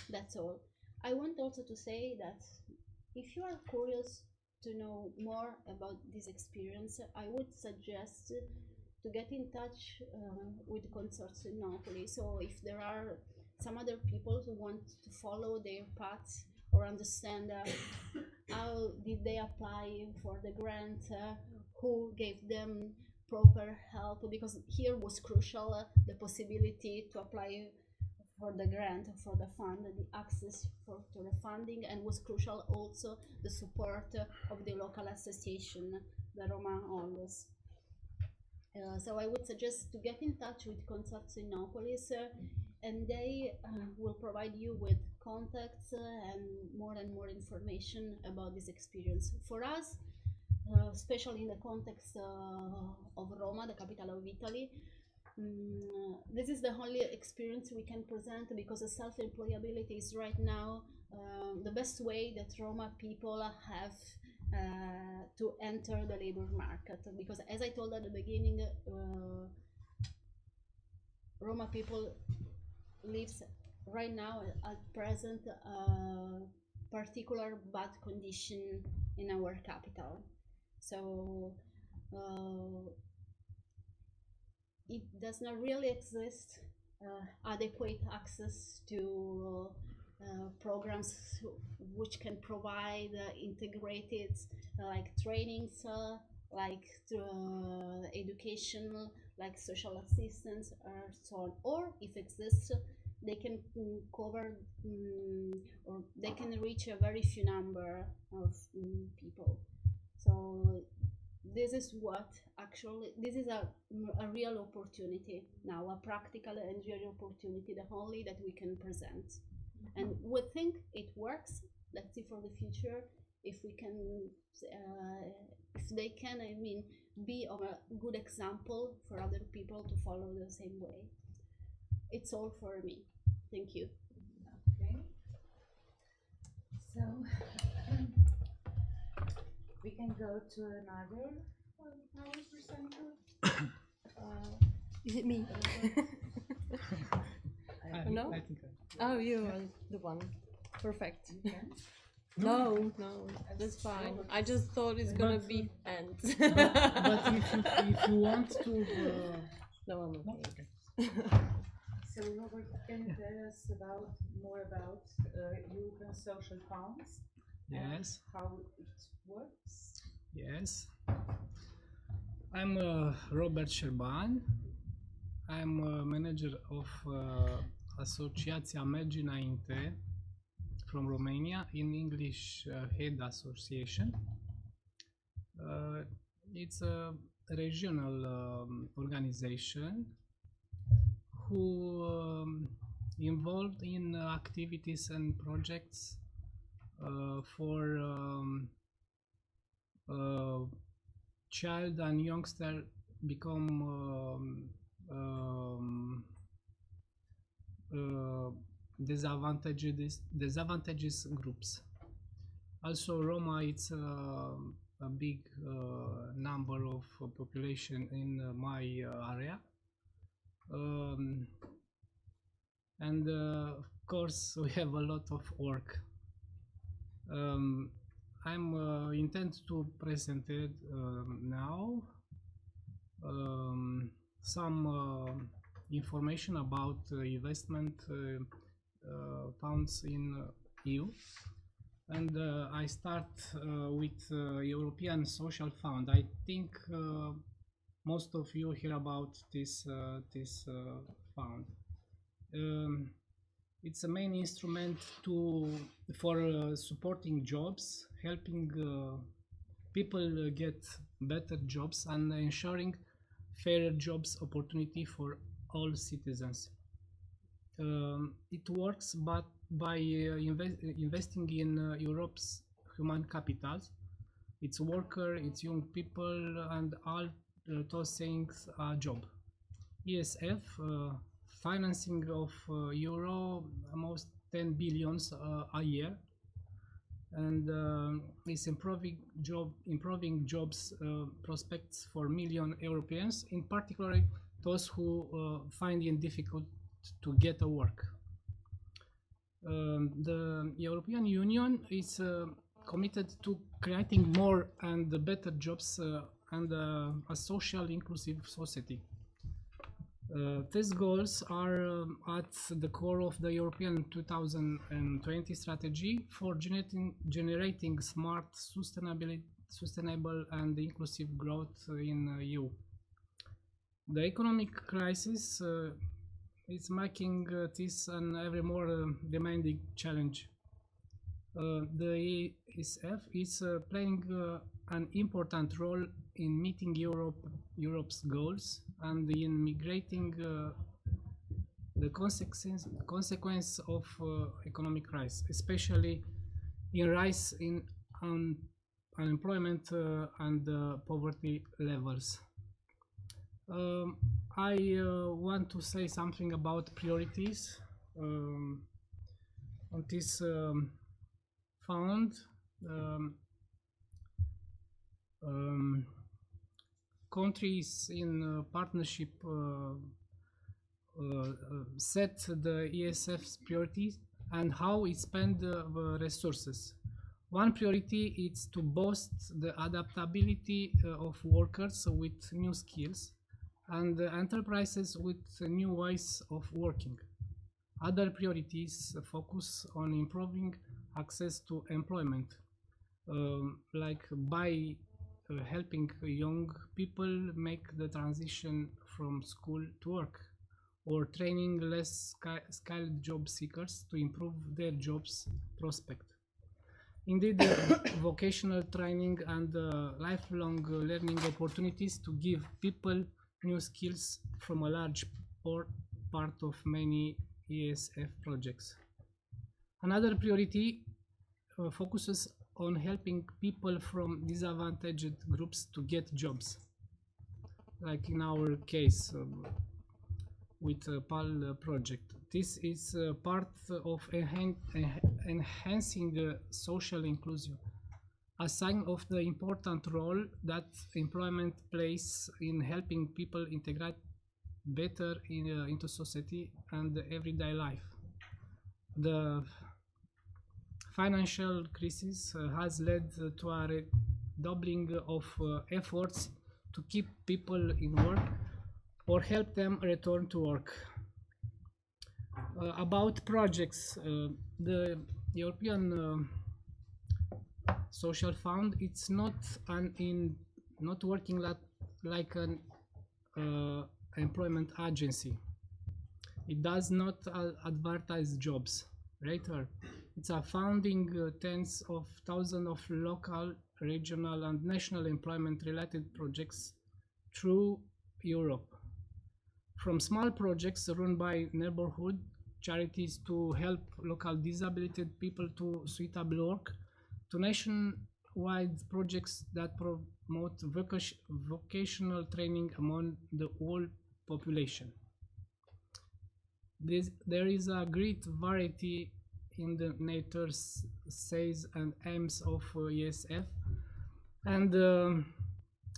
That's all. I want also to say that if you are curious to know more about this experience, I would suggest to get in touch with Consortium Napoli. So if there are some other people who want to follow their path, or understand how did they apply for the grant, who gave them proper help, because here was crucial, the possibility to apply for the grant, for the fund, the access to the funding, and was crucial also the support of the local association, the Roma Onlus. So I would suggest to get in touch with Consortium Napolis, and they will provide you with contacts and more information about this experience. For us, especially in the context of Roma, the capital of Italy, this is the only experience we can present, because self-employability is right now the best way that Roma people have to enter the labor market. Because as I told at the beginning, Roma people lives right now at present particular bad condition in our capital. So it does not really exist adequate access to programs which can provide integrated like trainings, like educational, like social assistance, or so on. Or if exists, they can cover or they can reach a very few number of people. So this is what actually, this is a real opportunity now, a practical and real opportunity, the only that we can present. And we think it works. Let's see for the future if we can, if they can, I mean, be of a good example for other people to follow the same way. It's all for me. Thank you. Okay. So we can go to another presenter. Is it me? No? I think Oh, you are the one. Perfect. No, that's fine. I just thought it's gonna be ends. but if you want to... No, I'm okay. So Robert, can you tell us more about European social funds? Yes. And how it works? Yes. I'm Robert Șerban. I'm a manager of Asociația Mergi Înainte from Romania, in English Head Association. It's a regional organization who involved in activities and projects for child and youngster become disadvantages groups. Also, Roma, it's a big number of population in my area, and of course we have a lot of work. I'm intend to present it now some information about investment funds in EU, and I start with European Social Fund. I think most of you hear about this fund. It's a main instrument for supporting jobs, helping people get better jobs, and ensuring fair jobs opportunity for all citizens. It works, but by investing in Europe's human capital, its worker, its young people, and all those things are job. ESF financing of euro almost 10 billions a year, and is improving jobs prospects for million Europeans, in particular those who find it difficult to get a work. The European Union is committed to creating more and better jobs and a social inclusive society. These goals are at the core of the European 2020 strategy for generating smart, sustainable and inclusive growth in EU. The economic crisis is making this an ever more demanding challenge. The ESF is playing an important role in meeting Europe's goals and in mitigating the consequence of economic crisis, especially in rise in unemployment and poverty levels. I want to say something about priorities on this fund. Countries in partnership set the ESF's priorities and how it spend the resources. One priority is to boost the adaptability of workers with new skills and enterprises with new ways of working. Other priorities focus on improving access to employment, like by helping young people make the transition from school to work, or training less skilled job seekers to improve their jobs prospect. Indeed, vocational training and lifelong learning opportunities to give people new skills from a large part of many ESF projects. Another priority focuses on helping people from disadvantaged groups to get jobs, like in our case with PAL project. This is part of enhancing social inclusion, a sign of the important role that employment plays in helping people integrate better into society and everyday life. The financial crisis has led to a redoubling of efforts to keep people in work or help them return to work. About projects, the European Social Fund, it's not working like an employment agency. It does not advertise jobs. Rather, it's a founding tens of thousands of local, regional and national employment related projects through Europe. from small projects run by neighborhood charities to help local disabled people to suitable work, to nationwide projects that promote vocational training among the whole population. There is a great variety in the nature, says and aims of ESF, and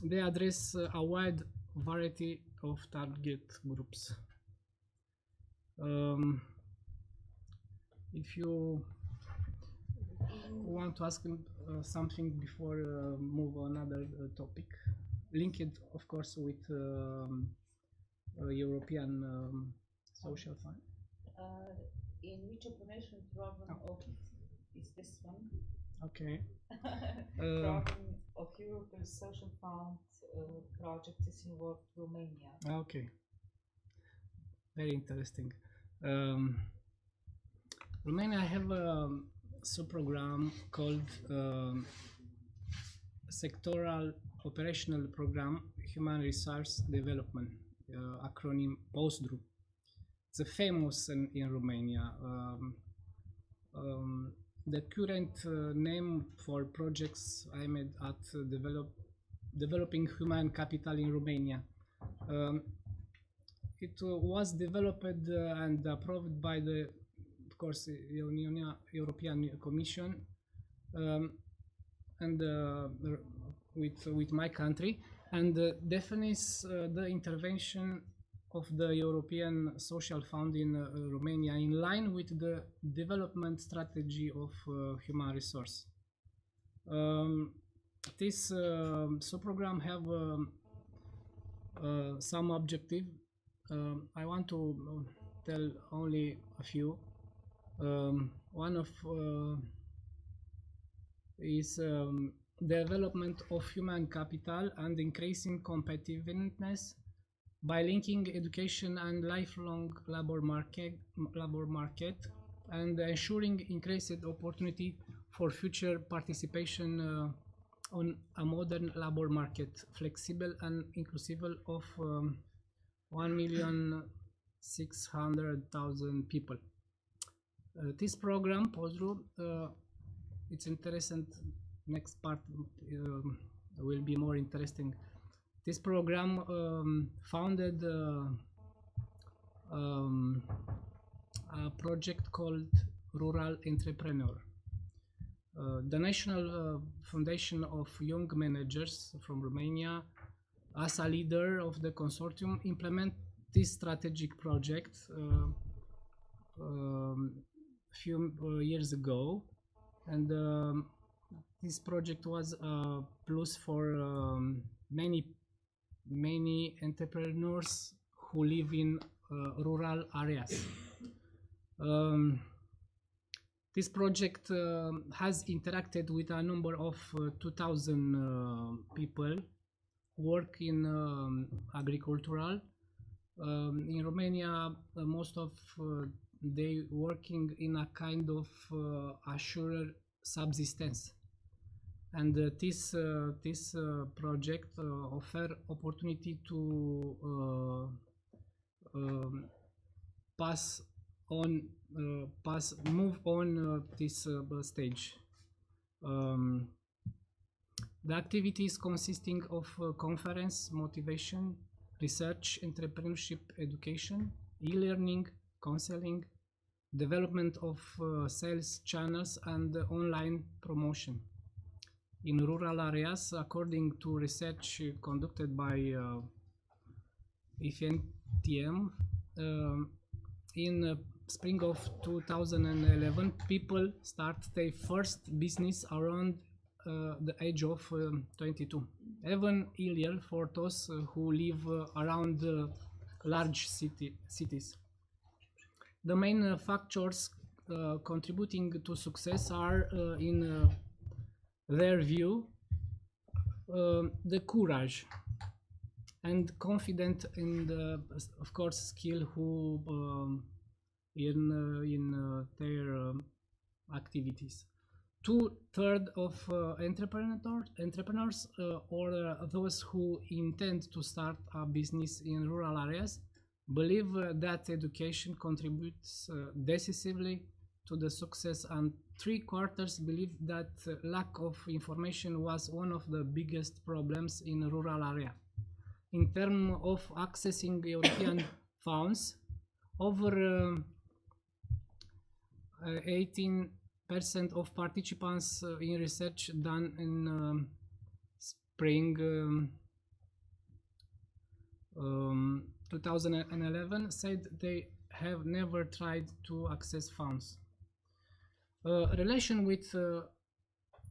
they address a wide variety of target groups. If you want to ask something before move on another topic, linked of course with European Social Fund. In which operation program of is this one? Okay. Program of European Social Fund project is involved Romania. Okay. Very interesting. Romania have a sub-program called Sectoral Operational Program Human Resource Development, acronym POSDRU. It's famous in Romania. The current name for projects aimed at developing human capital in Romania. It was developed and approved by the, of course, European Commission and with my country, and defines the intervention of the European Social Fund in Romania in line with the development strategy of human resource. This sub-program have some objective. I want to tell only a few. One of is development of human capital and increasing competitiveness by linking education and lifelong labor market and ensuring increased opportunity for future participation on a modern labor market, flexible and inclusive of 1,600,000 people. This program, POSDRU, it's interesting. Next part will be more interesting. This program founded a project called Rural Entrepreneur. The National Foundation of Young Managers from Romania, as a leader of the consortium, implement this strategic project few years ago, and this project was a plus for many entrepreneurs who live in rural areas. This project has interacted with a number of 2,000 people who work in agricultural. In Romania, most of they working in a kind of assured subsistence, and this project offer opportunity to move on this stage. The activities consisting of conference, motivation, research, entrepreneurship, education, e-learning, counseling, development of sales channels, and online promotion in rural areas, according to research conducted by IFNTM. In spring of 2011, people start their first business around the age of 22, even earlier for those who live around large cities. The main factors contributing to success are, in their view, the courage and confident in the, of course, skill who in their activities. 2/3 of entrepreneurs or those who intend to start a business in rural areas believe that education contributes decisively to the success, and 3/4 believe that lack of information was one of the biggest problems in rural area. In terms of accessing European funds, over 18% of participants in research done in spring 2011 said they have never tried to access funds. Relation with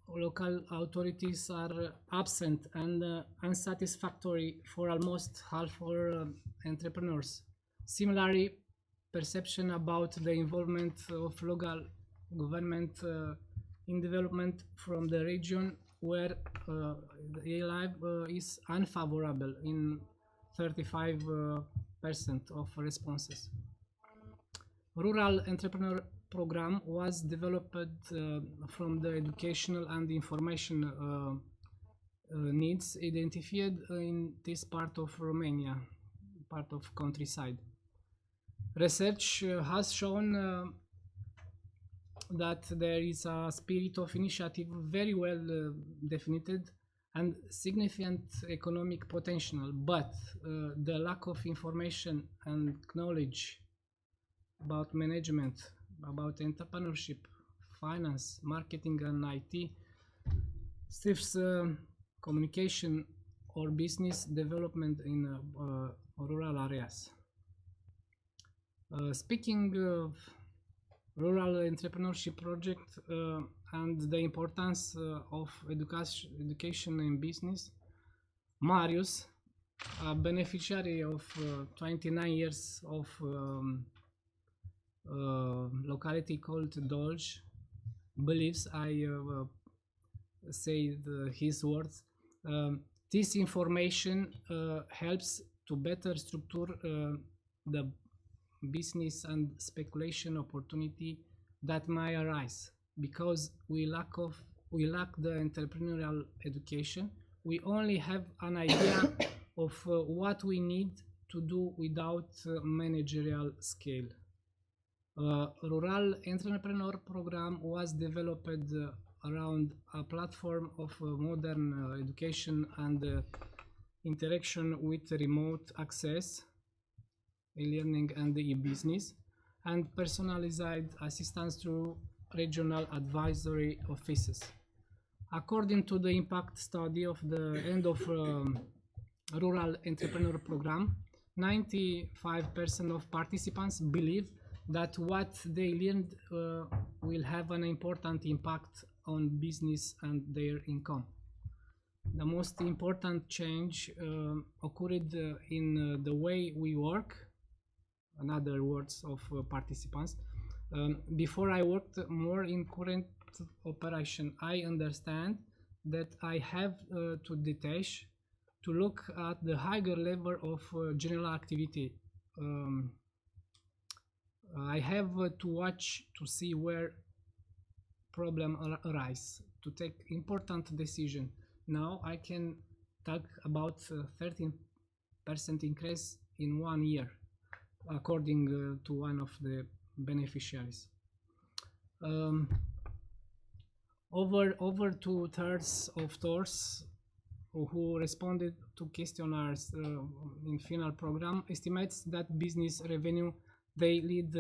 local authorities are absent and unsatisfactory for almost half our entrepreneurs. Similarly, perception about the involvement of local government in development from the region where they live is unfavorable in 35% of responses. Rural Entrepreneur Program was developed from the educational and information needs identified in this part of Romania, part of countryside. Research has shown that there is a spirit of initiative very well defined and significant economic potential, but the lack of information and knowledge about management, about entrepreneurship, finance, marketing and IT stifles communication or business development in rural areas. Speaking of rural entrepreneurship project and the importance of education and business, Marius, a beneficiary of 29 years of locality called Dolj, believes, I say his words, this information helps to better structure the business and speculation opportunity that may arise because we lack the entrepreneurial education. We only have an idea of what we need to do without managerial scale. Rural Entrepreneur Program was developed around a platform of modern education and interaction with remote access, e-learning and e-business, and personalized assistance through regional advisory offices. According to the impact study of the end of Rural Entrepreneur Program, 95% of participants believe that what they learned will have an important impact on business and their income. The most important change occurred in the way we work, in other words of participants. Before I worked more in current operation, I understand that I have to detach, to look at the higher level of general activity. I have to watch to see where problem arise, to take important decision. Now I can talk about 13% increase in 1 year, according to one of the beneficiaries. Over 2/3 of those who responded to questionnaires in final program estimates that business revenue they lead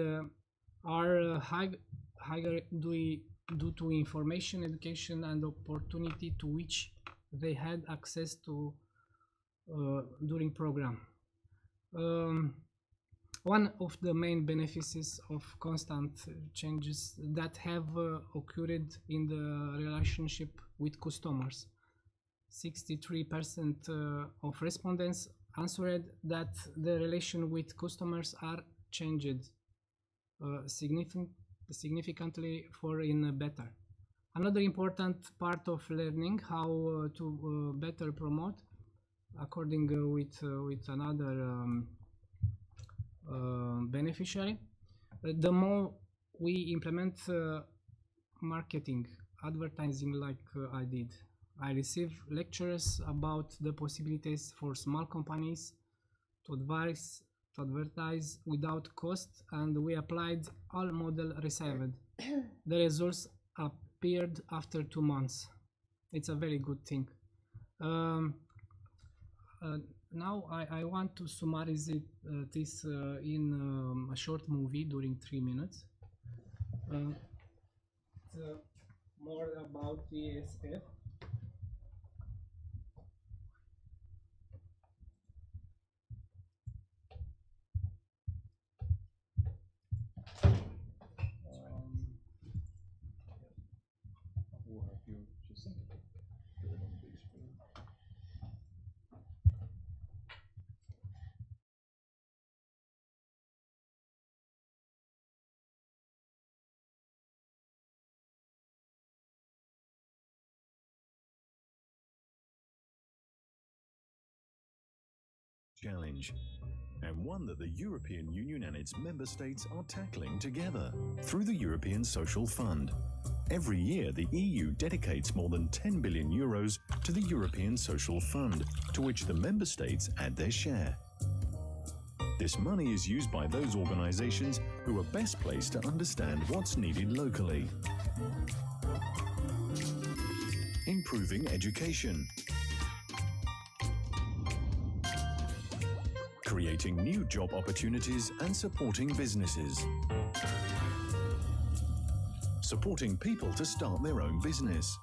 are higher due to information, education and opportunity to which they had access to during program. One of the main benefits of constant changes that have occurred in the relationship with customers. 63% of respondents answered that the relation with customers are changed significantly for in better. Another important part of learning how to better promote, according with another beneficiary, the more we implement marketing, advertising like I did. I receive lectures about the possibilities for small companies to advise to advertise without cost, and we applied all model received. The results appeared after 2 months. It's a very good thing. Now I want to summarize this in a short movie during 3 minutes. It's more about the ESF. Challenge, and one that the European Union and its member states are tackling together through the European Social Fund. Every year, the EU dedicates more than 10 billion euros to the European Social Fund, to which the member states add their share. This money is used by those organizations who are best placed to understand what's needed locally. Improving education, creating new job opportunities and supporting businesses, supporting people to start their own business,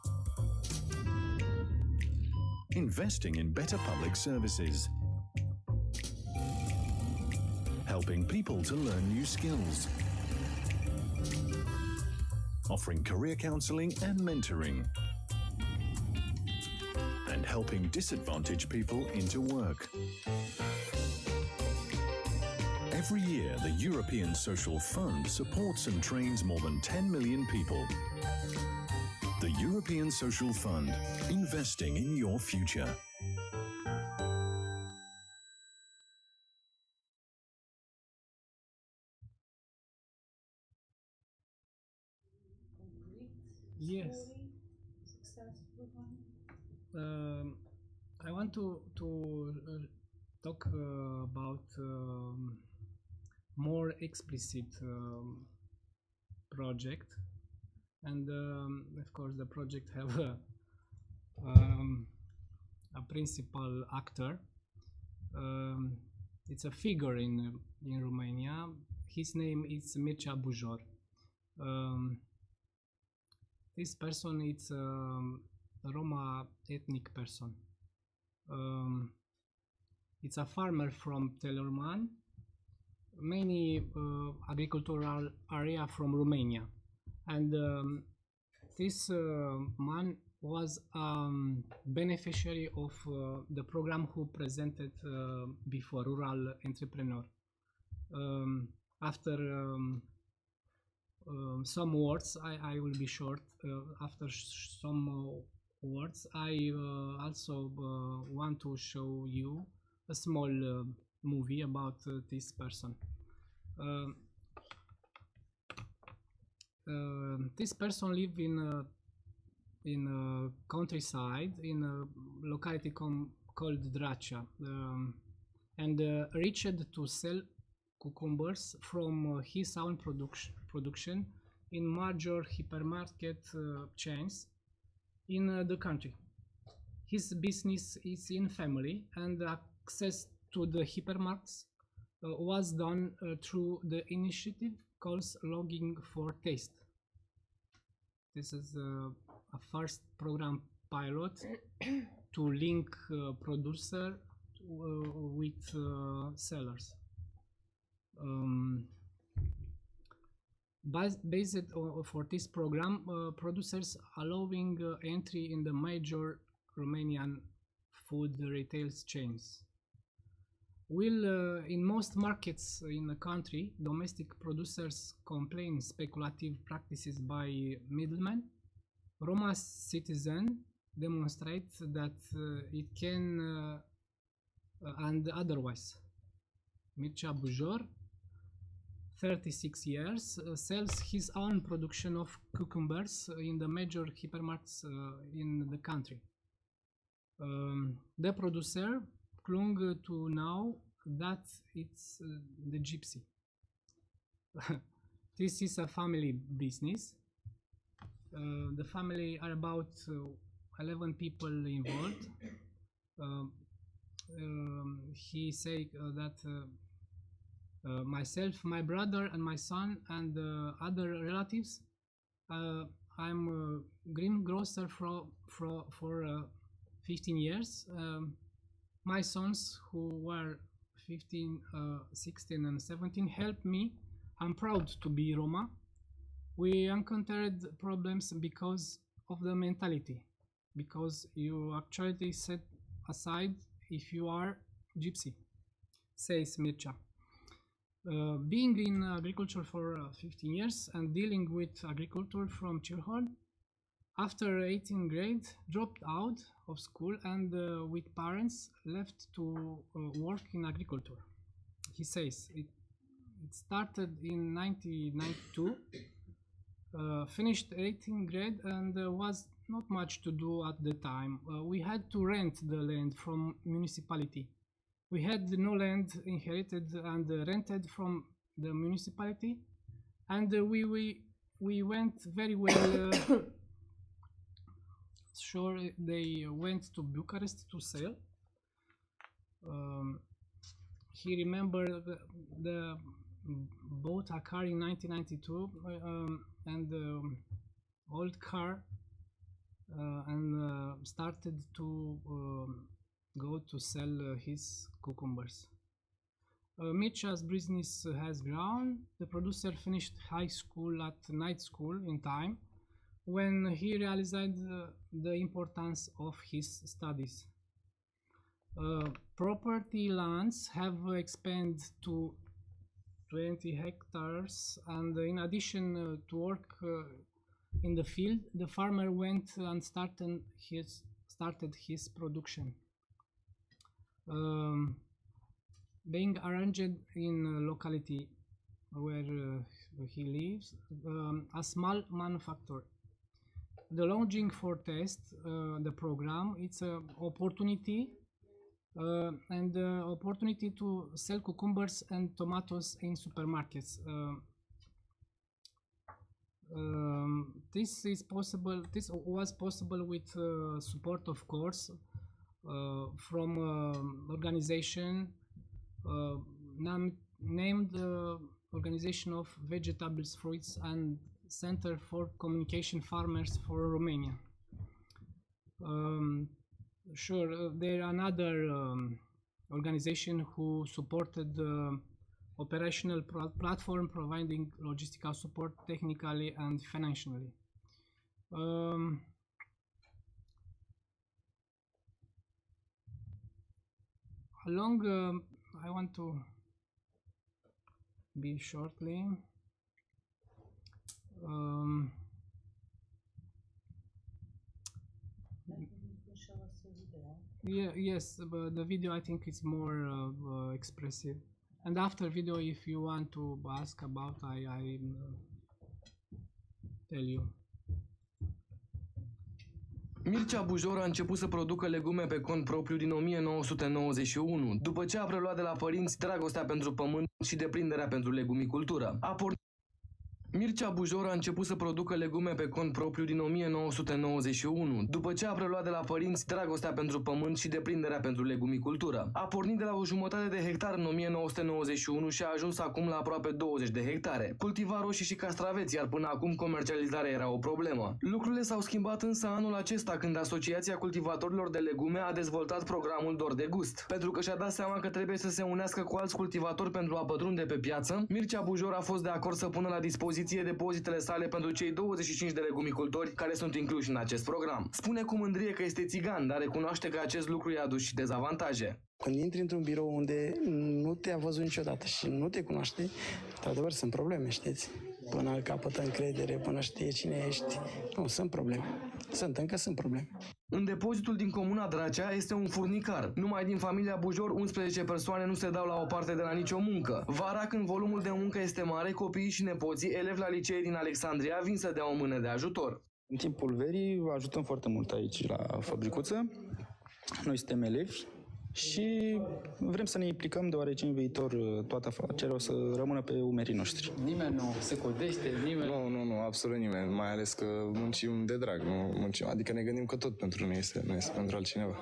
investing in better public services, helping people to learn new skills, offering career counseling and mentoring, and helping disadvantaged people into work. Every year, the European Social Fund supports and trains more than 10 million people. The European Social Fund, investing in your future. Yes. I want to talk about more explicit project, and of course the project have a principal actor. It's a figure in Romania. His name is Mircea Bujor. This person is a Roma ethnic person. It's a farmer from Teleorman, many agricultural area from Romania, and this man was beneficiary of the program who presented before, rural entrepreneur. After some words, I will be short. After some words, I also want to show you a small movie about this person. This person live in a countryside in a locality called Dracea, and reached to sell cucumbers from his own production in major hypermarket chains in the country. His business is in family, and access to the hypermarkets was done through the initiative called Logging for Taste. This is a first program pilot to link producer with sellers. Based for this program, producers allowing entry in the major Romanian food retail chains. While in most markets in the country, domestic producers complain speculative practices by middlemen, Roma citizen demonstrates that it can and otherwise. Mircea Bujor, 36 years, sells his own production of cucumbers in the major hypermarkets in the country. The producer clung to now that it's the gypsy. This is a family business. The family are about 11 people involved. He say that myself, my brother, and my son, and other relatives. I'm a greengrocer for 15 years. My sons, who were 15, 16, and 17, helped me. I'm proud to be Roma. We encountered problems because of the mentality, because you actually set aside if you are gypsy, says Mircea. Being in agriculture for 15 years and dealing with agriculture from childhood, after 18th grade, dropped out of school and with parents left to work in agriculture. He says it started in 1992, finished 18th grade, and was not much to do at the time. We had to rent the land from municipality. We had no land inherited and rented from the municipality, and we went very well. Sure, they went to Bucharest to sell. He remembered the bought a car in 1992 and old car and started to go to sell his cucumbers. Mircea's business has grown. The producer finished high school at night school in time when he realized the importance of his studies. Property lands have expanded to 20 hectares, and in addition to work in the field, the farmer went and started his production. Being arranged in a locality where he lives, a small manufacturer. The launching for test the program, it's an opportunity and opportunity to sell cucumbers and tomatoes in supermarkets. This was possible with support, of course, from organization named Organization of Vegetables, Fruits and Center for Communication Farmers for Romania. Sure, there are another organization who supported the operational platform, providing logistical support technically and financially. I want to be shortly. Yeah, yes, but the video I think is more expressive. And after video, if you want to ask about, I tell you. Mircea Bujor a început să producă legume pe cont propriu din 1991, după ce a preluat de la părinți dragostea pentru pământ și deprinderea pentru legumicultură. Mircea Bujor a început să producă legume pe cont propriu din 1991, după ce a preluat de la părinți dragostea pentru pământ și deprinderea pentru legumicultură. A pornit de la o jumătate de hectar în 1991 și a ajuns acum la aproape 20 de hectare. Cultiva roșii și castraveți, iar până acum comercializarea era o problemă. Lucrurile s-au schimbat însă anul acesta, când Asociația Cultivatorilor de Legume a dezvoltat programul Dor de Gust. Pentru că și-a dat seama că trebuie să se unească cu alți cultivatori pentru a pătrunde pe piață, Mircea Bujor a fost de acord să pună la dispoziție depozitele sale pentru cei 25 de legumicultori care sunt incluși în acest program. Spune cu mândrie că este țigan, dar recunoaște că acest lucru i-a adus și dezavantaje. Când intri într-un birou unde nu te-a văzut niciodată și nu te cunoaște, într-adevăr sunt probleme, știți? Până capătă încredere, până știe cine ești. Nu, sunt probleme. Încă sunt probleme. În depozitul din comuna Dracea este un furnicar. Numai din familia Bujor, 11 persoane nu se dau la o parte de la nicio muncă. Vara, când volumul de muncă este mare, copiii și nepoții, elevi la licee din Alexandria, vin să dea o mână de ajutor. În timpul verii ajutăm foarte mult aici la fabricuță. Noi suntem elevi și vrem să ne implicăm deoarece în viitor toată afacerea o să rămână pe umerii noștri. Nimeni nu se codește, nimeni... Nu, absolut nimeni, mai ales că muncim de drag, nu muncim, adică ne gândim că tot pentru noi este, nu este pentru altcineva.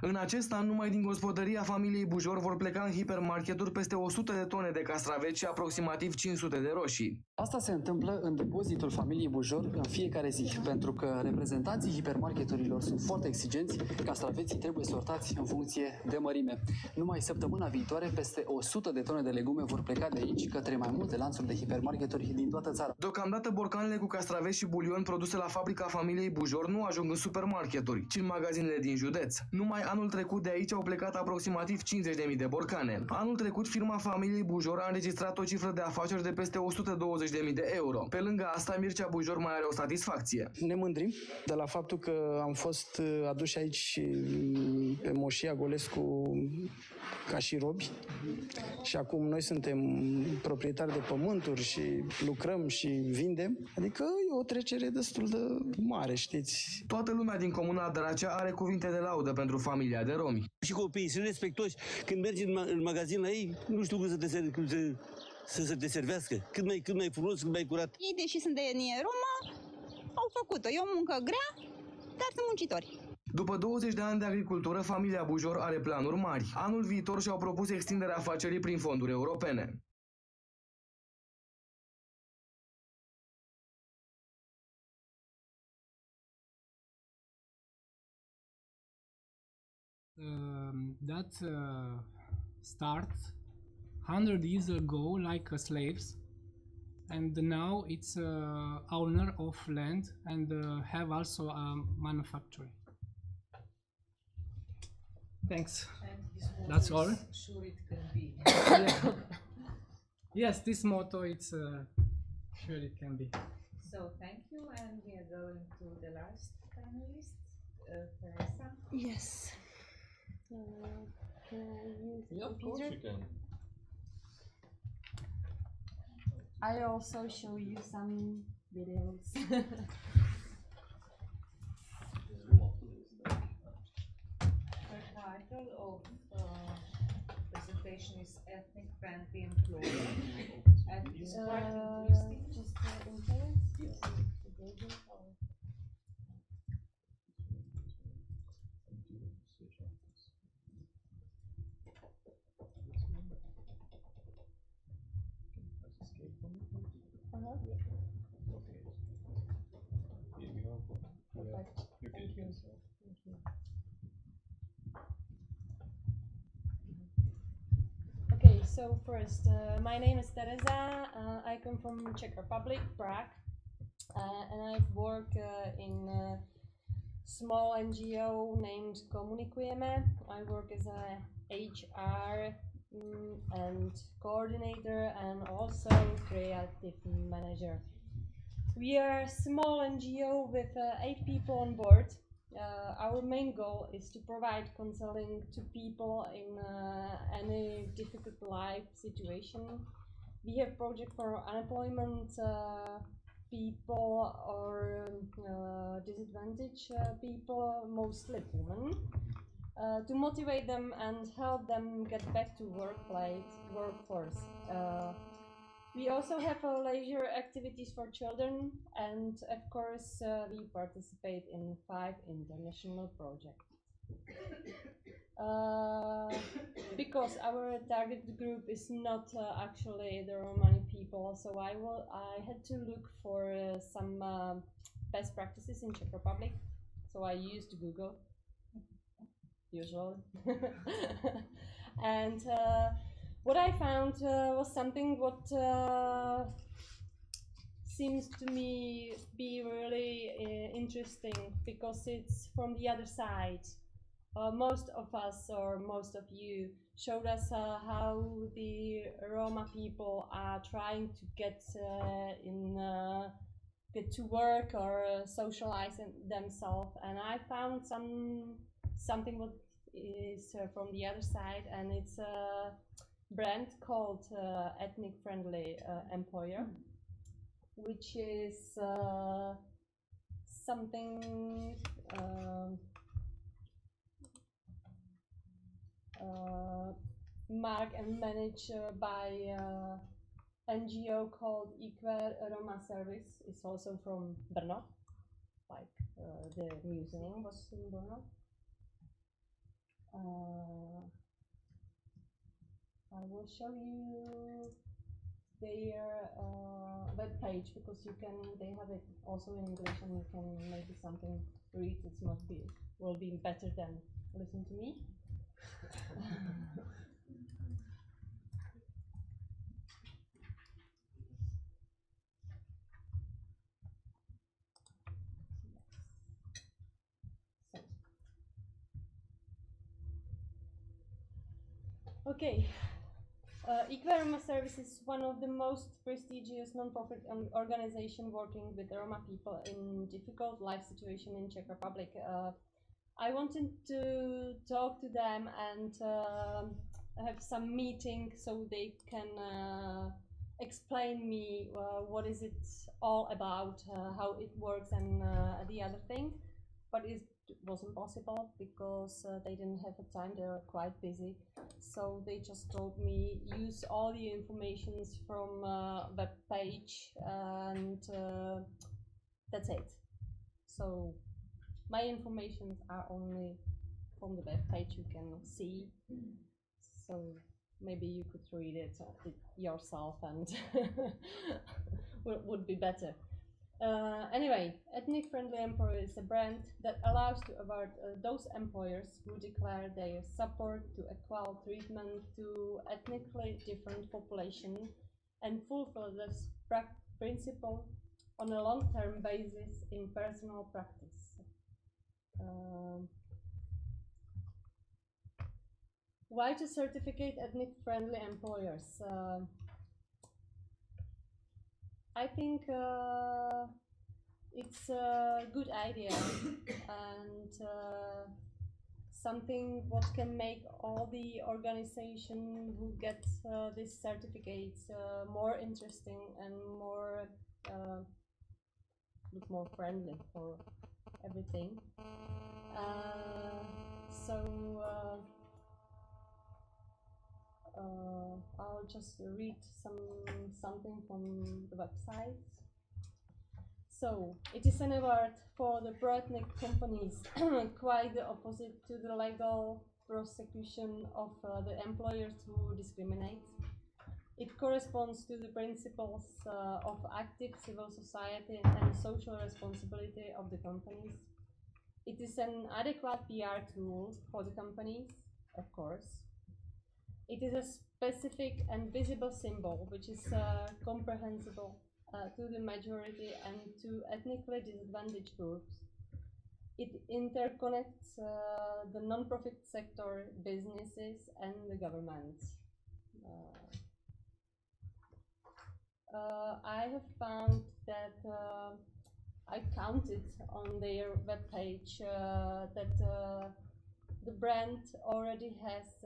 În acest an, numai din gospodăria familiei Bujor vor pleca în hipermarketuri peste 100 de tone de castraveți și aproximativ 500 de roșii. Asta se întâmplă în depozitul familiei Bujor în fiecare zi, pentru că reprezentanții hipermarketurilor sunt foarte exigenți, castraveții trebuie sortați în funcție de mărime. Numai săptămâna viitoare, peste 100 de tone de legume vor pleca de aici către mai multe lanțuri de hipermarketuri din toată țara. Deocamdată borcanele cu castraveți și bulion produse la fabrica familiei Bujor nu ajung în supermarketuri, ci în magazinele din județ. Numai anul trecut de aici au plecat aproximativ 50.000 de borcane. Anul trecut, firma familiei Bujor a înregistrat o cifră de afaceri de peste 120.000 de euro. Pe lângă asta, Mircea Bujor mai are o satisfacție. Ne mândrim de la faptul că am fost aduși aici pe Moșia Golescu ca și robi și acum noi suntem proprietari de pământuri și lucrăm și vindem. Adică e o trecere destul de mare, știți. Toată lumea din comuna Dracea are cuvinte de laudă pentru familia de romi. Și copiii sunt respectoși. Când mergi în magazin la ei, nu știu cum să te servească. Cât mai frumos, cât mai curat. Ei, deși sunt de etnie Roma, au făcut-o. E o muncă grea, dar sunt muncitori. După 20 de ani de agricultură, familia Bujor are planuri mari. Anul viitor și-au propus extinderea afacerii prin fonduri europene. That start 100 years ago like slaves, and now it's owner of land and have also a manufactory. Thanks. That's all. Sure it can be. Yeah. Yes, this motto, it's sure it can be. So thank you, and we are going to the last panelist, Teresa. Yes. Can I use the Of course computer? you can. I also show you some videos. The title of presentation is Ethnic Friendly Employer, and it's quite interesting. Just interest? Yes. Okay, so first, my name is Teresa. I come from Czech Republic, Prague, and I work in a small NGO named Komunikujeme. I work as a HR and coordinator and also creative manager. We are a small NGO with 8 people on board. Our main goal is to provide counseling to people in any difficult life situation. We have project for unemployment people or disadvantaged people, mostly women, to motivate them and help them get back to workforce. We also have leisure activities for children, and of course we participate in 5 international projects. Because our target group is not actually the Romani people, so I had to look for some best practices in Czech Republic. So I used Google, usually, and what I found was something what seems to me be really interesting, because it's from the other side. Most of us, or most of you, showed us how the Roma people are trying to get to work or socialize themselves, and I found something what is from the other side, and it's a brand called Ethnic Friendly Employer, which is something marked and managed by NGO called Equer Roma Service. It's also from Brno, like the museum was in Brno. I will show you their web page because they have it also in English and you can maybe something read. Will be better than listen to me. Okay. Equer Roma Service is one of the most prestigious non-profit organization working with Roma people in difficult life situation in Czech Republic. I wanted to talk to them and have some meeting so they can explain me what is it all about, how it works and the other thing, but it wasn't possible because they didn't have the time. They were quite busy, so they just told me use all the informations from web page and that's it. So my informations are only from the web page you can see, so maybe you could read it yourself and would be better. Anyway, Ethnic Friendly Employer is a brand that allows to award those employers who declare their support to equal treatment to ethnically different population and fulfill this principle on a long-term basis in personal practice. Why to certificate ethnic friendly employers? I think it's a good idea and something what can make all the organization who get this certificates more interesting and more look more friendly for everything. I'll just read something from the website. So, it is an award for the pro-ethnic companies, quite the opposite to the legal prosecution of the employers who discriminate. It corresponds to the principles of active civil society and social responsibility of the companies. It is an adequate PR tool for the companies, of course. It is a specific and visible symbol which is comprehensible to the majority and to ethnically disadvantaged groups. It interconnects the non-profit sector, businesses and the government. I have found that I counted on their webpage that the brand already has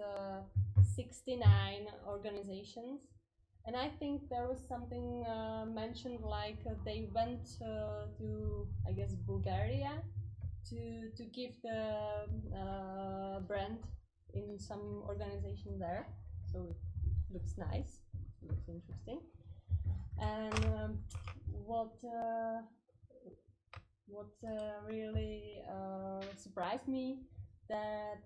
69 organizations, and I think there was something mentioned like they went to, I guess, Bulgaria to give the brand in some organization there, so it looks nice, it looks interesting. And what really surprised me that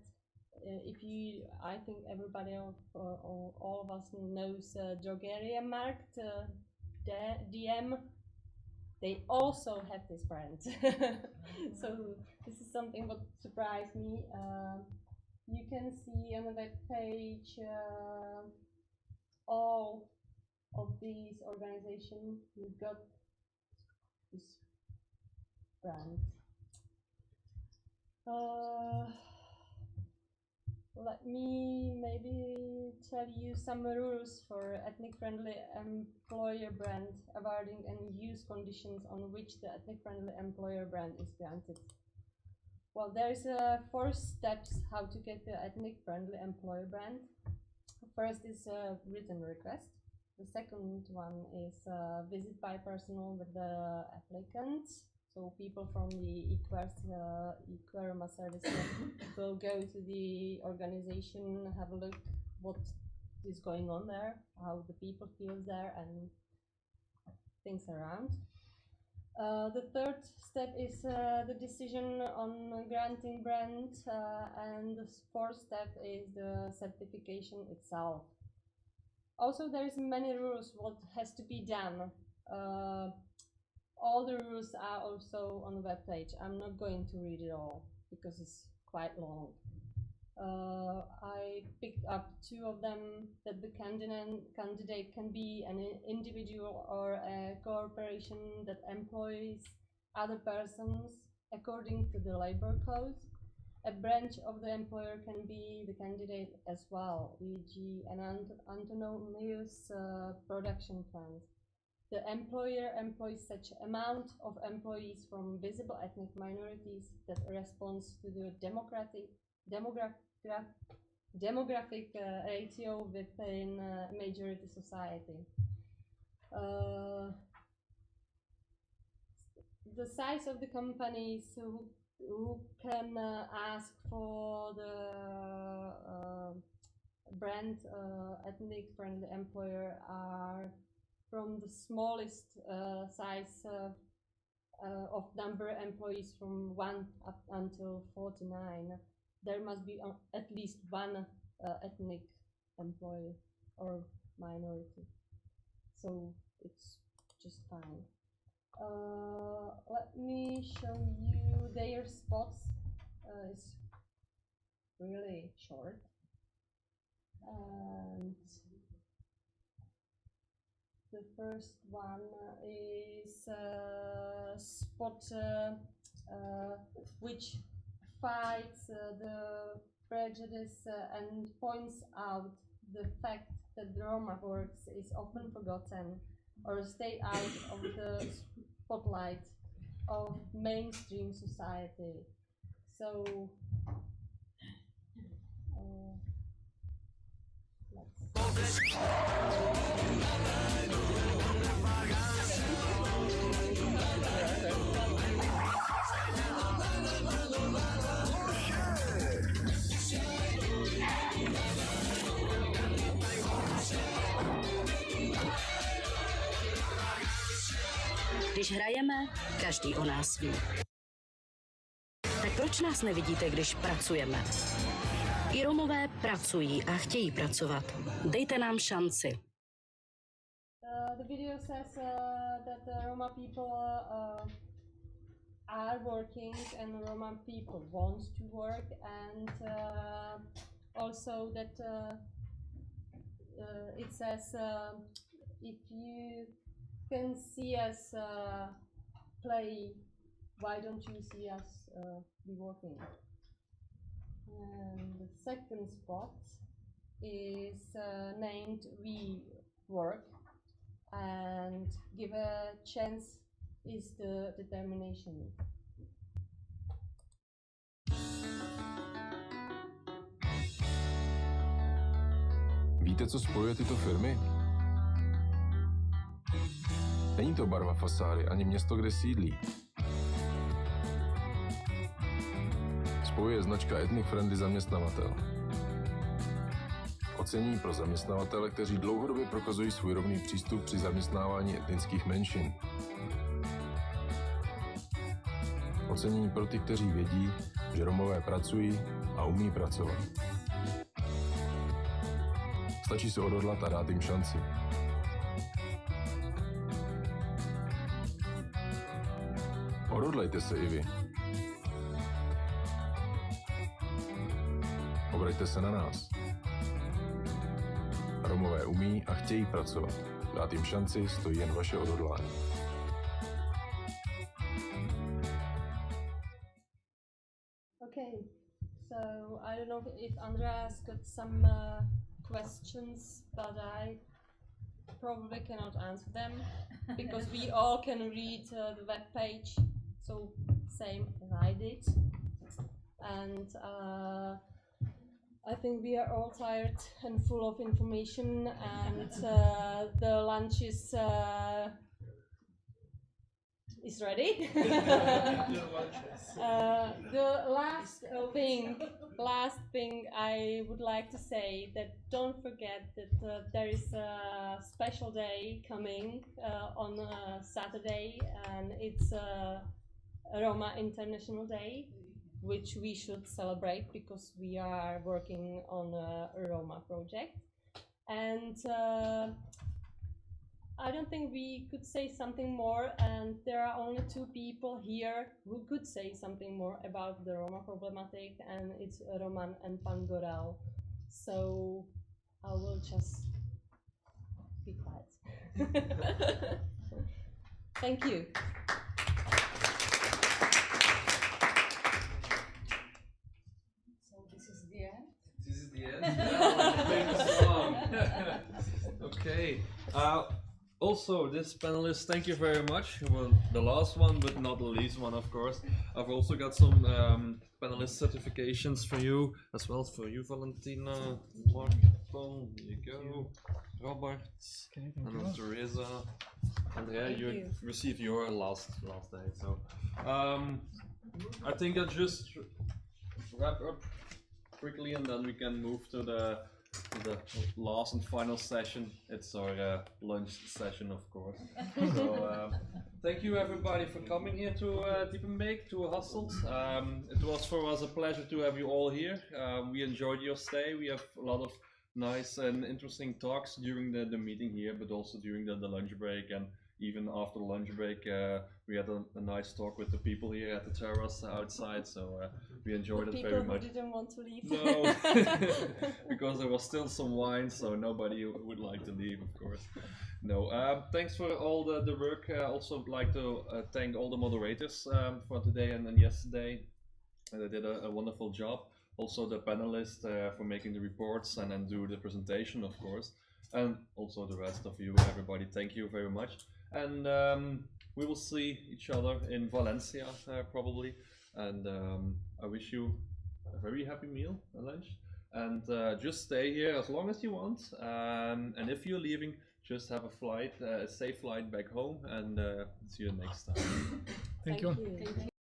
I think everybody all of us knows Drogeria Markt, DM. They also have this brand, so this is something that surprised me. You can see on the web page all of these organizations who got this brand. Let me maybe tell you some rules for ethnic friendly employer brand awarding and use conditions on which the ethnic friendly employer brand is granted. Well, there is 4 steps how to get the ethnic friendly employer brand. First is a written request. The second one is visit by personal with the applicant. So people from the Roma service will go to the organization, have a look what is going on there, how the people feel there, and things around. The third step is the decision on granting brand, and the fourth step is the certification itself. Also, there is many rules what has to be done. All the rules are also on the web page. I'm not going to read it all because it's quite long. I picked up two of them, that the candidate can be an individual or a corporation that employs other persons according to the labor code. A branch of the employer can be the candidate as well, e.g. an autonomous production plant. The employer employs such amount of employees from visible ethnic minorities that responds to the demographic ratio within majority society. The size of the companies who can ask for the brand ethnic friendly employer are from the smallest size of number of employees from 1 up until 49. There must be at least one ethnic employee or minority, so it's just fine. Let me show you their spots. It's really short, and the first one is spot which fights the prejudice and points out the fact that the Roma works is often forgotten or stay out of the spotlight of mainstream society. So Když hrajeme, každý o nás ví. Tak proč nás nevidíte, když pracujeme? I Romové pracují a chtějí pracovat. Dejte nám šanci. The video says that the Roma people are working and Roma people want to work, and also that it says if you can see us play, why don't you see us be working? And the second spot is named We Work, and give a chance is the determination. Víte, co spojuje tyto firmy? Není to barva fasády ani město, kde sídlí. Spojuje značka Ethnic Friendly zaměstnavatel. Ocenění pro zaměstnavatele, kteří dlouhodobě prokazují svůj rovný přístup při zaměstnávání etnických menšin. Ocenění pro ty, kteří vědí, že Romové pracují a umí pracovat. Stačí se odhodlat a dát jim šanci. Odhodlejte se i vy. Obraťte se na nás. Romové umí a chtějí pracovat. Dát jim šanci stojí jen vaše odhodlání. Okay, so I don't know if Andreas got some questions, but I probably cannot answer them because we all can read the web page, so same as I did, and I think we are all tired and full of information, and the lunch is is ready. The last thing I would like to say that don't forget that there is a special day coming on Saturday, and it's Roma International Day, which we should celebrate because we are working on a Roma project. And I don't think we could say something more, and there are only two people here who could say something more about the Roma problematic, and it's Roman and Pan Gorel. So I will just be quiet. Thank you. So this is the end? This is the end? Thank you so long. Okay. Also, this panelist, thank you very much. Well, the last one, but not the least one, of course. I've also got some panelist certifications for you, as well as for you, Valentina, Marco, here you go, Robert, and Teresa. Andrea, you received your last day. So, I think I'll just wrap up quickly, and then we can move to the last and final session. It's our lunch session, of course. So thank you everybody for coming here to Diepenbeek, to Hasselt. It was for us a pleasure to have you all here. We enjoyed your stay. We have a lot of nice and interesting talks during the meeting here, but also during the lunch break, and even after the lunch break we had a nice talk with the people here at the terrace outside, so we enjoyed it very much. People who didn't want to leave. No, because there was still some wine, so nobody would like to leave, of course. No, thanks for all the work. I also like to thank all the moderators for today and yesterday. They did a wonderful job. Also the panelists for making the reports and then do the presentation, of course. And also the rest of you, everybody, thank you very much. And we will see each other in Valencia probably. And I wish you a very happy meal and lunch. And just stay here as long as you want. And if you're leaving, just have a safe flight back home. And see you next time. Thank you. Thank you.